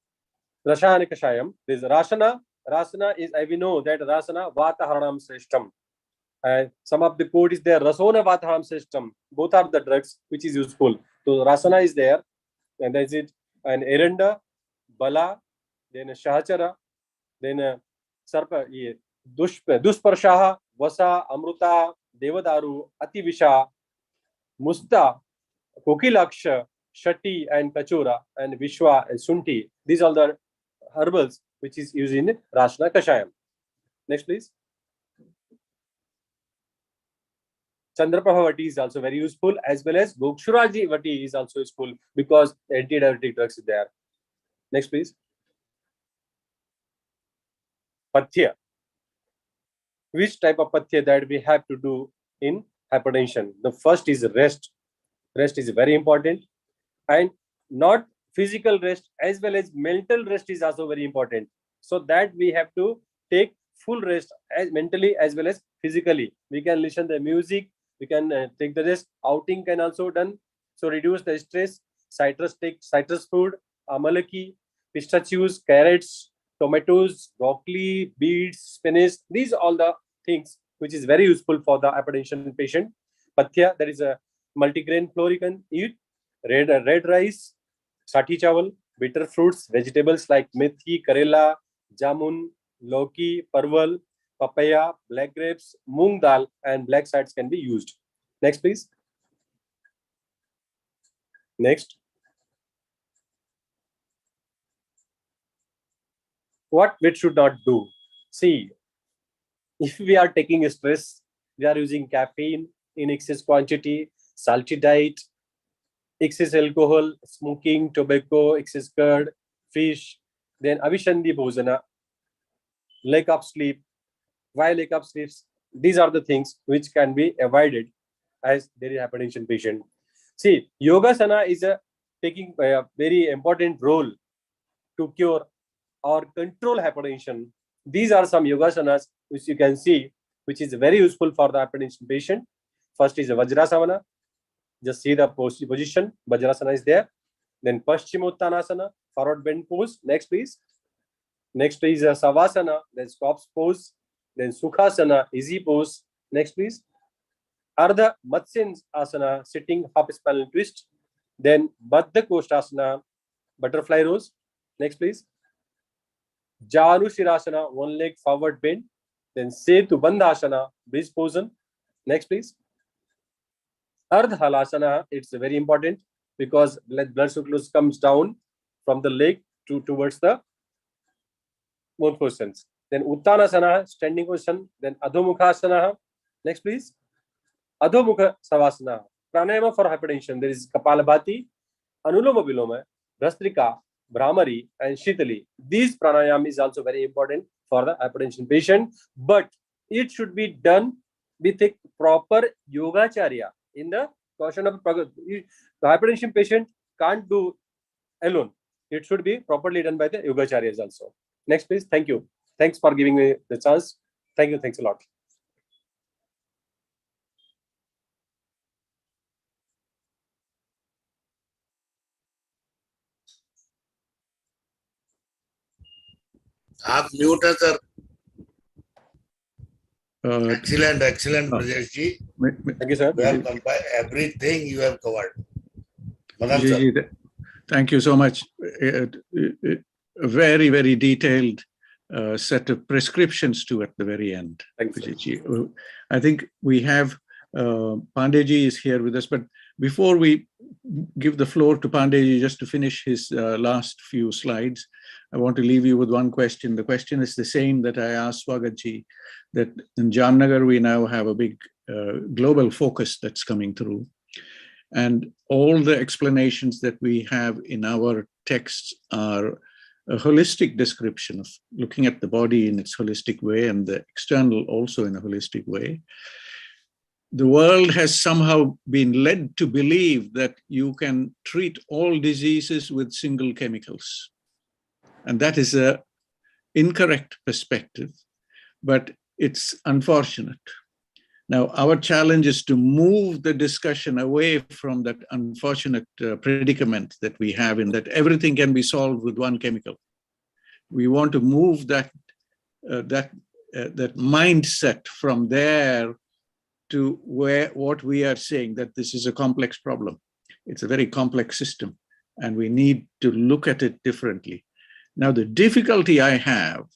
Rashana Kashayam. There is Rasana. Rasana is, we know that Rasana, Vata Haranam Sreshtam. And some of the code is there, Rasona Vatharam system. Both are the drugs which is useful. So Rasana is there, and that's it. And Erenda, Bala, then Shahachara, then Sarpa, Dusparshaha, Vasa, Amruta, Devadaru, Ativisha, Musta, Kokilaksha, Shati, and Kachura, and Vishwa, and Sunti. These are the herbals which is used in Rasana Kashayam. Next, please. Chandraprabha Vati is also very useful, as well as Gokshuraji Vati is also useful because antidiabetic drugs is there. Next, please. Pathya. Which type of pathya that we have to do in hypertension? The first is rest. Rest is very important, and not physical rest as well as mental rest is also very important. So that we have to take full rest as mentally as well as physically. We can listen to the music. We can take the rest. Outing can also done. So reduce the stress. Citrus, take citrus food, amalaki, pistachios, carrots, tomatoes, broccoli, beets, spinach. These are all the things which is very useful for the hypertension patient. Pathya, that is a multigrain flour you can eat. Red rice, sati chawal, bitter fruits, vegetables like methi, karela, jamun, loki, parval, papaya, black grapes, moong dal, and black seeds can be used. Next, please. Next. What we should not do? See, if we are taking stress, we are using caffeine in excess quantity, salty diet, excess alcohol, smoking, tobacco, excess curd, fish, then avishandi bhojana, lack of sleep. Why lack of sleep? These are the things which can be avoided as there is hypertension patient. See, yogasana is taking a very important role to cure or control hypertension. These are some yogasanas which you can see, which is very useful for the hypertension patient. First is Vajrasana. Just see the position. Vajrasana is there. Then Paschimottanasana, forward bend pose. Next, please. Next is Savasana, then Scops pose. Then Sukhasana, easy pose. Next, please. Ardha Matsya Asana, sitting half spinal twist. Then Baddha Koshtasana, butterfly rose. Next, please. Janu Shirasana, one leg forward bend. Then Setu Bandhasana, bridge position. Next, please. Ardha Halasana, it's very important because blood circulation comes down from the leg towards the both positions. Then Uttanasana, standing position. Then Adhomukhasana. Next, please. Adhomukha Savasana, pranayama for hypertension. There is Kapalabhati, Anuloma Viloma, Rastrika, Brahmari, and Shitali. These pranayam is also very important for the hypertension patient, but it should be done with a proper yogacharya. In the caution of the hypertension patient can't do alone. It should be properly done by the yogacharyas also. Next, please. Thank you. Thanks for giving me the chance. Thank you. Thanks a lot. आप mute है sir. Excellent, excellent, Brijesh ji. Thank you, sir. You have compiled everything you have covered. Madam sir. Thank you so much. A very, very detailed set of prescriptions too at the very end. Thank you. I think we have Pandey ji is here with us, but before we give the floor to Pandey ji just to finish his last few slides, I want to leave you with one question. The question is the same that I asked Swagath ji, that in Jamnagar we now have a big global focus that's coming through. And all the explanations that we have in our texts are a holistic description of looking at the body in its holistic way and the external also in a holistic way. The world has somehow been led to believe that you can treat all diseases with single chemicals. And that is an incorrect perspective, but it's unfortunate. Now, our challenge is to move the discussion away from that unfortunate predicament that we have in that everything can be solved with one chemical. We want to move that mindset from there to what we are saying, that this is a complex problem. It's a very complex system, and we need to look at it differently. Now, the difficulty I have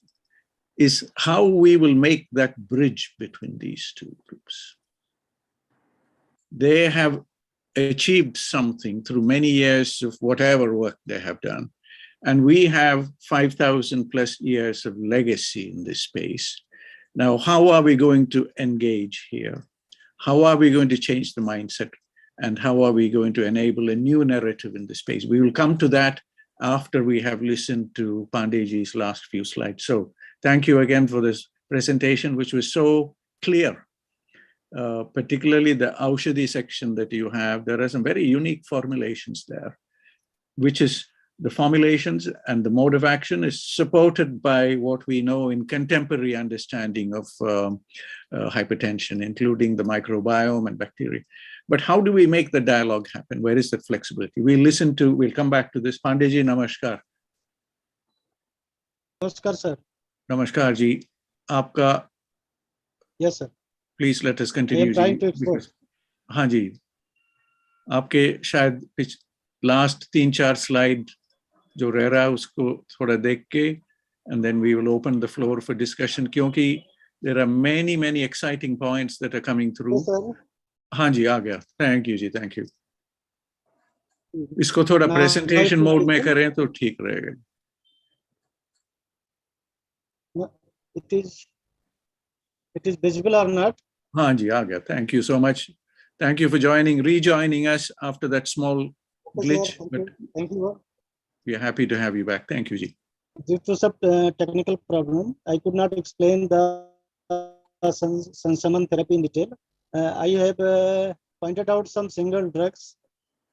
is how we will make that bridge between these two groups. They have achieved something through many years of whatever work they have done. And we have 5,000 plus years of legacy in this space. Now, how are we going to engage here? How are we going to change the mindset? And how are we going to enable a new narrative in this space? We will come to that after we have listened to Pandey ji's last few slides. So thank you again for this presentation, which was so clear, particularly the Aushadhi section that you have. There are some very unique formulations there, which is the formulations and the mode of action is supported by what we know in contemporary understanding of hypertension, including the microbiome and bacteria. But how do we make the dialogue happen? Where is that flexibility? We'll come back to this. Pandey ji, namaskar. Namaskar, sir. Namaskar ji. Aapka. Yes, sir. Please let us continue. I am trying to explain. हाँ जी. आपके शायद last 3-4 slide जो रह रहा है उसको थोड़ा देख के, and then we will open the floor for discussion क्योंकि there are many exciting points that are coming through. Yes, sir. हाँ जी, आ गया. Thank you ji, thank you. इसको थोड़ा presentation mode में करें तो ठीक रहेगा. It is visible or not? हाँ जी, आ गया. Thank you so much. Thank you for rejoining us after that small glitch. Thank you. We are happy to have you back. Thank you, ji. Due to some technical problem, I could not explain the Sansaman therapy in detail. I have pointed out some single drugs,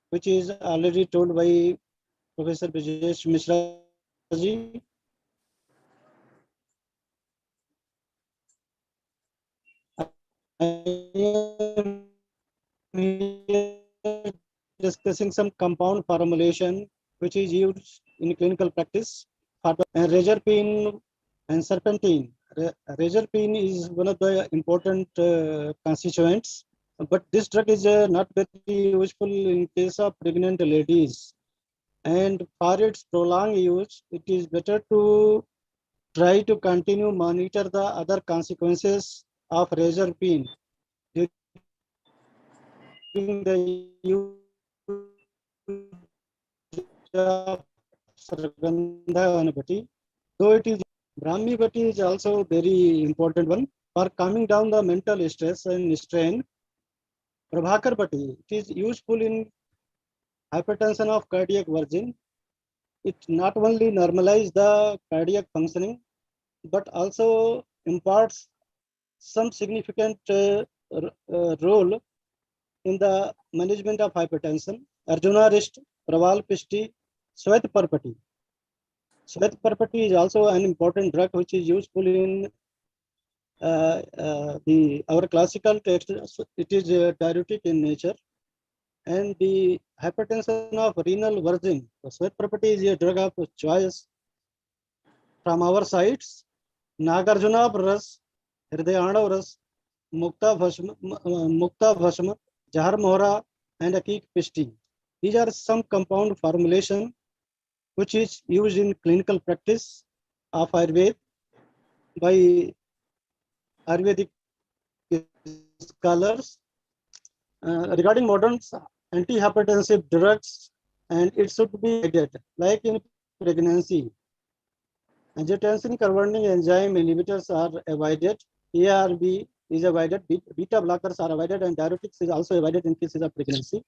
which is already told by Professor Brijesh Mishra Ji. I am discussing some compound formulation which is used in clinical practice for the reserpine and serpentine. Reserpine is one of the important constituents, but this drug is not very useful in case of pregnant ladies. And for its prolonged use, it is better to try to continue monitor the other consequences of reserpine during the use of Sarpaganda vanabati. Though it is Brahmi bati is also very important one for calming down the mental stress and strain. Prabhakar bati, it is useful in hypertension of cardiac virgin. It not only normalizes the cardiac functioning, but also imparts some significant role in the management of hypertension. Arjuna Rist, Praval Pishti, Swet Parpati. Swet Parpati is also an important drug which is useful in our classical text. It is diuretic in nature. And the hypertension of renal virgin, the Swet Parpati is a drug of choice from our sides. Nagarjuna Ras, Hridayana Ras, Mukta Bhasma, Jahar Mohra, and Akik Pishti. These are some compound formulation which is used in clinical practice of Ayurveda by Ayurvedic scholars. Regarding modern antihypertensive drugs, and it should be avoided, like in pregnancy. Angiotensin converting enzyme inhibitors are avoided. ARB is avoided. Beta blockers are avoided, and diuretics is also avoided in cases of pregnancy.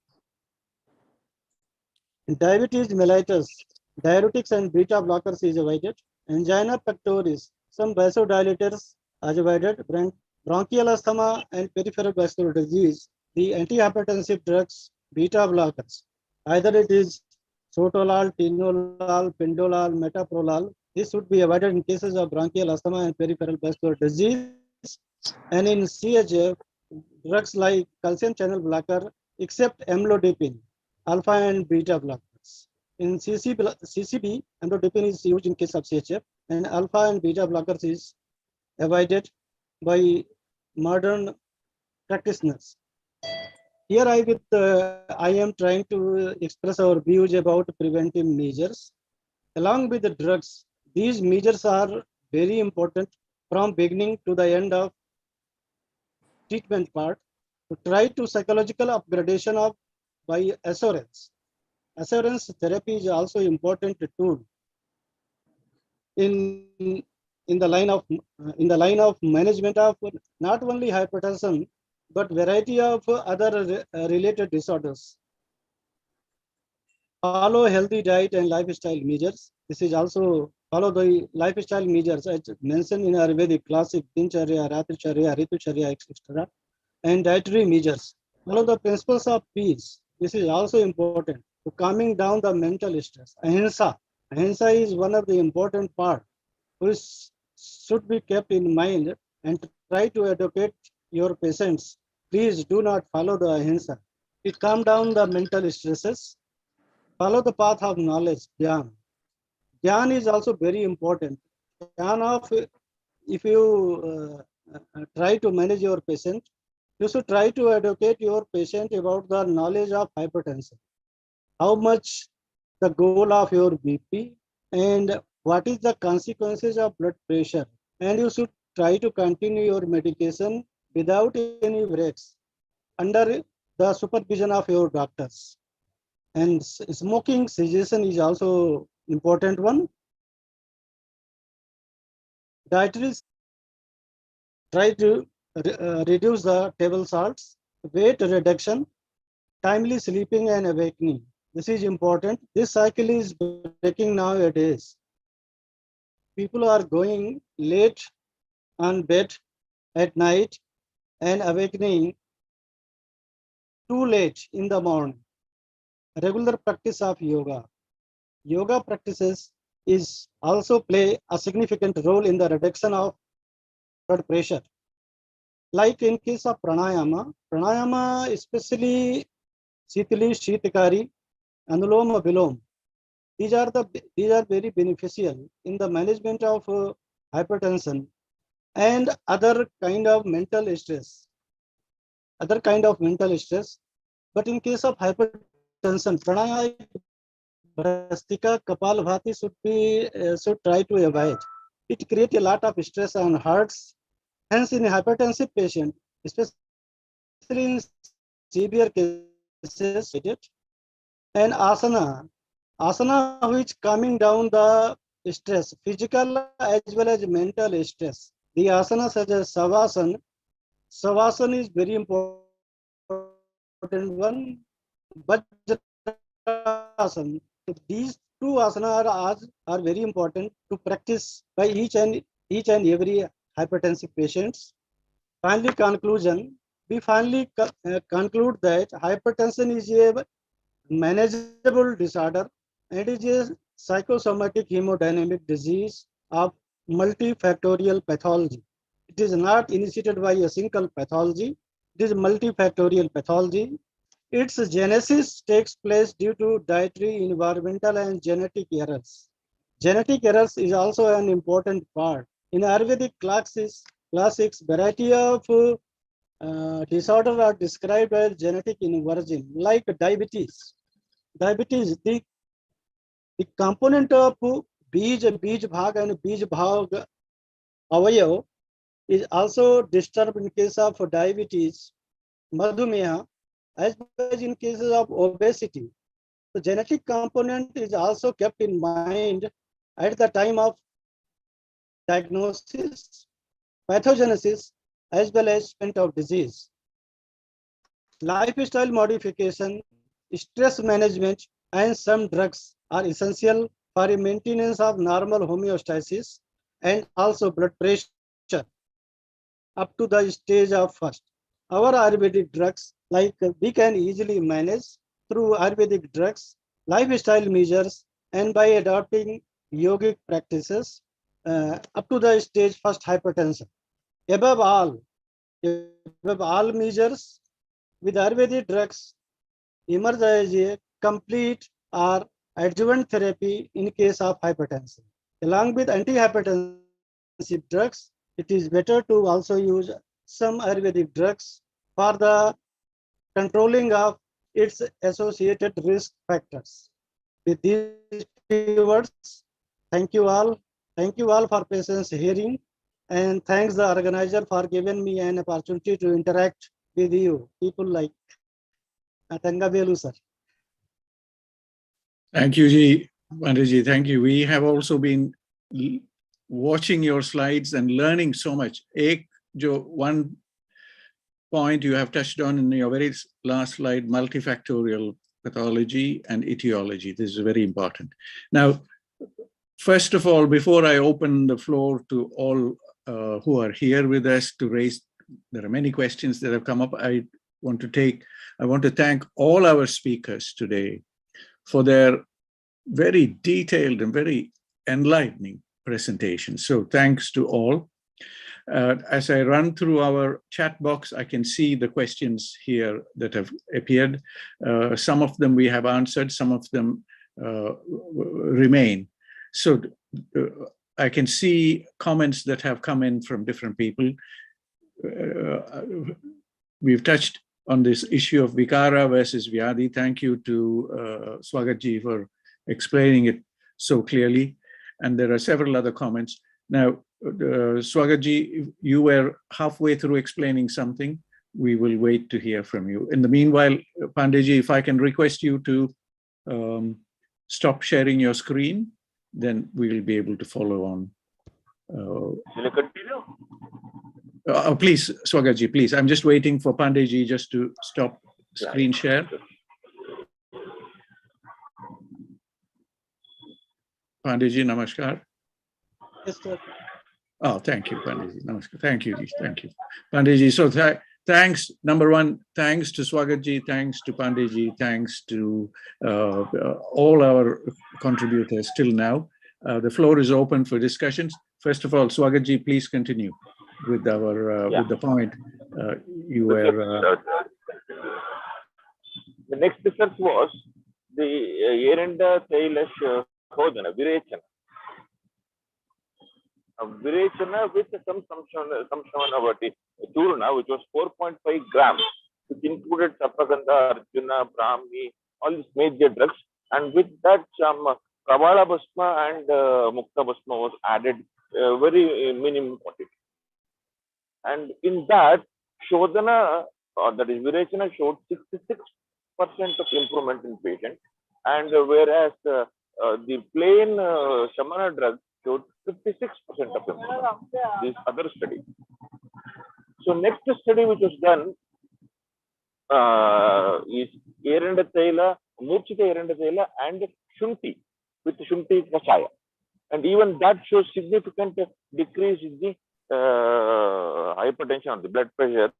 In diabetes mellitus, diuretics and beta blockers is avoided. Angina pectoris, some vasodilators are avoided. Bronchial asthma and peripheral vascular disease, the antihypertensive drugs, beta blockers, either it is sotalol, tinolol, pindolol, metoprolol. This should be avoided in cases of bronchial asthma and peripheral vascular disease. And in CHF, drugs like calcium channel blocker, except amlodipine, alpha and beta blockers. In CCB, amlodipine is used in case of CHF, and alpha and beta blockers is avoided by modern practitioners. Here I am trying to express our views about preventive measures. Along with the drugs, these measures are very important from beginning to the end of treatment part, to try to psychological upgradation of by assurance. Assurance therapy is also important tool in the line of management of not only hypertension but variety of other related disorders. Follow healthy diet and lifestyle measures. This is also follow the lifestyle measures as mentioned in Ayurvedic classic Dincharya, Ratricharya, Ritucharya, etc. And dietary measures. Follow the principles of peace. This is also important to calming down the mental stress. Ahimsa. Ahimsa is one of the important part which should be kept in mind, and try to educate your patients. Please do not follow the ahimsa. It calm down the mental stresses. Follow the path of knowledge, Dhyan. Dhyan is also very important. Dhyan of, if you try to manage your patient, you should try to educate your patient about the knowledge of hypertension. How much the goal of your BP and what is the consequences of blood pressure. And you should try to continue your medication without any breaks under the supervision of your doctors. And smoking cessation is also important one. Dietary, try to reduce the table salts, weight reduction, timely sleeping and awakening. This is important. This cycle is breaking nowadays. People are going late on bed at night and awakening too late in the morning. Regular practice of yoga. Yoga practices is also play a significant role in the reduction of blood pressure. Like in case of pranayama, especially Sitali, Shitakari, Anuloma Vilom, these are very beneficial in the management of hypertension and other kind of mental stress. But in case of hypertension, pranayama, Brastika, Kapalbhati should try to avoid. It creates a lot of stress on hearts. Hence, in a hypertensive patient, especially in severe cases, and asana which calming down the stress, physical as well as mental stress. The asana such as Savasana is very important one. Vajrasana. So these two asanas are very important to practice by each and every hypertensive patients. Finally, conclusion. We finally conclude that hypertension is a manageable disorder and is a psychosomatic hemodynamic disease of multifactorial pathology. It is not initiated by a single pathology. It is multifactorial pathology. Its genesis takes place due to dietary, environmental, and genetic errors. Genetic errors is also an important part. In Ayurvedic classics, variety of disorders are described as genetic inversion, like diabetes. The component of Bij Bhag and Bij Bhag Avayav is also disturbed in case of diabetes, Madhumeha, as well as in cases of obesity. The genetic component is also kept in mind at the time of diagnosis, pathogenesis, as well as treatment of disease. Lifestyle modification, stress management, and some drugs are essential for a maintenance of normal homeostasis and also blood pressure up to the stage of first. Our Ayurvedic drugs, like we can easily manage through Ayurvedic drugs, lifestyle measures, and by adopting yogic practices up to the stage first hypertension. Above all measures with Ayurvedic drugs emerge as a complete or adjuvant therapy in case of hypertension. Along with antihypertensive drugs, it is better to also use some Ayurvedic drugs for the controlling of its associated risk factors. With these few words, thank you all. Thank you all for patience hearing, and thanks the organizer for giving me an opportunity to interact with you, people like Tangabelu sir. Thank you, Ji. Pandey, thank you. We have also been watching your slides and learning so much. One point you have touched on in your very last slide, multifactorial pathology and etiology. This is very important. Now, first of all, before I open the floor to all who are here with us to raise, there are many questions that have come up. I want to thank all our speakers today for their very detailed and very enlightening presentation. So thanks to all. As I run through our chat box, I can see the questions here that have appeared. Some of them we have answered, some of them remain. So I can see comments that have come in from different people. We've touched on this issue of Vikara versus Vyadhi. Thank you to Swagath ji for explaining it so clearly. And there are several other comments. Now, Swagath ji, you were halfway through explaining something. We will wait to hear from you. In the meanwhile, Pandey ji, if I can request you to stop sharing your screen, then we will be able to follow on. Will you continue? Please, Swagath ji, please. I'm just waiting for Pandey ji just to stop screen share. Pandey ji, namaskar. Yes, sir. Oh, thank you, Pandey ji. Namaskar. Thank you, thank you. Pandey ji, so thanks, number one, thanks to Swagath ji, thanks to Pandey ji, thanks to all our contributors till now. The floor is open for discussions. First of all, Swagath, please continue with our with the point you were. The next research was the Yerenda Tailash Hodana, Virechana. Virechana with some Samshavanavati Churna, which was 4.5 grams, which included Sarpaganda, Arjuna, Brahmi, all these major drugs, and with that some Kavala Bhasma and Mukta Bhasma was added very minimum quantity. And in that, Shodhana, that is Virechana, showed 66% of improvement in patient, and whereas the plain Shamana drug showed 56% of improvement. This other study. So next study which was done is Yerenda Taila, Murchita Yerenda Taila and Shunti with Shunti Kashaya. And even that shows significant decrease in the hypertension, the blood pressure,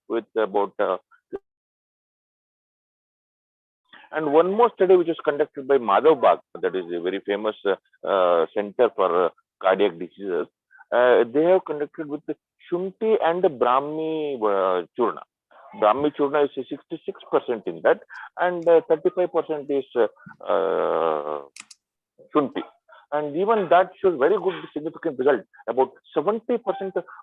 with about and one more study which was conducted by Madhav Bagh, that is a very famous center for cardiac diseases. They have conducted with the Shunti and Brahmi Churna. Brahmi Churna is 66% in that, and 35% is Shunti. And even that shows very good significant result. About 70%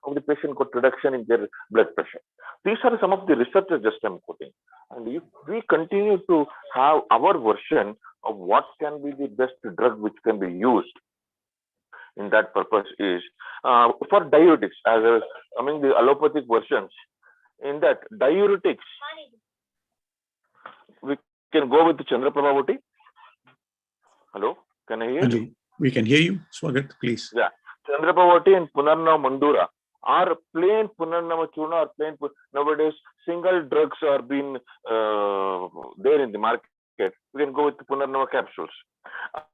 of the patient got reduction in their blood pressure. These are some of the researches just I'm quoting. And if we continue to have our version of what can be the best drug which can be used in that purpose is for diuretics, as among the allopathic versions. In that diuretics, we can go with the Chandraprabhavati. Hello, can I hear you? We can hear you, Swagath, please. Yeah, Chandraprabhavati and Punarnava Mandura are plain Punarnava Churna or plain. Nowadays, single drugs are being there in the market. We can go with the Punarnava capsules.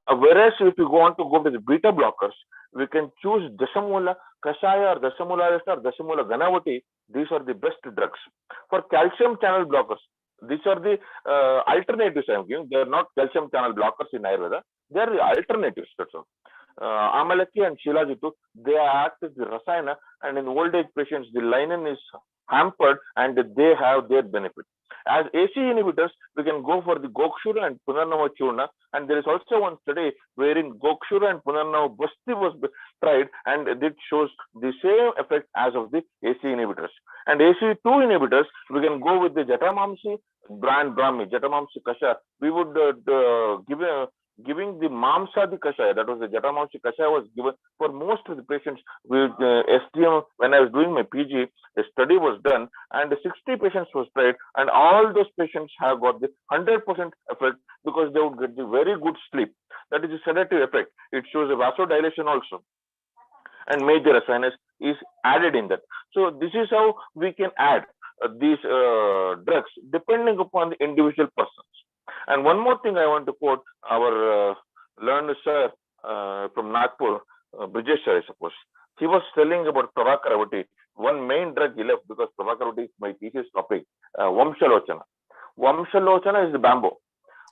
Whereas if you want to go to the beta blockers, we can choose Dasamula Kashaya or Dasamula Arista or Dasamula Ganavati. These are the best drugs. For calcium channel blockers, these are the alternatives I am giving. They are not calcium channel blockers in Ayurveda. They are the alternatives. That's all. Amalaki and Shilajitu, they act as the rasayana, and in old age patients, the linen is hampered and they have their benefit. As AC inhibitors, we can go for the Gokshura and Punarnava Churna, and there is also one study wherein Gokshura and Punarnava Basti was tried, and it shows the same effect as of the AC inhibitors. And AC2 inhibitors, we can go with the Jatamamsi brand Brahmi, Jatamamsi Kasha. We would giving the Mamsadi Kashaya, that was the Jatamamsi Kashaya was given for most of the patients with STM. When I was doing my PG, a study was done and 60 patients was tried, and all those patients have got the 100% effect because they would get the very good sleep. That is a sedative effect. It shows a vasodilation also. And major asanas is added in that. So this is how we can add these drugs depending upon the individual persons. And one more thing I want to quote our learned sir from Nagpur, Brijesh, I suppose. He was telling about Prabhakaravati. One main drug he left because Prabhakaravati is my thesis topic, Vamshalochana. Vamshalochana is the bamboo.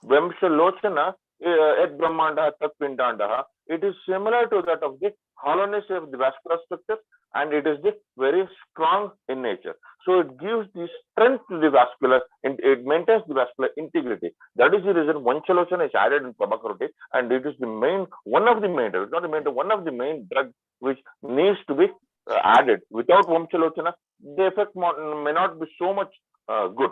Vamshalochana, et Brahmanda, tat Pindandaha. It is similar to that of the hollowness of the vascular structure, and it is very strong in nature. So it gives the strength to the vascular, and it maintains the vascular integrity. That is the reason Vanchalochana is added in Prabhakaravati, and it is the main, one of the main drugs, not the main, one of the main drugs which needs to be added. Without Vanchalochana, the effect may not be so much good.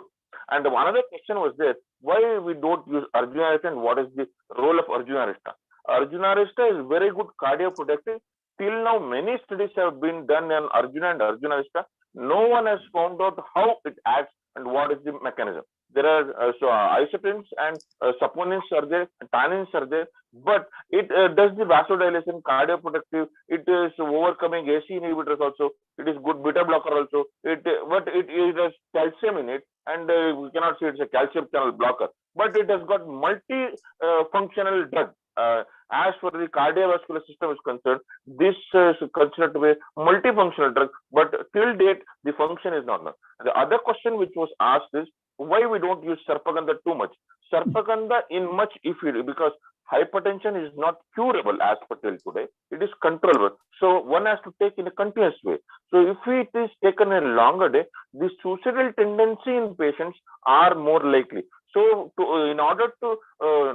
And another question was there, why we don't use Arjuna and what is the role of Arjuna Arista? Arjuna Arista is very good cardioprotective. Till now, many studies have been done on Arjuna and Arjuna Arista. No one has found out how it acts and what is the mechanism. There are isoprins and saponins are there, tannins are there, but it does the vasodilation, cardioprotective. It is overcoming AC inhibitors also. It is good beta blocker also. But it has calcium in it, and we cannot say it's a calcium channel blocker. But it has got multi-functional drug. As for the cardiovascular system is concerned, this is considered to be a multifunctional drug, but till date, the function is not known. The other question which was asked is, why we don't use Sarpaganda too much? Sarpaganda in much, if you, because hypertension is not curable as per till today. It is controllable. So one has to take in a continuous way. So if it is taken a longer day, the suicidal tendency in patients are more likely. So in order to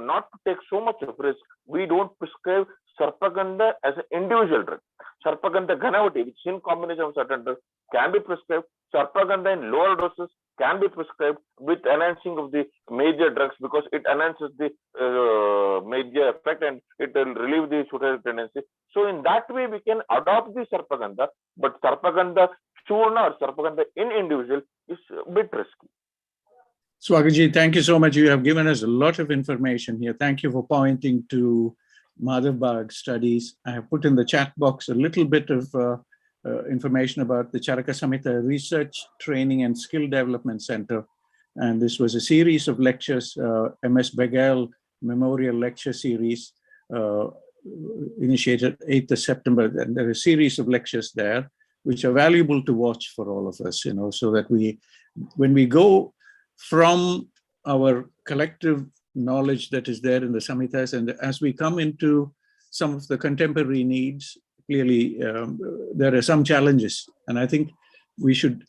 not to take so much of risk, we don't prescribe Sarpaganda as an individual drug. Sarpaganda Ghanavati, which in combination with certain drugs, can be prescribed. Sarpaganda in lower doses can be prescribed with enhancing of the major drugs, because it enhances the major effect and it will relieve the suicidal tendency. So in that way, we can adopt the Sarpaganda, but Sarpaganda Churna or Sarpaganda in individual is a bit risky. Swagath, thank you so much. You have given us a lot of information here. Thank you for pointing to Madhavbagh studies. I have put in the chat box a little bit of information about the Charaka Samhita Research, Training and Skill Development Center. And this was a series of lectures, MS Begal Memorial Lecture Series, initiated 8th of September. And there are a series of lectures there, which are valuable to watch for all of us, so that when we go from our collective knowledge that is there in the Samhitas, and as we come into some of the contemporary needs, clearly there are some challenges, and I think we should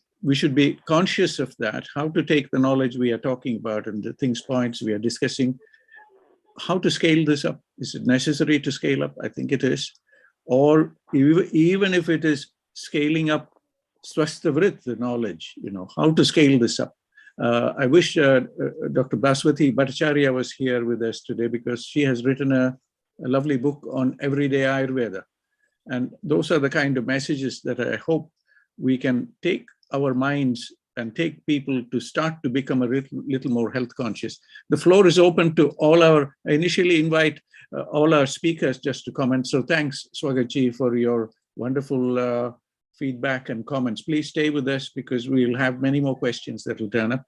be conscious of that, how to take the knowledge we are talking about and the points we are discussing, how to scale this up. Is it necessary to scale up? I think it is. Or even if it is scaling up Swastavrit, the knowledge, how to scale this up. I wish Dr. Baswati Bhattacharya was here with us today, because she has written a lovely book on everyday Ayurveda. And those are the kind of messages that I hope we can take our minds and take people to start to become a little more health conscious. The floor is open to I initially invite all our speakers just to comment. So thanks, Swagath, for your wonderful feedback and comments. Please stay with us, because we'll have many more questions that will turn up.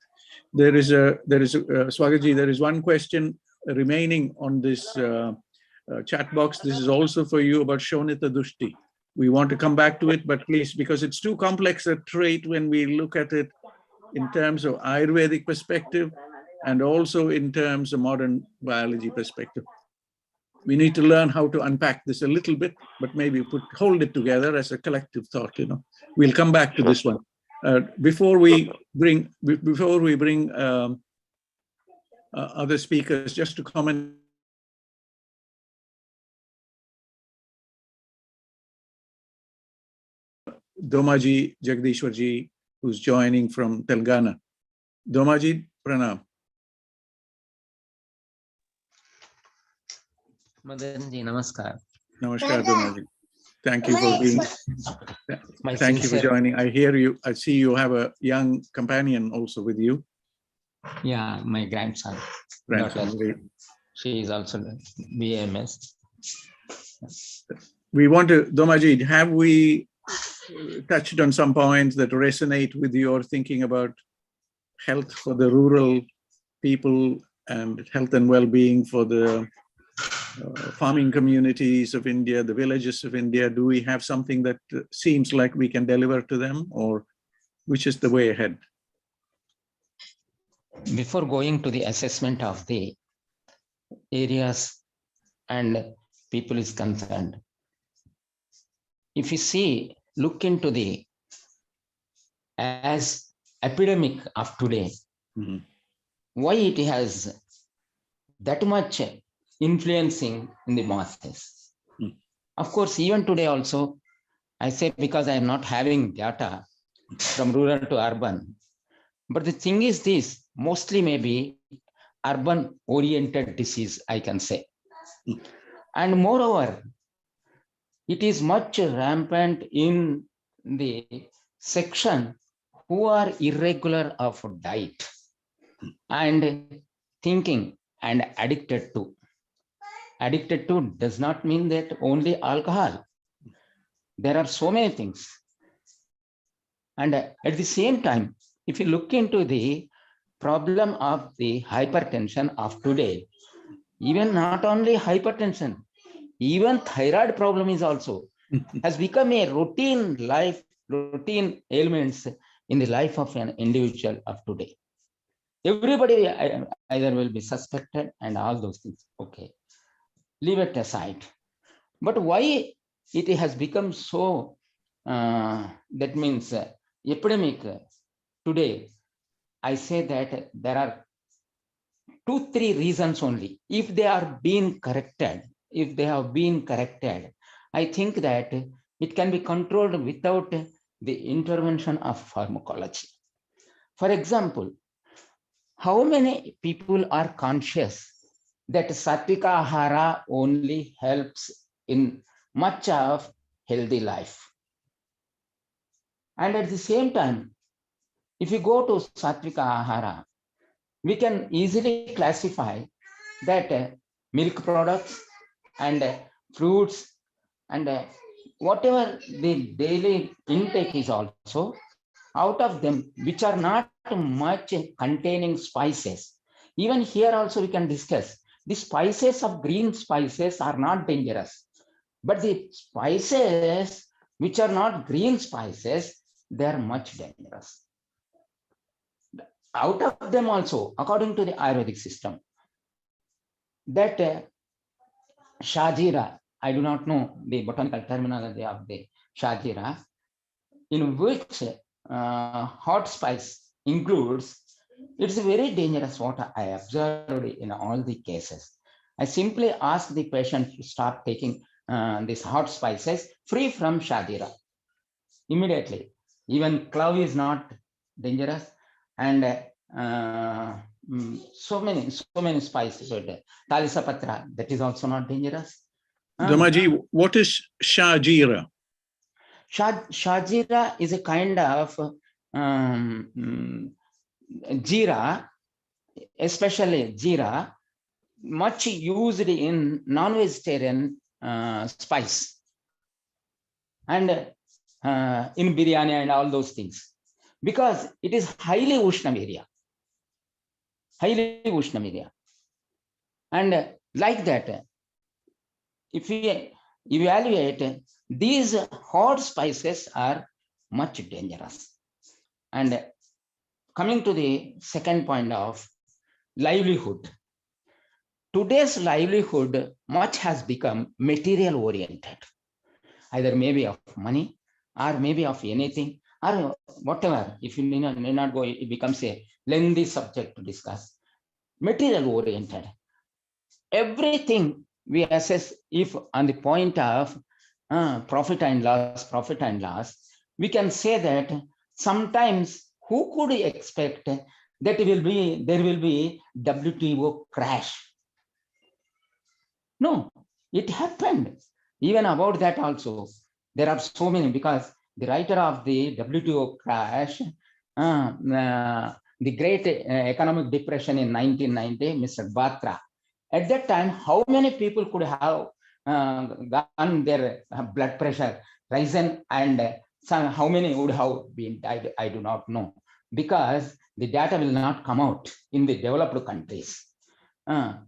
Swagath, there is one question remaining on this chat box. This is also for you about Shonita Dushti. We want to come back to it, but please, because it's too complex a trait when we look at it in terms of Ayurvedic perspective and also in terms of modern biology perspective. We need to learn how to unpack this a little bit, but maybe hold it together as a collective thought. We'll come back to this one. Before we bring other speakers, just to comment. Domaji Jagdishwarji, who's joining from Telangana. Domaji, pranam. Madanji, namaskar. Namaskar, Domaji. Thank you for being. Thank you for joining. I hear you. I see you have a young companion also with you. Yeah, my grandson. She is also BMS. We want to, Domaji, have we touched on some points that resonate with your thinking about health for the rural people and health and well-being for the farming communities of India, the villages of India? Do we have something that seems like we can deliver to them, or which is the way ahead? Before going to the assessment of the areas and people is concerned, if you look into the as epidemic of today, why it has that much influencing in the masses. Of course, even today also, I say because I am not having data from rural to urban, but the thing is this, mostly maybe urban oriented disease, I can say. And moreover, it is much rampant in the section who are irregular of diet and thinking and addicted to. Addicted to does not mean that only alcohol. There are so many things. And at the same time, if you look into the problem of the hypertension of today, even not only hypertension, even thyroid problem is also has become a routine ailments in the life of an individual of today. Everybody either will be suspected and all those things. Okay. leave it aside. But why it has become so, that means epidemic today? I say that there are 2-3 reasons only. If they are being corrected, I think that it can be controlled without the intervention of pharmacology. For example, how many people are conscious that satvika ahara only helps in much of healthy life? And at the same time, if you go to satvika ahara, we can easily classify that milk products and fruits and whatever the daily intake is also, out of them which are not much containing spices. Even here also we can discuss the spices of green spices are not dangerous, but the spices which are not green spices, they are much dangerous. Out of them also, according to the Ayurvedic system, that Shajira, I do not know the botanical terminology of the Shajira, in which hot spice includes, it's very dangerous what I observed in all the cases. I simply ask the patient to stop taking these hot spices free from Shajira immediately. Even clove is not dangerous, and so many spices. Talisapatra, that is also not dangerous. Damaji, what is Shajira? Shajira is a kind of jeera, especially jeera, much used in non-vegetarian spice and in biryani and all those things, because it is highly Ushnam area. And like that, if we evaluate, these hot spices are much dangerous. And coming to the second point of livelihood, today's livelihood much has become material oriented, either maybe of money or maybe of anything or whatever. If you may not go, it becomes a lengthy subject to discuss. Material oriented. Everything we assess if on the point of profit and loss, we can say that sometimes who could expect that there will be WTO crash? No, it happened. Even about that also, there are so many, because the writer of the WTO crash, the great economic depression in 1990, Mr. Batra, at that time, how many people could have gotten their blood pressure risen, and how many would have been died? I do not know, because the data will not come out in the developed countries. And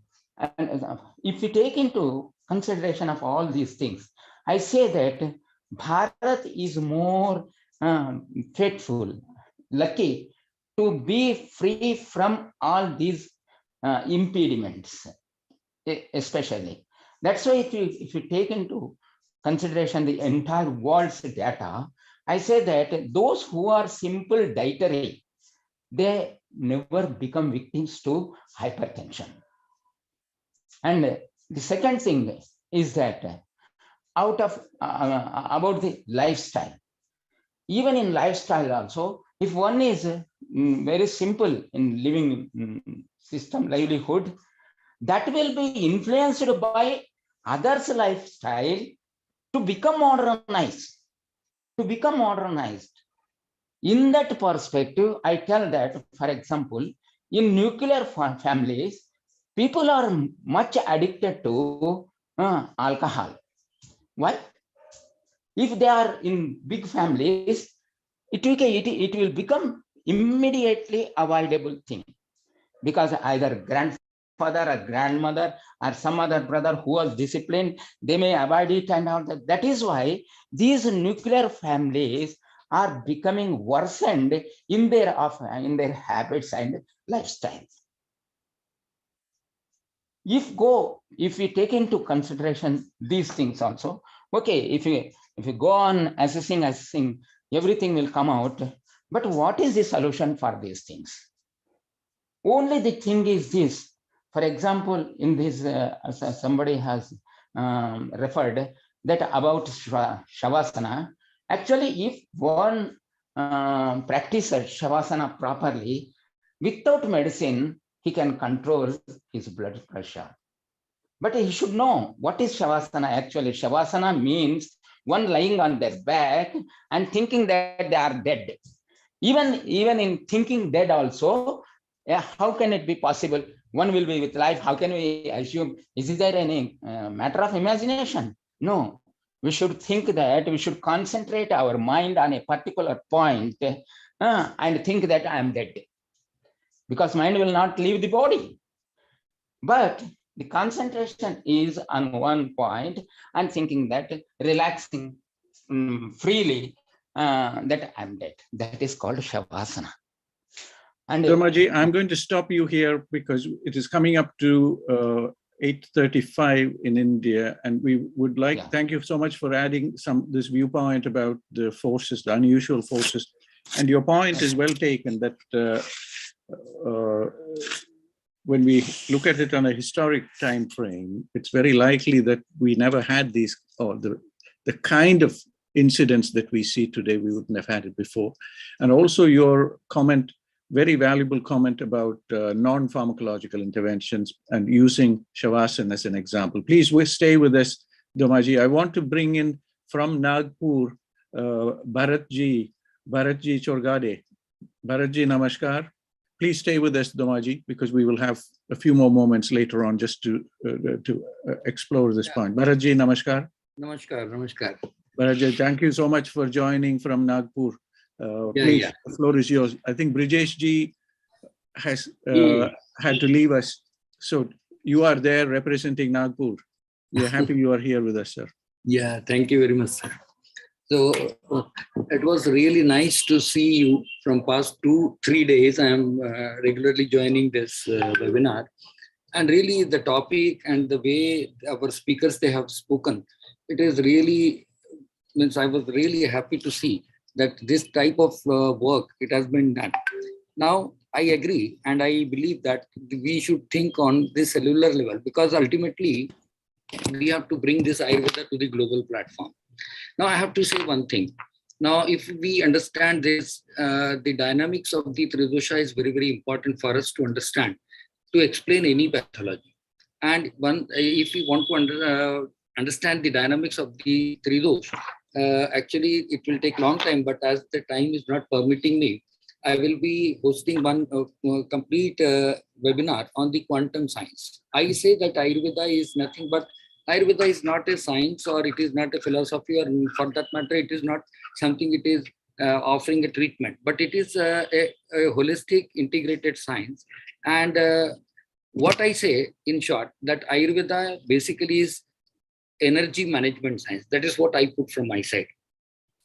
if you take into consideration of all these things, I say that Bharat is more faithful, lucky to be free from all these impediments, especially. That's why if you take into consideration the entire world's data, I say that those who are simple dietary, they never become victims to hypertension. And the second thing is that out of about the lifestyle, even in lifestyle also, if one is very simple in living system, livelihood, that will be influenced by others' lifestyle to become modernized. In that perspective, I tell that, for example, in nuclear families, people are much addicted to alcohol. Why? If they are in big families, it will become immediately avoidable thing, because either grandfather or grandmother or some other brother who was disciplined, they may avoid it and all that. That is why these nuclear families are becoming worsened in their habits and lifestyles. if we take into consideration these things also, okay, if you go on assessing, everything will come out. But what is the solution for these things? Only the thing is this. For example, in this, somebody has referred that about Shavasana. Actually, if one practices Shavasana properly, without medicine, he can control his blood pressure. But he should know what is Shavasana actually. Shavasana means one lying on their back and thinking that they are dead. Even in thinking dead also, how can it be possible? One will be with life. How can we assume? Is there any matter of imagination? No. We should think that we should concentrate our mind on a particular point and think that I am dead. Because mind will not leave the body. But the concentration is on one point and thinking that, relaxing freely, that I'm dead. That is called Shavasana. And Dharmaji, I'm going to stop you here because it is coming up to 8:35 in India, and we would like, thank you so much for adding this viewpoint about the forces, the unusual forces. And your point is well taken that when we look at it on a historic time frame, it's very likely that we never had these, or the kind of incidents that we see today, we wouldn't have had it before. And also your comment, very valuable comment about non-pharmacological interventions and using Shavasana as an example. Please stay with us, Dharmaji. I want to bring in from Nagpur, Bharatji Chorgade. Bharatji, namaskar. Please stay with us, Dharmaji, because we will have a few more moments later on just to explore this point. Bharatji, namaskar. Namaskar. Bharatji, thank you so much for joining from Nagpur. Please, the floor is yours. I think Brijesh ji has had to leave us. So you are there representing Nagpur. We are happy you are here with us, sir. Yeah, thank you very much, sir. So it was really nice to see you from past 2-3 days. I am regularly joining this webinar. And really the topic and the way our speakers, they have spoken, it is really, means I was really happy to see that this type of work, it has been done. Now, I agree and I believe that we should think on this cellular level because ultimately we have to bring this Ayurveda to the global platform. Now, I have to say one thing. Now, if we understand this, the dynamics of the Tridosha is very, very important for us to understand, to explain any pathology. And if we want to understand the dynamics of the Tridosha, actually, it will take a long time, but as the time is not permitting me, I will be hosting one complete webinar on the quantum science. I say that Ayurveda is nothing but, Ayurveda is not a science or it is not a philosophy, or for that matter, it is not something it is offering a treatment, but it is a holistic integrated science. And what I say in short, that Ayurveda basically is energy management science. That is what I put from my side.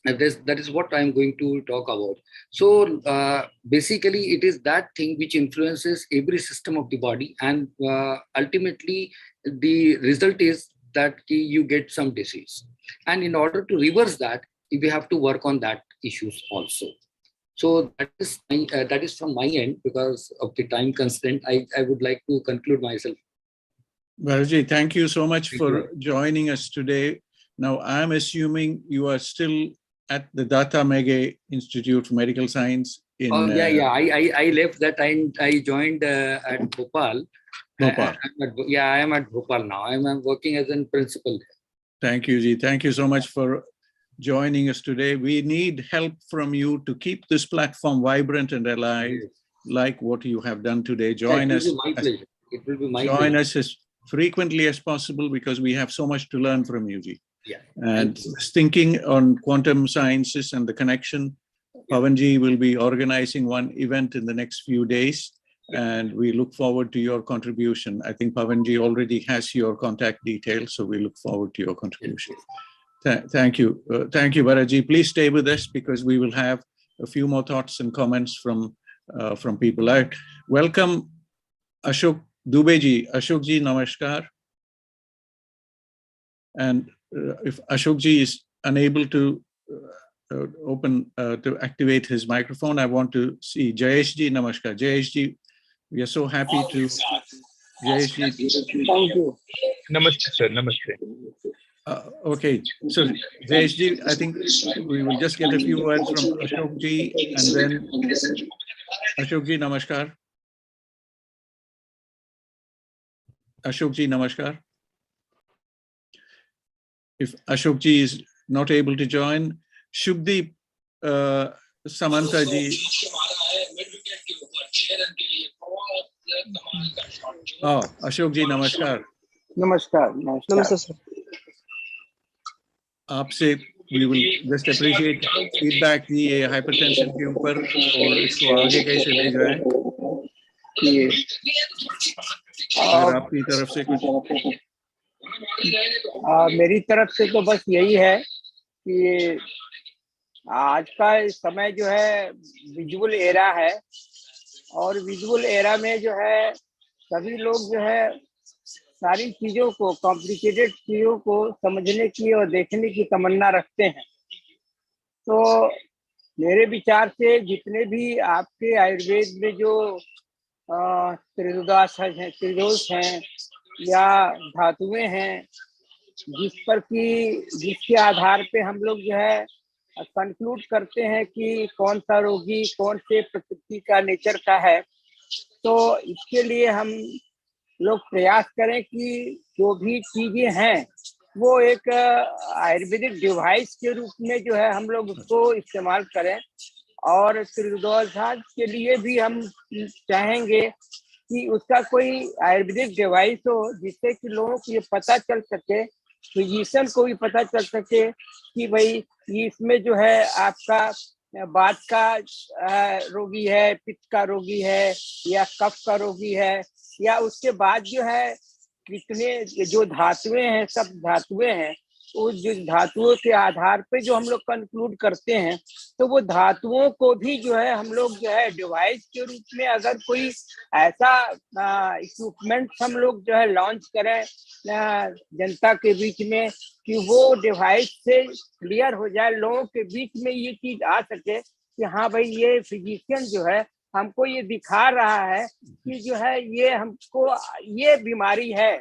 And that is what I'm going to talk about. So basically, it is that thing which influences every system of the body. And ultimately, the result is that you get some disease. And in order to reverse that, we have to work on that issues also. So that is from my end. Because of the time constraint, I would like to conclude myself. Bharatji, thank you so much for joining us today. Now, I'm assuming you are still at the Datta Meghe Institute for Medical Science. I left that time. I joined at Bhopal. I am at Bhopal now. I'm working as a principal. Thank you, Ji. Thank you so much for joining us today. We need help from you to keep this platform vibrant and alive, like what you have done today. Join us. It will be my pleasure. Join us as frequently as possible because we have so much to learn from you, Ji. Yeah. And thinking on quantum sciences and the connection, Pavanji will be organizing one event in the next few days, and we look forward to your contribution. I think Pavanji already has your contact details, so we look forward to your contribution. Thank you. Thank you, Bharatji. Please stay with us because we will have a few more thoughts and comments from people. I welcome Ashok Dubey ji, Ashok ji, namaskar. And if Ashok ji is unable to to activate his microphone, I want to see Jayesh ji, namaskar. Jayesh ji, we are so happy to. Jayesh ji. Thank you. Namaste, sir. Namaste. Okay, so Jayesh ji, I think we will just get a few words from Ashok ji, and then Ashok ji, namaskar. Ashok ji, namaskar. If Ashok ji is not able to join, Shubdeep Samanta ji. Oh, Ashok ji, namaskar. नमस्कार नमस्कार नमस्ते sir. आपसे we will just appreciate feedback ये hypertension के ऊपर और इसको आगे कैसे ले जाएं। ये अगर आपकी तरफ से कुछ मेरी तरफ से तो बस यही है कि आज का समय जो है विजुअल एरा है और विजुअल एरा में जो है सभी लोग जो है सारी चीजों को कॉम्प्लिकेटेड चीजों को समझने की और देखने की तमन्ना रखते हैं। तो मेरे विचार से जितने भी आपके आयुर्वेद में जो त्रिदोष हैं या धातुएं हैं जिसके आधार पे हम लोग जो है कंक्लूड करते हैं कि कौन सा रोगी कौन से प्रकृति का नेचर का है, तो इसके लिए हम लोग प्रयास करें कि जो भी चीजें हैं वो एक आयुर्वेदिक डिवाइस के रूप में जो है हम लोग उसको इस्तेमाल करें। और त्रिदोषाज के लिए भी हम चाहेंगे कि उसका कोई आयुर्वेदिक डिवाइस हो जिससे कि लोगों को ये पता चल सके, फिजिशियन को भी पता चल सके कि भाई इसमें जो है आपका वात का रोगी है, पित्त का रोगी है या कफ का रोगी है, या उसके बाद जो है कितने जो धातुएं हैं सब धातुएं हैं, उस जो धातुओं के आधार पे जो हम लोग कंक्लूड करते हैं तो वो धातुओं को भी जो है हम लोग जो है डिवाइस के रूप में अगर कोई ऐसा इक्विपमेंट हम लोग जो है लॉन्च करें जनता के बीच में कि वो डिवाइस से क्लियर हो जाए, लोगों के बीच में ये चीज आ सके कि हाँ भाई ये फिजिशियन जो है हमको ये दिखा रहा है कि जो है ये हमको ये बीमारी है,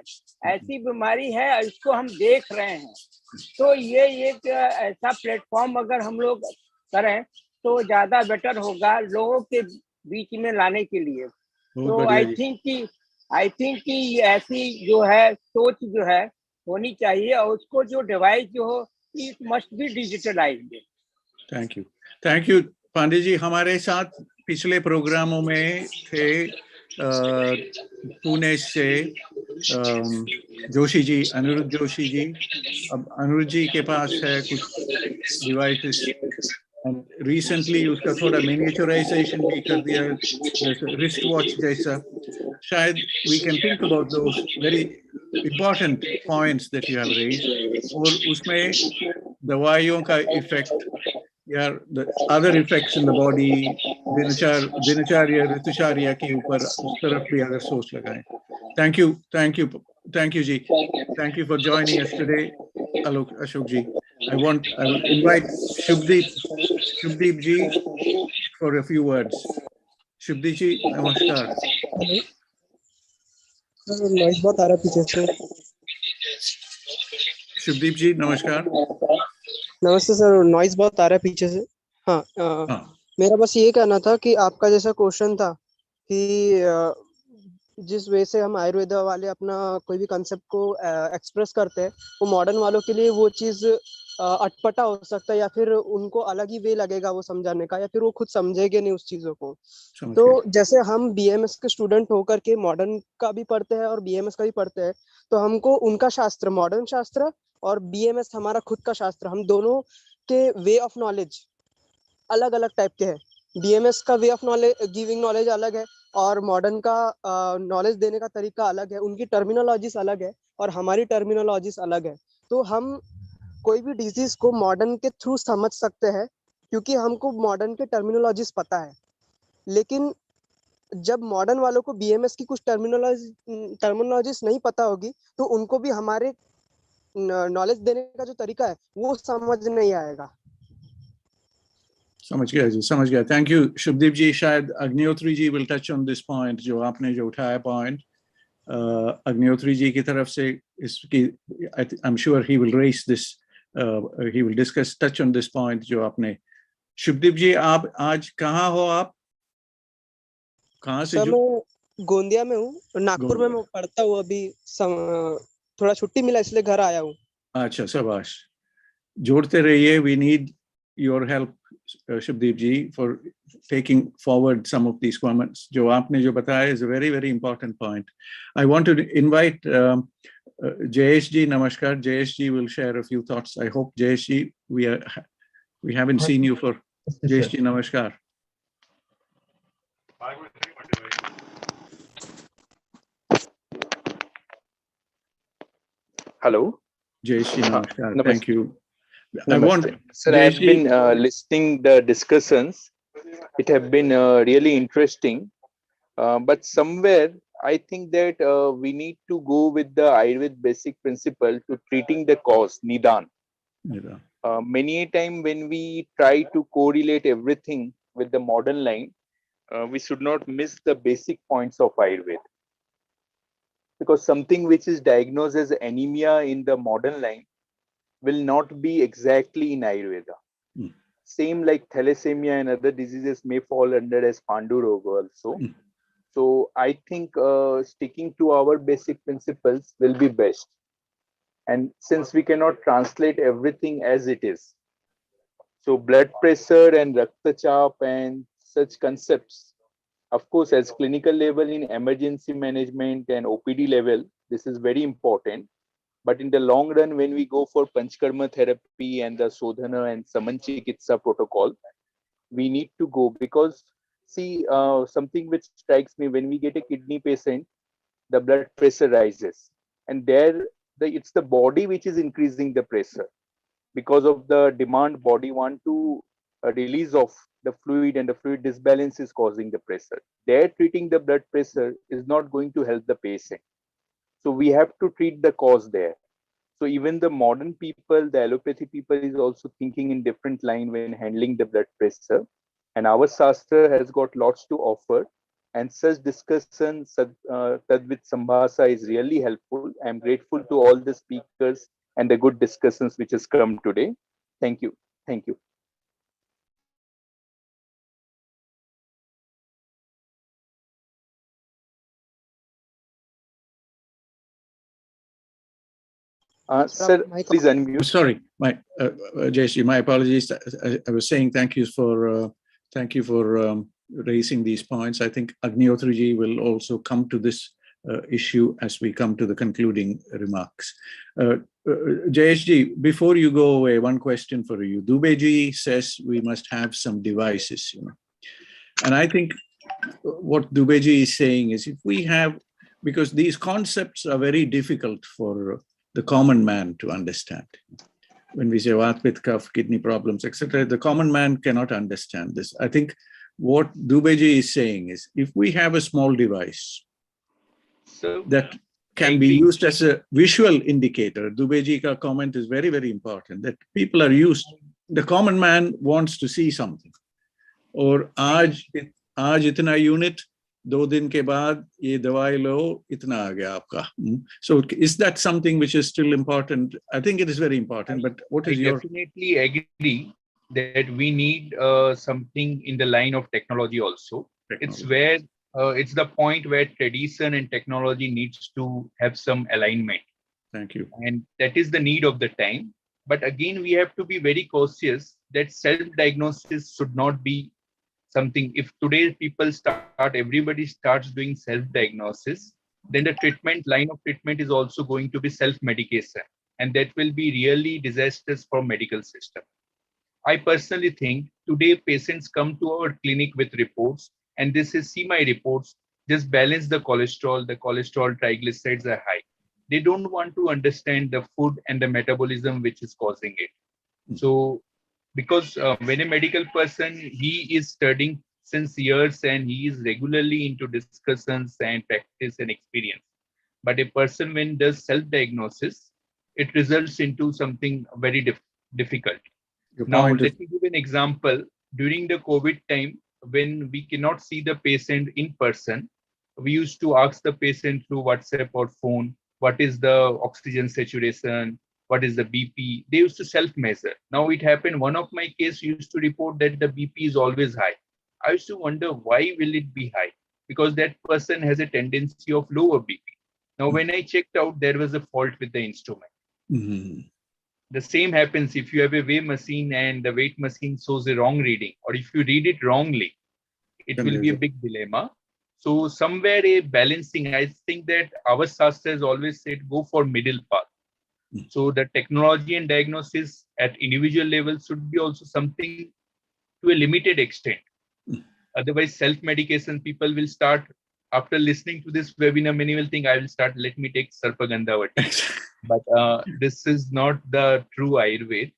ऐसी बीमारी है, इसको हम देख रहे हैं। तो ये एक ऐसा प्लेटफॉर्म अगर हम लोग करें तो ज्यादा बेटर होगा लोगों के बीच में लाने के लिए। तो आई थिंक कि ऐसी जो है सोच जो है होनी चाहिए और उसको जो डिवाइस जो हो it must be digitalized. Thank you Pandey ji. हमारे साथ पिछले प्रोग्रामों में थे पुणे से जोशी जी, अनिरुद्ध जोशी जी। अब अनिरुद्ध जी के पास है कुछ डिवाइसेस, रिसेंटली उसका थोड़ा मिनिएचराइजेशन भी कर दिया, रिस्ट वॉच जैसा। शायद we can think about those very important points that you have raised, और उसमें दवाइयों का इफेक्ट या other effects in the body, दिनचर्या ऋतुचर्या के ऊपर उस तरफ भी अगर सोच लगाएं। थैंक यू जी, thank you for joining us today Ashok ji. I will invite Shubdeep ji for a few words. Shubdeep ji, namaskar. Noise बहुत आ रहा है पीछे से। Shubdeep ji, namaskar. नमस्ते सर, नॉइस बहुत आ रहा है पीछे से। हाँ, मेरा बस ये कहना था कि आपका जैसा क्वेश्चन था कि जिस वे से हम आयुर्वेदा वाले अपना कोई भी कंसेप्ट को एक्सप्रेस करते हैं वो मॉडर्न वालों के लिए वो चीज अटपटा हो सकता है, या फिर उनको अलग ही वे लगेगा वो समझाने का, या फिर वो खुद समझेंगे नहीं उस चीजों को। तो जैसे हम बीएमएस के स्टूडेंट होकर के मॉडर्न का भी पढ़ते हैं और बीएमएस का भी पढ़ते हैं, तो हमको उनका शास्त्र मॉडर्न शास्त्र और बीएमएस हमारा खुद का शास्त्र, हम दोनों के वे ऑफ नॉलेज अलग अलग टाइप के हैं। बीएमएस का way of knowledge giving knowledge अलग है और मॉडर्न का नॉलेज देने का तरीका अलग है, उनकी टर्मिनोलॉजीज अलग है और हमारी टर्मिनोलॉजीज अलग है। तो हम कोई भी डिजीज को मॉडर्न के थ्रू समझ सकते हैं क्योंकि हमको मॉडर्न के टर्मिनोलॉजीज पता है, लेकिन जब मॉडर्न वालों को बीएमएस की कुछ टर्मिनोलॉजीज नहीं पता होगी तो उनको भी हमारे नॉलेज देने का जो तरीका है वो समझ नहीं आएगा। समझ गया जी, समझ गया। Thank you Shubhdeep ji. शायद Agnihotri ji will touch on this point, जो आपने जो उठाया पॉइंट अग्निहोत्री जी की तरफ से, इसकी I am sure he will raise this, he will discuss touch on this point जो आपने। शुभदीप जी, आप आज कहाँ हो? आप कहाँ से? मैं गोंदिया में हूँ, नागपुर में मैं पढ़ता हूँ अभी। थोड़ा छुट्टी मिला इसलिए घर आया हूँ। अच्छा, शाबाश, जोड़ते रहिए। We need your help Shubhdeep ji for taking forward some of these comments. जो आपने जो बताया is a very very important point. I want to invite Jayesh ji. Namaskar. Jayesh ji will share a few thoughts. I hope Jayesh ji, we haven't seen you for. Jayesh ji, namaskar. Hello. Jayesh ji, namaskar. Namaste. Thank you. Namaste. Sir, I have been listening the discussions. It have been really interesting. But somewhere I think that we need to go with the Ayurveda basic principle to treating the cause, Nidan. Many a time when we try to correlate everything with the modern line, we should not miss the basic points of Ayurveda. Because something which is diagnosed as anemia in the modern line will not be exactly in Ayurveda. Same like thalassemia and other diseases may fall under as Pandu Roga also. So I think sticking to our basic principles will be best. And since we cannot translate everything as it is, so blood pressure and Raktachap and such concepts, of course, as clinical level in emergency management and OPD level, this is very important. But in the long run, when we go for Panchkarma therapy and the Sodhana and Samanchikitsa protocol, we need to go because see, something which strikes me, when we get a kidney patient, the blood pressure rises, and there it's the body which is increasing the pressure because of the demand. Body want to release of the fluid, and the fluid disbalance is causing the pressure. There, treating the blood pressure is not going to help the patient. So we have to treat the cause there. So even the modern people, the allopathy people, is also thinking in different line when handling the blood pressure. And our Shastra has got lots to offer. And such discussion, Tadvit Sambhasa, is really helpful. I am grateful to all the speakers and the good discussions which has come today. Thank you. Thank you. Sir, please unmute. Sorry, Jayesh, my apologies. I was saying thank you for raising these points. I think Agnihotri ji will also come to this issue as we come to the concluding remarks. Jayesh ji, before you go away, one question for you. Dubey ji says we must have some devices, you know, and I think what Dubey ji is saying is if we have, because these concepts are very difficult for the common man to understand. When we say vat, pith, cough, kidney problems, etc., the common man cannot understand this. I think what Dubey ji is saying is if we have a small device that can be used as a visual indicator. Dubey ji ka comment is very, very important, that people are used, the common man wants to see something. Or aaj itna unit, 2 दिन के बाद ये दवाई लो, इतना आ गया आपका. So is that something which is still important? I think it is very important, but what is your... I definitely agree that we need something in the line of technology also. It's where it's the point where tradition and technology needs to have some alignment. Thank you. And that is the need of the time. But again, we have to be very cautious that self-diagnosis should not be something. If today people everybody starts doing self-diagnosis, then the line of treatment is also going to be self-medication. And that will be really disastrous for medical system. I personally think today patients come to our clinic with reports, and this is, see my reports, just balance the cholesterol triglycerides are high. They don't want to understand the food and the metabolism which is causing it. So, because when a medical person, he is studying since years and he is regularly into discussions and practice and experience. But a person when does self-diagnosis, it results into something very difficult. Now, let me give an example. During the COVID time, when we cannot see the patient in person, we used to ask the patient through WhatsApp or phone, what is the oxygen saturation, what is the BP. They used to self-measure. Now it happened, one of my case used to report that the BP is always high. I used to wonder why will it be high? Because that person has a tendency of lower BP. Now, when I checked out, there was a fault with the instrument. The same happens if you have a weigh machine and the weight machine shows a wrong reading, or if you read it wrongly, it will be a big dilemma. So somewhere a balancing, I think that our Shastra has always said, go for middle path. So the technology and diagnosis at individual level should be also something to a limited extent. Otherwise, self-medication, people will start, after listening to this webinar, many will think I will start, let me take Sarpaganda. But this is not the true Ayurveda.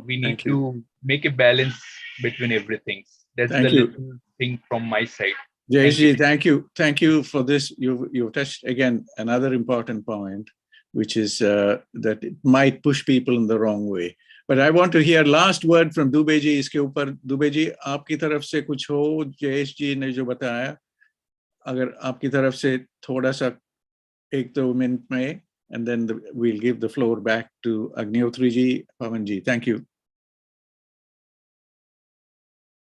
We need to make a balance between everything. That's the little thing from my side. Jayesh, thank you. Thank you for this. You've touched again another important point, which is that it might push people in the wrong way. But I want to hear last word from Dubey ji इसके ऊपर. Dubey ji, आपकी तरफ से कुछ हो, जयेश जी ने जो बताया, अगर आपकी तरफ से थोड़ा सा 1-2 मिनट में, and then we'll give the floor back to Agnihotri ji, Pawan ji. Thank you.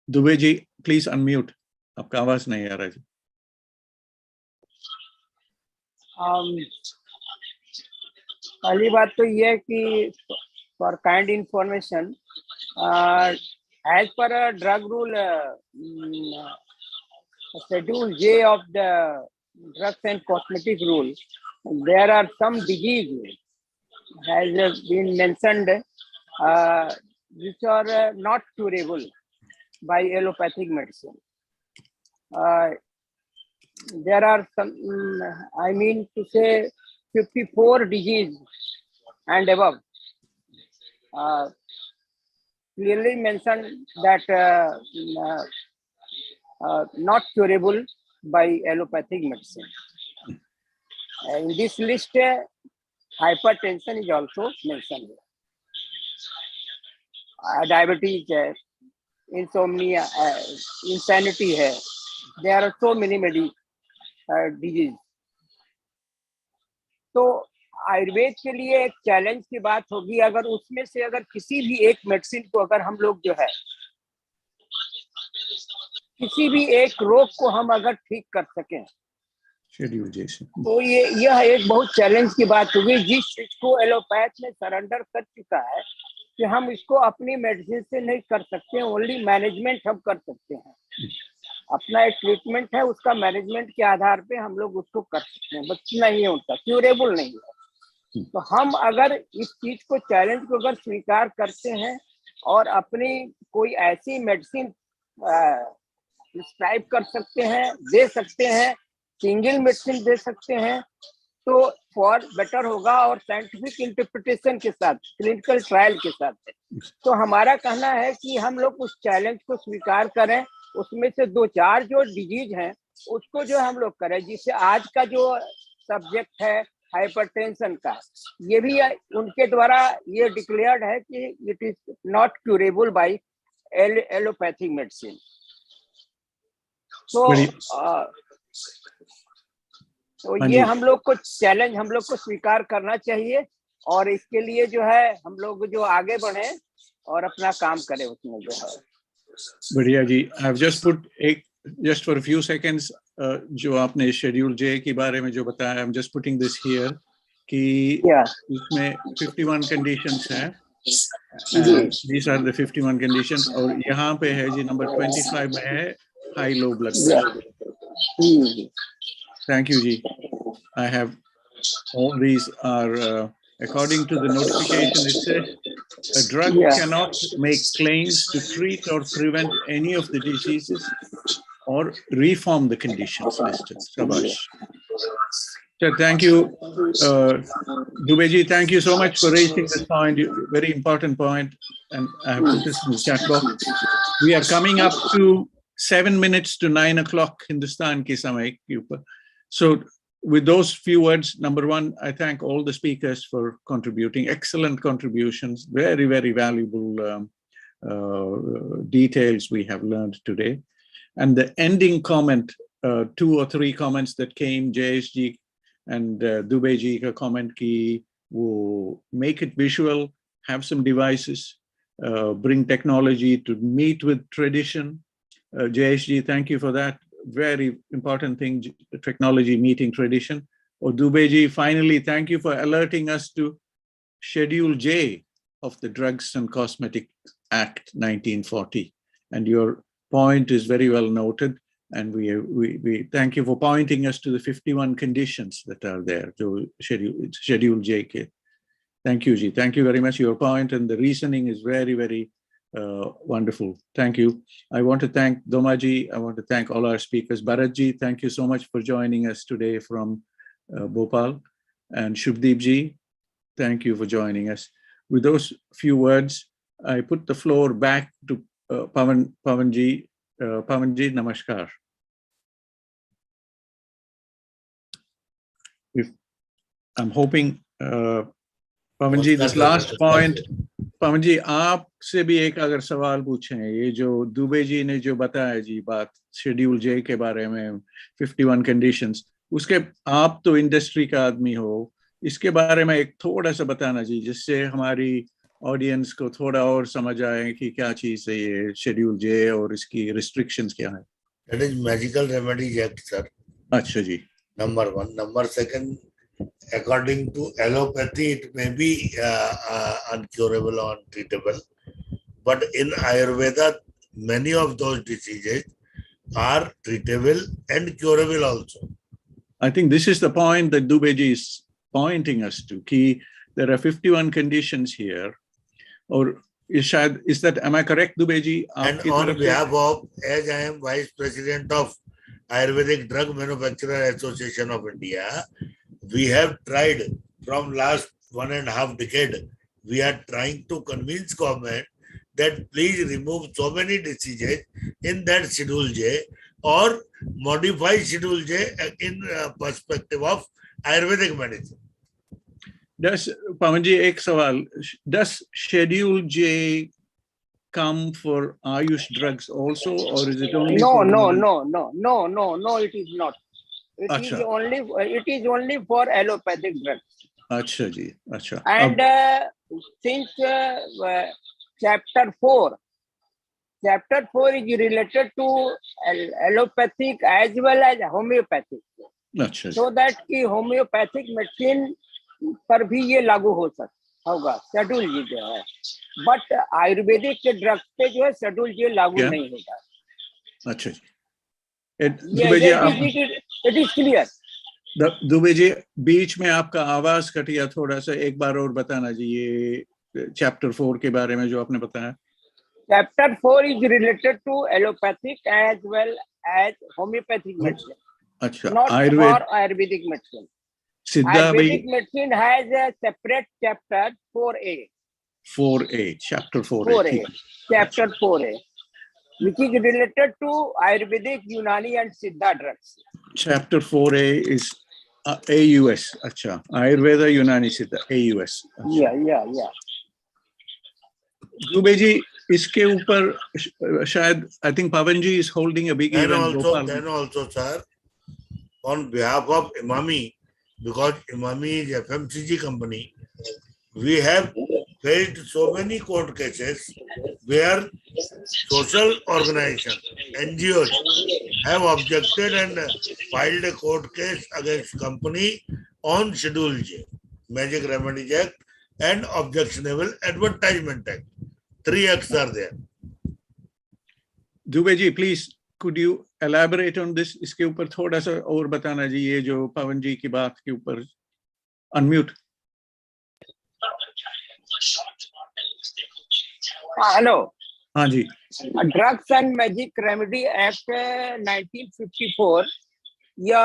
Dubey ji, please unmute. आपका आवाज नहीं आ रहा है. पहली बात तो ये है कि for kind information, as per a drug rule, Schedule J of the Drugs and Cosmetic Rule, there are some diseases has been mentioned which are not curable by allopathic medicine. There are some, I mean to say 54 diseases and above. Clearly mentioned that not curable by allopathic medicine. In this list, hypertension is also mentioned. Diabetes, insomnia, insanity hai. There are so many diseases. तो आयुर्वेद के लिए एक challenge की बात होगी, अगर उसमें से अगर किसी भी एक मेडिसिन को अगर हम लोग जो है किसी भी एक रोग को हम अगर ठीक कर सकें, तो यह एक बहुत चैलेंज की बात होगी. जिस चीज को एलोपैथ में सरेंडर कर चुका है कि हम इसको अपनी मेडिसिन से नहीं कर सकते, ओनली मैनेजमेंट हम कर सकते हैं. अपना एक ट्रीटमेंट है, उसका मैनेजमेंट के आधार पे हम लोग उसको कर सकते हैं, बस नहीं होता, क्यूरेबल नहीं है. तो हम अगर इस चीज को, चैलेंज को अगर स्वीकार करते हैं और अपनी कोई ऐसी मेडिसिन प्रिस्क्राइब कर सकते हैं, दे सकते हैं, सिंगल मेडिसिन दे सकते हैं, तो फॉर बेटर होगा. और साइंटिफिक इंटरप्रिटेशन के साथ, क्लिनिकल ट्रायल के साथ. तो हमारा कहना है कि हम लोग उस चैलेंज को स्वीकार करें, उसमें से 2-4 जो डिजीज हैं उसको जो हम लोग करें. जिससे आज का जो सब्जेक्ट है हाइपरटेंशन का, ये भी उनके द्वारा ये डिक्लेयर्ड है कि it is not curable by allopathic medicine. तो ये हम लोग को चैलेंज हम लोग को स्वीकार करना चाहिए, और इसके लिए जो है हम लोग जो आगे बढ़े और अपना काम करें उसमें जो है. बढ़िया जी. I've just put just for a few seconds जो आपने शेड्यूल जे के बारे में जो बताया, I'm just putting this here कि इसमें 51 conditions हैं. These are the 51 conditions. और यहाँ पे है जी नंबर 25 में है high low blood pressure. Thank you ji. I have all these are according to the notification. It says a drug cannot make claims to treat or prevent any of the diseases or reform the conditions listed. Shabash. So thank you, Dubey ji. Thank you so much for raising this point, very important point, and I have put this in the chat box. We are coming up to 7 minutes to 9 o'clock Hindustan ki samay ke upar. So with those few words, number one, I thank all the speakers for contributing, excellent contributions, very, very valuable details we have learned today. And the ending comment, 2 or 3 comments that came, Jayesh ji and Dubey ji ka comment ki, wo make it visual, have some devices, bring technology to meet with tradition. Jayesh ji, thank you for that. Very important thing, technology meeting tradition. Or Dubey ji, finally, thank you for alerting us to Schedule J of the Drugs and Cosmetics Act 1940. And your point is very well noted. And we thank you for pointing us to the 51 conditions that are there to Schedule J. Thank you, Ji. Thank you very much. Your point and the reasoning is very, very wonderful. Thank you. I want to thank Domaji. I want to thank all our speakers. Bharatji, thank you so much for joining us today from Bhopal. And Shubdeep ji, thank you for joining us. With those few words, I put the floor back to Pavanji. Pavanji, namaskar. I'm hoping, Pavanji, this last point, Pavanji, आपसे भी एक अगर सवाल पूछें, ये जो दुबे जी ने जो बताया जी बात शेड्यूल जे के बारे में 51 कंडीशंस, उसके आप तो इंडस्ट्री का आदमी हो, इसके बारे में एक थोड़ा सा बताना जी, जिससे हमारी ऑडियंस को थोड़ा और समझ आए कि क्या चीज है ये शेड्यूल जे और इसकी रिस्ट्रिक्शंस क्या है. That is Medical Remedies Act, sir. अच्छा जी. Number 1. Number 2, according to allopathy, it may be uncurable or untreatable. But in Ayurveda, many of those diseases are treatable and curable also. I think this is the point that Dubeji is pointing us to. Ki there are 51 conditions here. Or is that, am I correct, Dubeji? And on behalf of, as I am Vice President of Ayurvedic Drug Manufacturer Association of India, we have tried from last 1.5 decades, we are trying to convince government that please remove so many diseases in that Schedule J or modify Schedule J in perspective of Ayurvedic medicine. Does, Pavanji, ek sawal, does Schedule J come for Ayush drugs also, or is it only No, for it is not. It is only for allopathic drugs. Acha ji, acha. And since chapter 4 is related to allopathic as well as homeopathic. Achha, so that ki homeopathic medicine पर भी ये लागू हो सकता होगा schedule जी जो है, but Ayurvedic के ड्रग्स पे जो है शेड्यूल जी लागू नहीं होगा. अच्छा जी. It is clear. Dubey ji, बीच में आपका आवाज कटिया थोड़ा सा, एक बार और बताना जी ये चैप्टर 4 के बारे में जो आपने बताया. Chapter 4 is related to allopathic as well as homeopathic medicine. अच्छा, not for Ayurvedic medicine. Ayurvedic medicine has a separate chapter 4A. 4A, chapter 4A. Chapter 4A, which is related to Ayurvedic, Unani and Siddha drugs. Chapter 4A is AUS, अच्छा, Ayurveda, Unani, Siddha, AUS. अच्छा. Yeah. Dubey ji, इसके ऊपर शायद, I think Pavanji is holding a big event. Then also, sir, on behalf of Imami, because Imami is FMCG company, we have faced so many court cases where social organizations, NGOs have objected and filed a court case against company on Schedule J, Magic Remedies Act and Objectionable Advertisement Act. 3 acts are there. Dubey ji, please, could you elaborate on this? इसके ऊपर थोड़ा सा और बताना जी, ये जो पवन जी की बात के ऊपर. Unmute. हेलो. हाँ जी. Drugs and magic remedy act 1954 या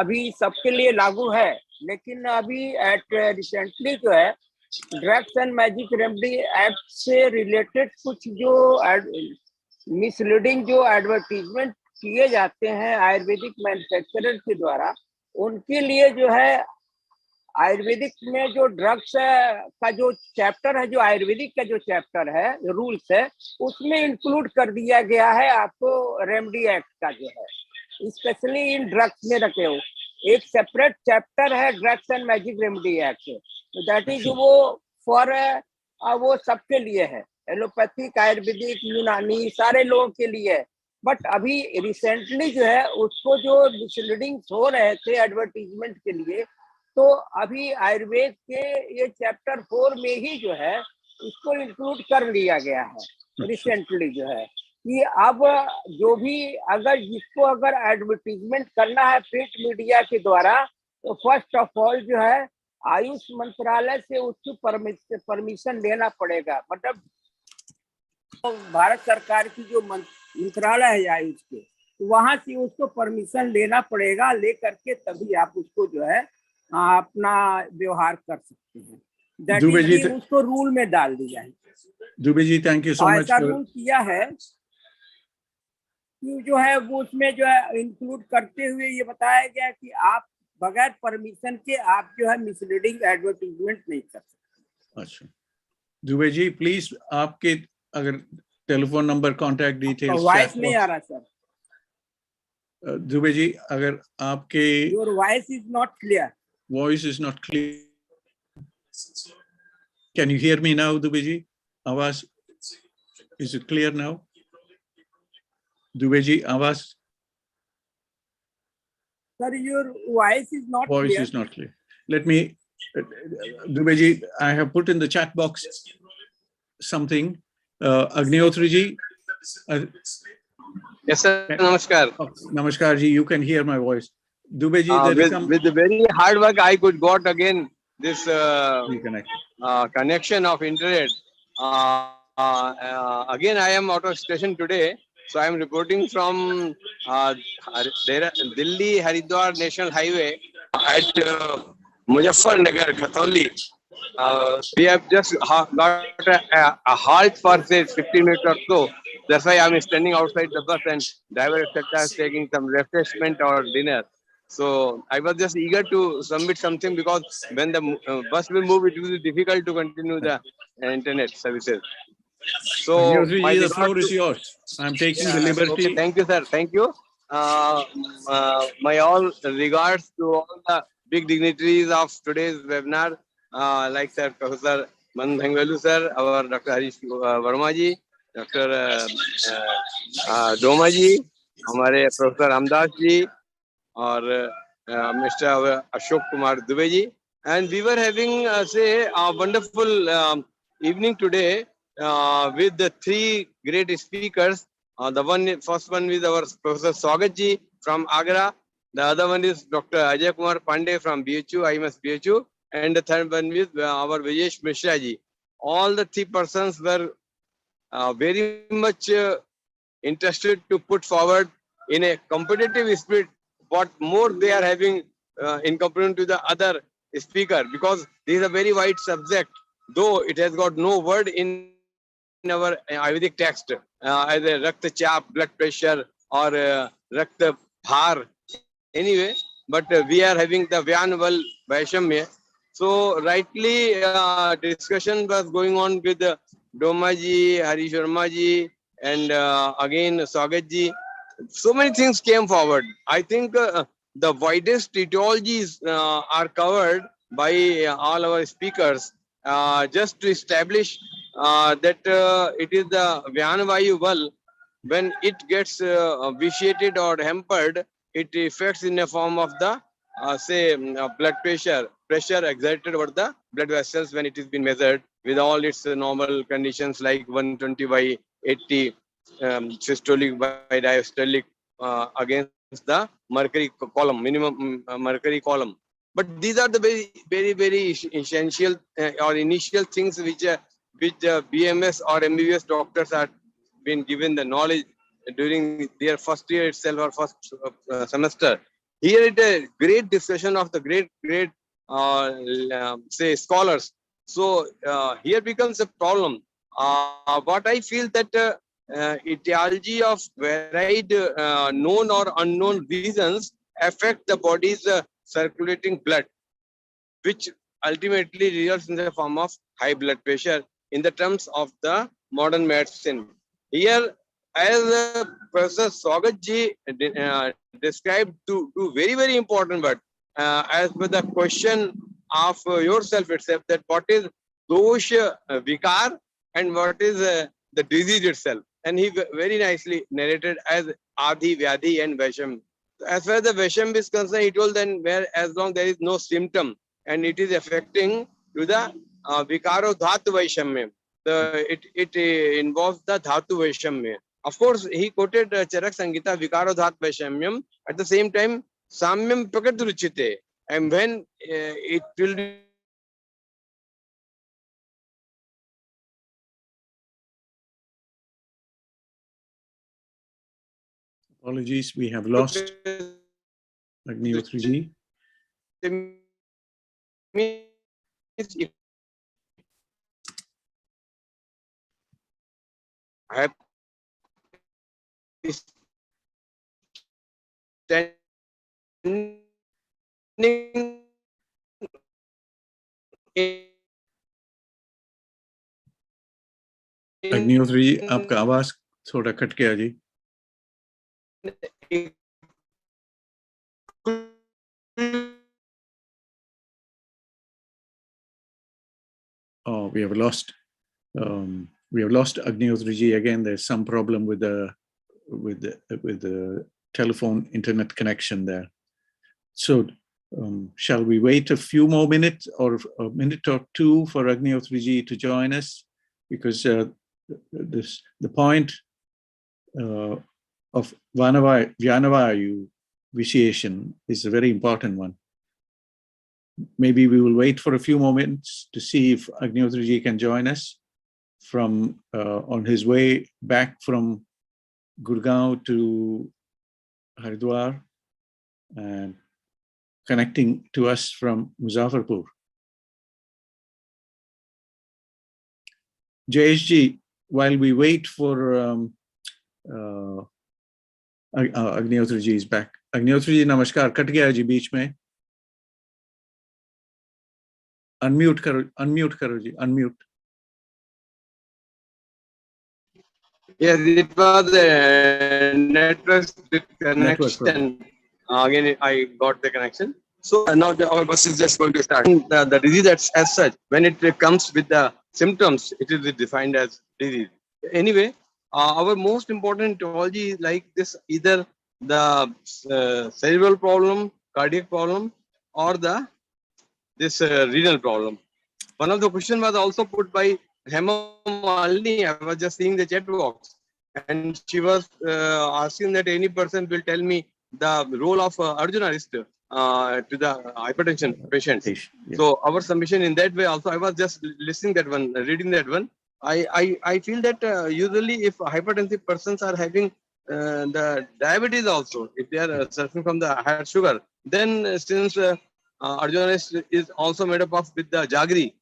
अभी सबके लिए लागू है, लेकिन अभी रिसेंटली जो है drugs and magic remedy act से रिलेटेड कुछ जो मिसलीडिंग जो एडवर्टीजमेंट किए जाते हैं आयुर्वेदिक मैन्युफैक्चरर के द्वारा, उनके लिए जो है आयुर्वेदिक में जो ड्रग्स का जो चैप्टर है, जो आयुर्वेदिक का जो चैप्टर है, रूल्स है, उसमें इंक्लूड कर दिया गया है आपको रेमेडी एक्ट का जो है, स्पेशली इन ड्रग्स में रखे हो। एक सेपरेट चैप्टर है drugs and magic remedy act, तो दैट इज वो फॉर वो सबके लिए है, एलोपैथिक, आयुर्वेदिक, यूनानी, सारे लोगों के लिए है। बट अभी रिसेंटली जो है उसको जो मिसलीडिंग हो रहे थे एडवर्टीजमेंट के लिए, तो अभी आयुर्वेद के ये चैप्टर 4 में ही जो है इसको इंक्लूड कर लिया गया है रिसेंटली जो है, कि अब जो भी अगर जिसको अगर एडवर्टीजमेंट करना है प्रिंट मीडिया के द्वारा, तो फर्स्ट ऑफ ऑल जो है आयुष मंत्रालय से उसको परमिशन लेना पड़ेगा। मतलब भारत सरकार की जो मंत्रालय है आयुष के, तो वहां से उसको परमिशन लेना पड़ेगा, ले करके तभी आप उसको जो है अपना व्यवहार कर सकते हैं। दैट इज उसको रूल में डाल दिया है। Dubey ji, thank you so much. ऐसा रूल किया है कि जो है वो उसमें जो है इंक्लूड करते हुए ये बताया गया कि आप बगैर परमिशन के आप जो है मिसलीडिंग एडवर्टीजमेंट नहीं कर सकते। अच्छा दुबे जी, प्लीज आपके अगर telephone number, contact details, voice नहीं आ रहा सर। दुबे जी, अगर आपके your voice is not clear. Voice is not clear. Can you hear me now, Dubey ji? Awaz, is it clear now? Dubey ji, Awaz? Sir, your voice is not clear. Voice is not clear. Let me, Dubey ji, I have put in the chat box something. Agnihotri ji. Yes, sir. Namaskar. Namaskar ji, you can hear my voice. Dubey ji, with the very hard work, I could got again this connection of internet. Again, I am out of station today, so I am reporting from Delhi Haridwar National Highway at Muzaffarnagar, Khatoli. We have just got a halt for say 15 minutes or so. That's why I am standing outside the bus and driver etc. is taking some refreshment or dinner. So I was just eager to submit something because when the bus will move, it will be difficult to continue the internet services. So the floor is yours. I'm taking the liberty. Okay, thank you, sir. Thank you. My all regards to all the big dignitaries of today's webinar, like Sir Professor Madan Thangvelu sir, our Dr. Harish Verma ji, Dr. Doma ji, हमारे Professor Ramdas ji, or Mr. Ashok Kumar Dubey ji, and we were having say a wonderful evening today with the three great speakers. The first one is our Professor Swagath ji from Agra. The other one is Dr. Ajay Kumar Pandey from BHU, IMS BHU, and the third one is our Brijesh Mishra ji. All the three persons were very much interested to put forward in a competitive spirit what more they are having in comparison to the other speaker, because this is a very wide subject, though it has got no word in our Ayurvedic text as a Rakta Chap, blood pressure, or Rakta Bhar, anyway, but we are having the Vyanval Vaishamya. So rightly discussion was going on with Doma ji, Harish Verma ji, and again Swagath ji. So many things came forward. I think the widest etiologies are covered by all our speakers, just to establish that it is the Vyanvayu Val. When it gets vitiated or hampered, it affects in a form of the say blood pressure exerted over the blood vessels when it is been measured with all its normal conditions like 120 by 80 systolic by diastolic against the mercury column, minimum mercury column. But these are the very essential or initial things which BMS or MBBS doctors are been given the knowledge during their first year itself or first semester. Here it is a great discussion of the great say scholars. So here becomes a problem. What I feel that etiology of varied known or unknown reasons affect the body's circulating blood, which ultimately results in the form of high blood pressure in the terms of the modern medicine. Here, as Professor Swagath ji described two very, very important words, as per the question of yourself itself, that what is dosha vikar and what is the disease itself. And he very nicely narrated as Adi, Vyadhi and Vaisham. As far as the Vaisham is concerned, he told then where as long there is no symptom and it is affecting to the Vikaro Dhatu Vaishamya. It involves the Dhatu Vaishamya. Of course, he quoted Charak Sangita Vikaro Dhatu Vaishamyam. At the same time, Samyam Prakat Ruchite. And when it will be Apologies, we have lost Agnihotriji. Agnihotriji, आपका आवाज थोड़ा cut गया जी. Oh, we have lost Agnihotriji again. There's some problem with the telephone internet connection there. So shall we wait a few more minutes or a minute or two for Agnihotriji to join us? Because the point of Vyanavayu vitiation is a very important one. Maybe we will wait for a few moments to see if Agnihotriji can join us from on his way back from Gurgaon to Haridwar and connecting to us from Muzaffarpur. Jayesh, while we wait for Agnihotriji is back. Agnihotriji, namaskar. Kat gaya ji beech mein. Unmute karo ji, unmute. Yes, it was a network connection. Again, I got the connection. So now our bus is just going to start. The disease as such, when it comes with the symptoms, it is defined as disease. Anyway, our most important etiology is like this: either the cerebral problem, cardiac problem, or this renal problem. One of the questions was also put by Hema Malini. I was just seeing the chat box, and she was asking that any person will tell me the role of Arjuna is to the hypertension patients. Yeah. So our submission in that way also, I was just listening that one, reading that one. I feel that usually if hypertensive persons are having the diabetes also, if they are suffering from the higher sugar, then since Arjuna is also made up of with the Jaggery,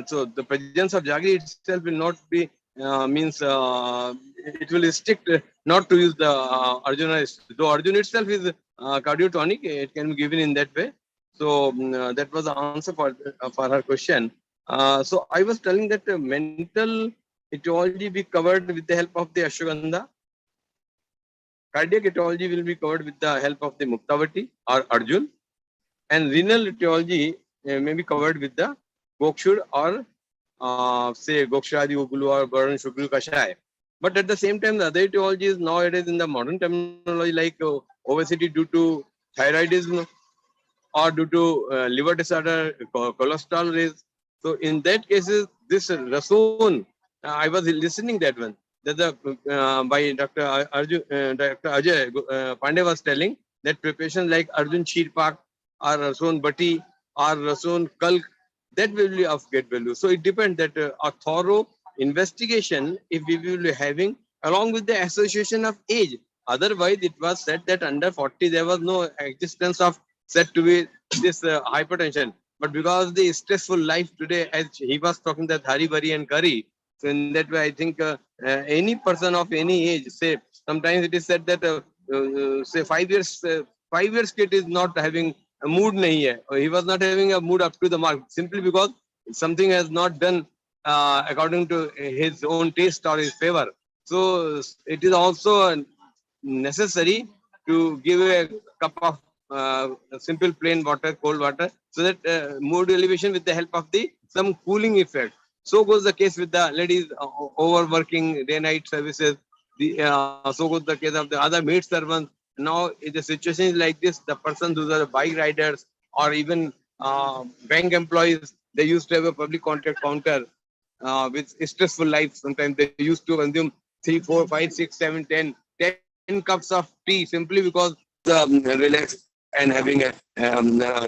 so the presence of Jaggery itself will not be it will stick not to use the Arjuna. Though Arjuna itself is cardiotonic, it can be given in that way. So that was the answer for her question. So I was telling that mental etiology be covered with the help of the Ashwagandha. Cardiac etiology will be covered with the help of the Muktavati or Arjun. And renal etiology may be covered with the Gokshur or say Gokshuradi Ugulu or Baran Shukru Kashai. But at the same time, the other etiologies nowadays in the modern terminology like obesity due to thyroidism or due to liver disorder, cholesterol raise. So in that cases, this Rasoon, I was listening that one. That by Dr. Ajay Pandey was telling that preparation like Arjun Sheerpak or Rasoon Bati or Rasoon Kalk, that will be of great value. So it depends that a thorough investigation if we will be having along with the association of age. Otherwise, it was said that under 40 there was no existence of said to be this hypertension. But because the stressful life today, as he was talking that Hari Bari and Curry, So in that way, I think any person of any age, say sometimes it is said that say 5 years kid is not having a mood nahi hai, or he was not having a mood up to the mark simply because something has not done according to his own taste or his favor. So it is also necessary to give a cup of simple plain water, cold water, so that mood elevation with the help of some cooling effect. So goes the case with the ladies overworking day-night services. So goes the case of the other maid servants. Now, if the situation is like this, the persons who are the bike riders or even bank employees, they used to have a public contract counter with stressful life. Sometimes they used to consume 3, 4, 5, 6, 7, 10 cups of tea simply because relaxed and having a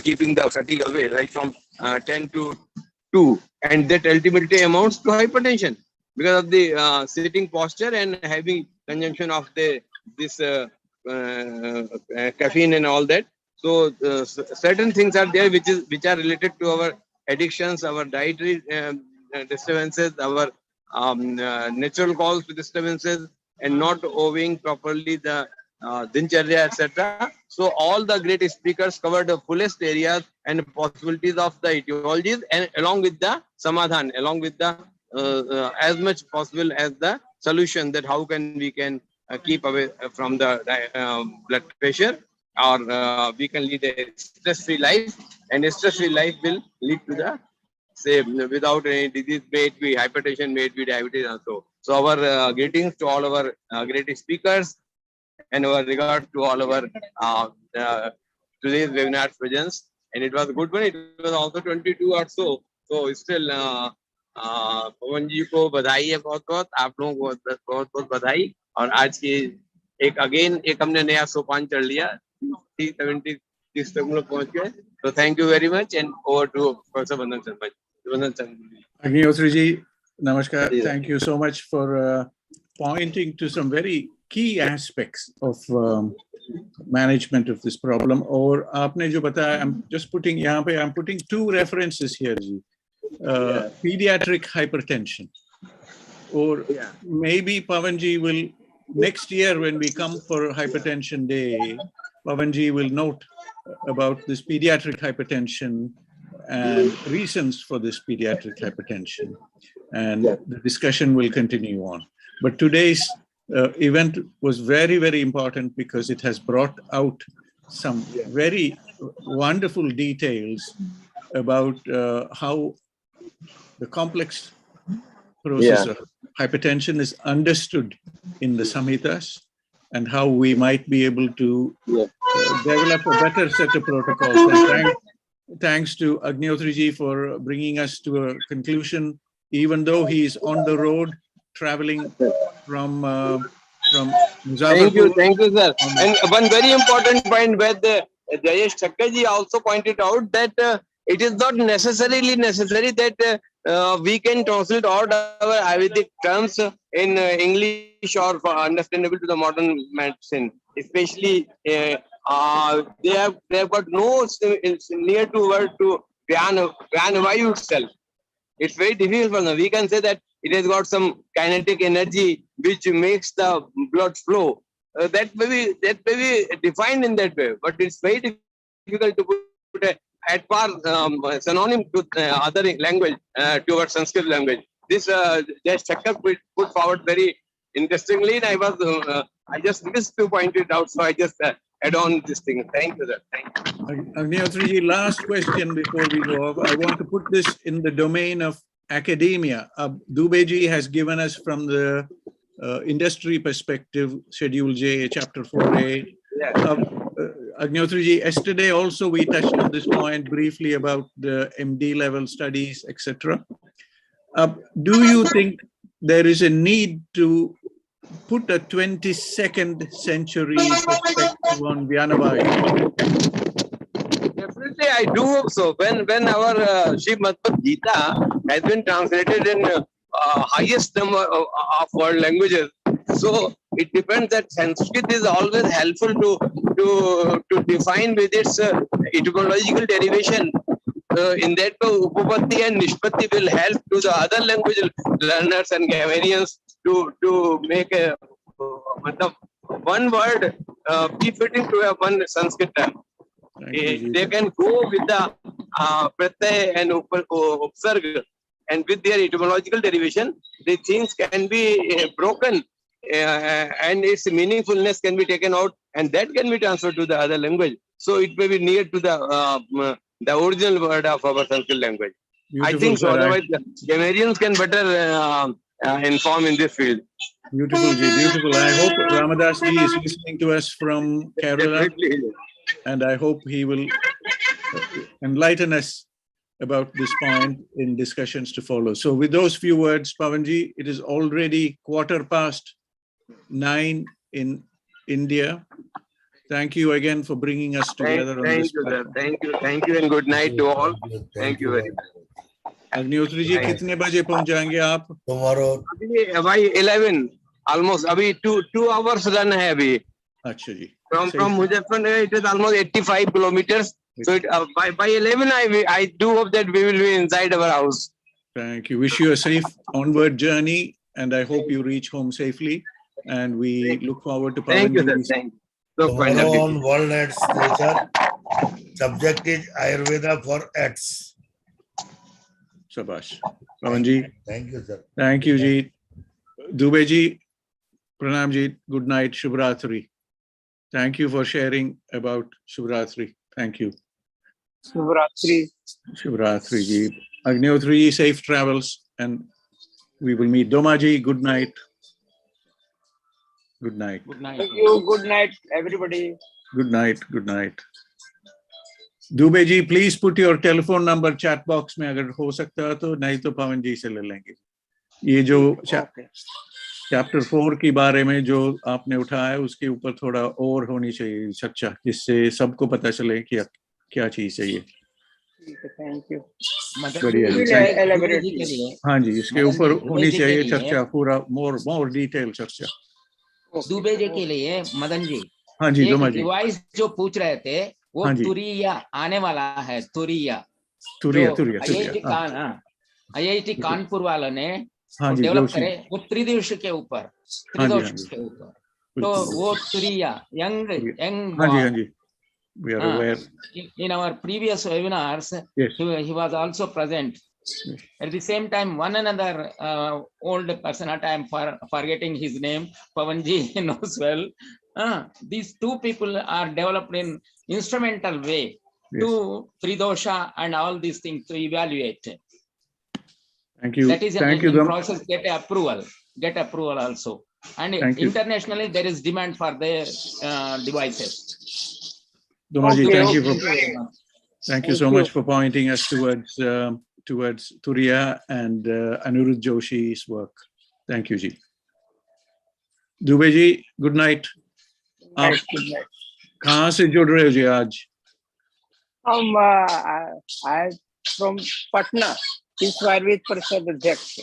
keeping the fatigue away, right from 10 to 2, and that ultimately amounts to hypertension because of the sitting posture and having consumption of this caffeine and all that. So certain things are there which are related to our addictions, our dietary disturbances, our natural cause to disturbances, and not owing properly the dincharya, etc. So all the great speakers covered the fullest areas and possibilities of the etiologies, and along with the samadhan, along with the as much possible as the solution, that how we can keep away from the blood pressure, or we can lead a stress-free life, and a stress-free life will lead to the say without any disease, may it be hypertension, may it be diabetes also. So our greetings to all our great speakers, and our regard to all our today's webinar presence. And it was a good one. It was also 22 or so. So still पवन जी को बधाई है बहुत बहुत, आप लोगों को बहुत बहुत बधाई। और आज की एक अगेन एक हमने नया सोपान चढ़ लिया, 370 तक हम लोग पहुंच गए। So thank you very much, and over to Professor Vandan Sharma ji. Vandan Sharma ji. Agnihotri ji, namaskar. Thank you so much for pointing to some very key aspects of management of this problem. और आपने जो बताया, I'm just putting यहाँ पे, I'm putting 2 references here ji. Pediatric hypertension, or maybe Pavanji will next year when we come for Hypertension Day, Pavanji will note about this pediatric hypertension and reasons for this pediatric hypertension, and the discussion will continue on. But today's event was very, very important because it has brought out some very wonderful details about how the complex process of hypertension is understood in the Samhitas, and how we might be able to develop a better set of protocols. And thanks to Agnihotri ji for bringing us to a conclusion, even though he is on the road traveling from Muzaffarpur. Thank you, sir. And one very important point where the Jayesh Thakkar ji also pointed out that it is not necessarily necessary that we can translate all our Ayurvedic terms in English or for understandable to the modern medicine. Especially, they have got no near to word to Pranavayu itself. It's very difficult for them. We can say that it has got some kinetic energy which makes the blood flow. That may be defined in that way, but it's very difficult to put a at par synonym to other language, to our Sanskrit language. This Jayesh Thakkar put forward very interestingly, and I just missed to point it out, so I just add on this thing. Thank you, sir. Thank you. Agnihotri ji, last question before we go off. I want to put this in the domain of academia. Dubey ji has given us from the industry perspective, Schedule J, Chapter 4A. Agnihotri ji, yesterday also we touched on this point briefly about the MD level studies, etc. Do you think there is a need to put a 22nd century perspective on Vyanavayu? Definitely, I do hope so. When our Srimad Gita has been translated in highest number of world languages, so it depends that Sanskrit is always helpful to define with its etymological derivation in that upapatti and nishpatti will help to the other language learners and grammarians to make a one word befitting to a one Sanskrit term. They can go with the pratyay and upsarga, and with their etymological derivation, the things can be broken and its meaningfulness can be taken out, and that can be transferred to the other language. So it may be near to the original word of our Sanskrit language. Beautiful, I think so. Sir. Otherwise, the grammarians can better inform in this field. Beautiful, Ji. Beautiful. I hope Ramadas Ji is listening to us from Kerala, and I hope he will enlighten us about this point in discussions to follow. So with those few words, Pavanji, it is already 9:15 in India. Thank you again for bringing us together on this platform. Thank you, and good night to all. Thank you very much. Agnihotri ji कितने बजे पहुंच जाएंगे आप? Tomorrow. By 11, almost. अभी 2 hours run है अभी. अच्छा जी. From Muzaffarnagar, it is almost 85 kilometers. So by 11, I do hope that we will be inside our house. Thank you. Wish you a safe onward journey, and I hope you reach home safely. And we look forward to Thank you, sir. Thank you. Tomorrow on World AIDS Day, sir. Subject is Ayurveda for AIDS. Shabash. Pavanji. Thank you, sir. Thank you, Ji. Dubey Ji, Pranam Ji, good night, Shubhratri. Thank you for sharing about Shubhratri. Thank you. Shubhratri. Shubhratri Ji. Agnihotri Ji, safe travels, and we will meet. Doma Ji, good night. Good night. Good night. Thank you. Good night, everybody. Good night. Good night. Dubey Ji, please put your telephone number chat box में अगर हो सकता है तो, नहीं तो पवन जी से ले लेंगे. ये जो चैप्टर 4 के बारे में जो आपने उठाया उसके ऊपर थोड़ा और होनी चाहिए चर्चा, जिससे सबको पता चले कि क्या चीज है ये. Thank you. बढ़िया. हाँ जी, इसके ऊपर होनी चाहिए चर्चा, पूरा मोर डिटेल चर्चा. दुबे जी के लिए मदन जी, हाँ जी, दोमा जी, डिवाइस जो पूछ रहे थे वो तुरिया आने वाला है. तुरिया IIT कानपुर वालों ने डेवलप करे, वो त्रिदोष के ऊपर, तो वो तुरिया young we are aware. In our previous webinars, he was also present. At the same time, one another old person, I am forgetting his name, Pavanji knows well. These two people are developed in instrumental way to Tridosha and all these things to evaluate. Thank you. That is Thank in you, process, get approval also. And internationally, there is demand for their devices. Domaji, thank you so much for pointing us towards Turiya and Anirudh Joshi's work. Thank you, Ji. Dubey Ji, good night. आप कहाँ से जुड़ रहे हो जी आज? I from Patna, Is Ayurveda Parishad Adhyaksh.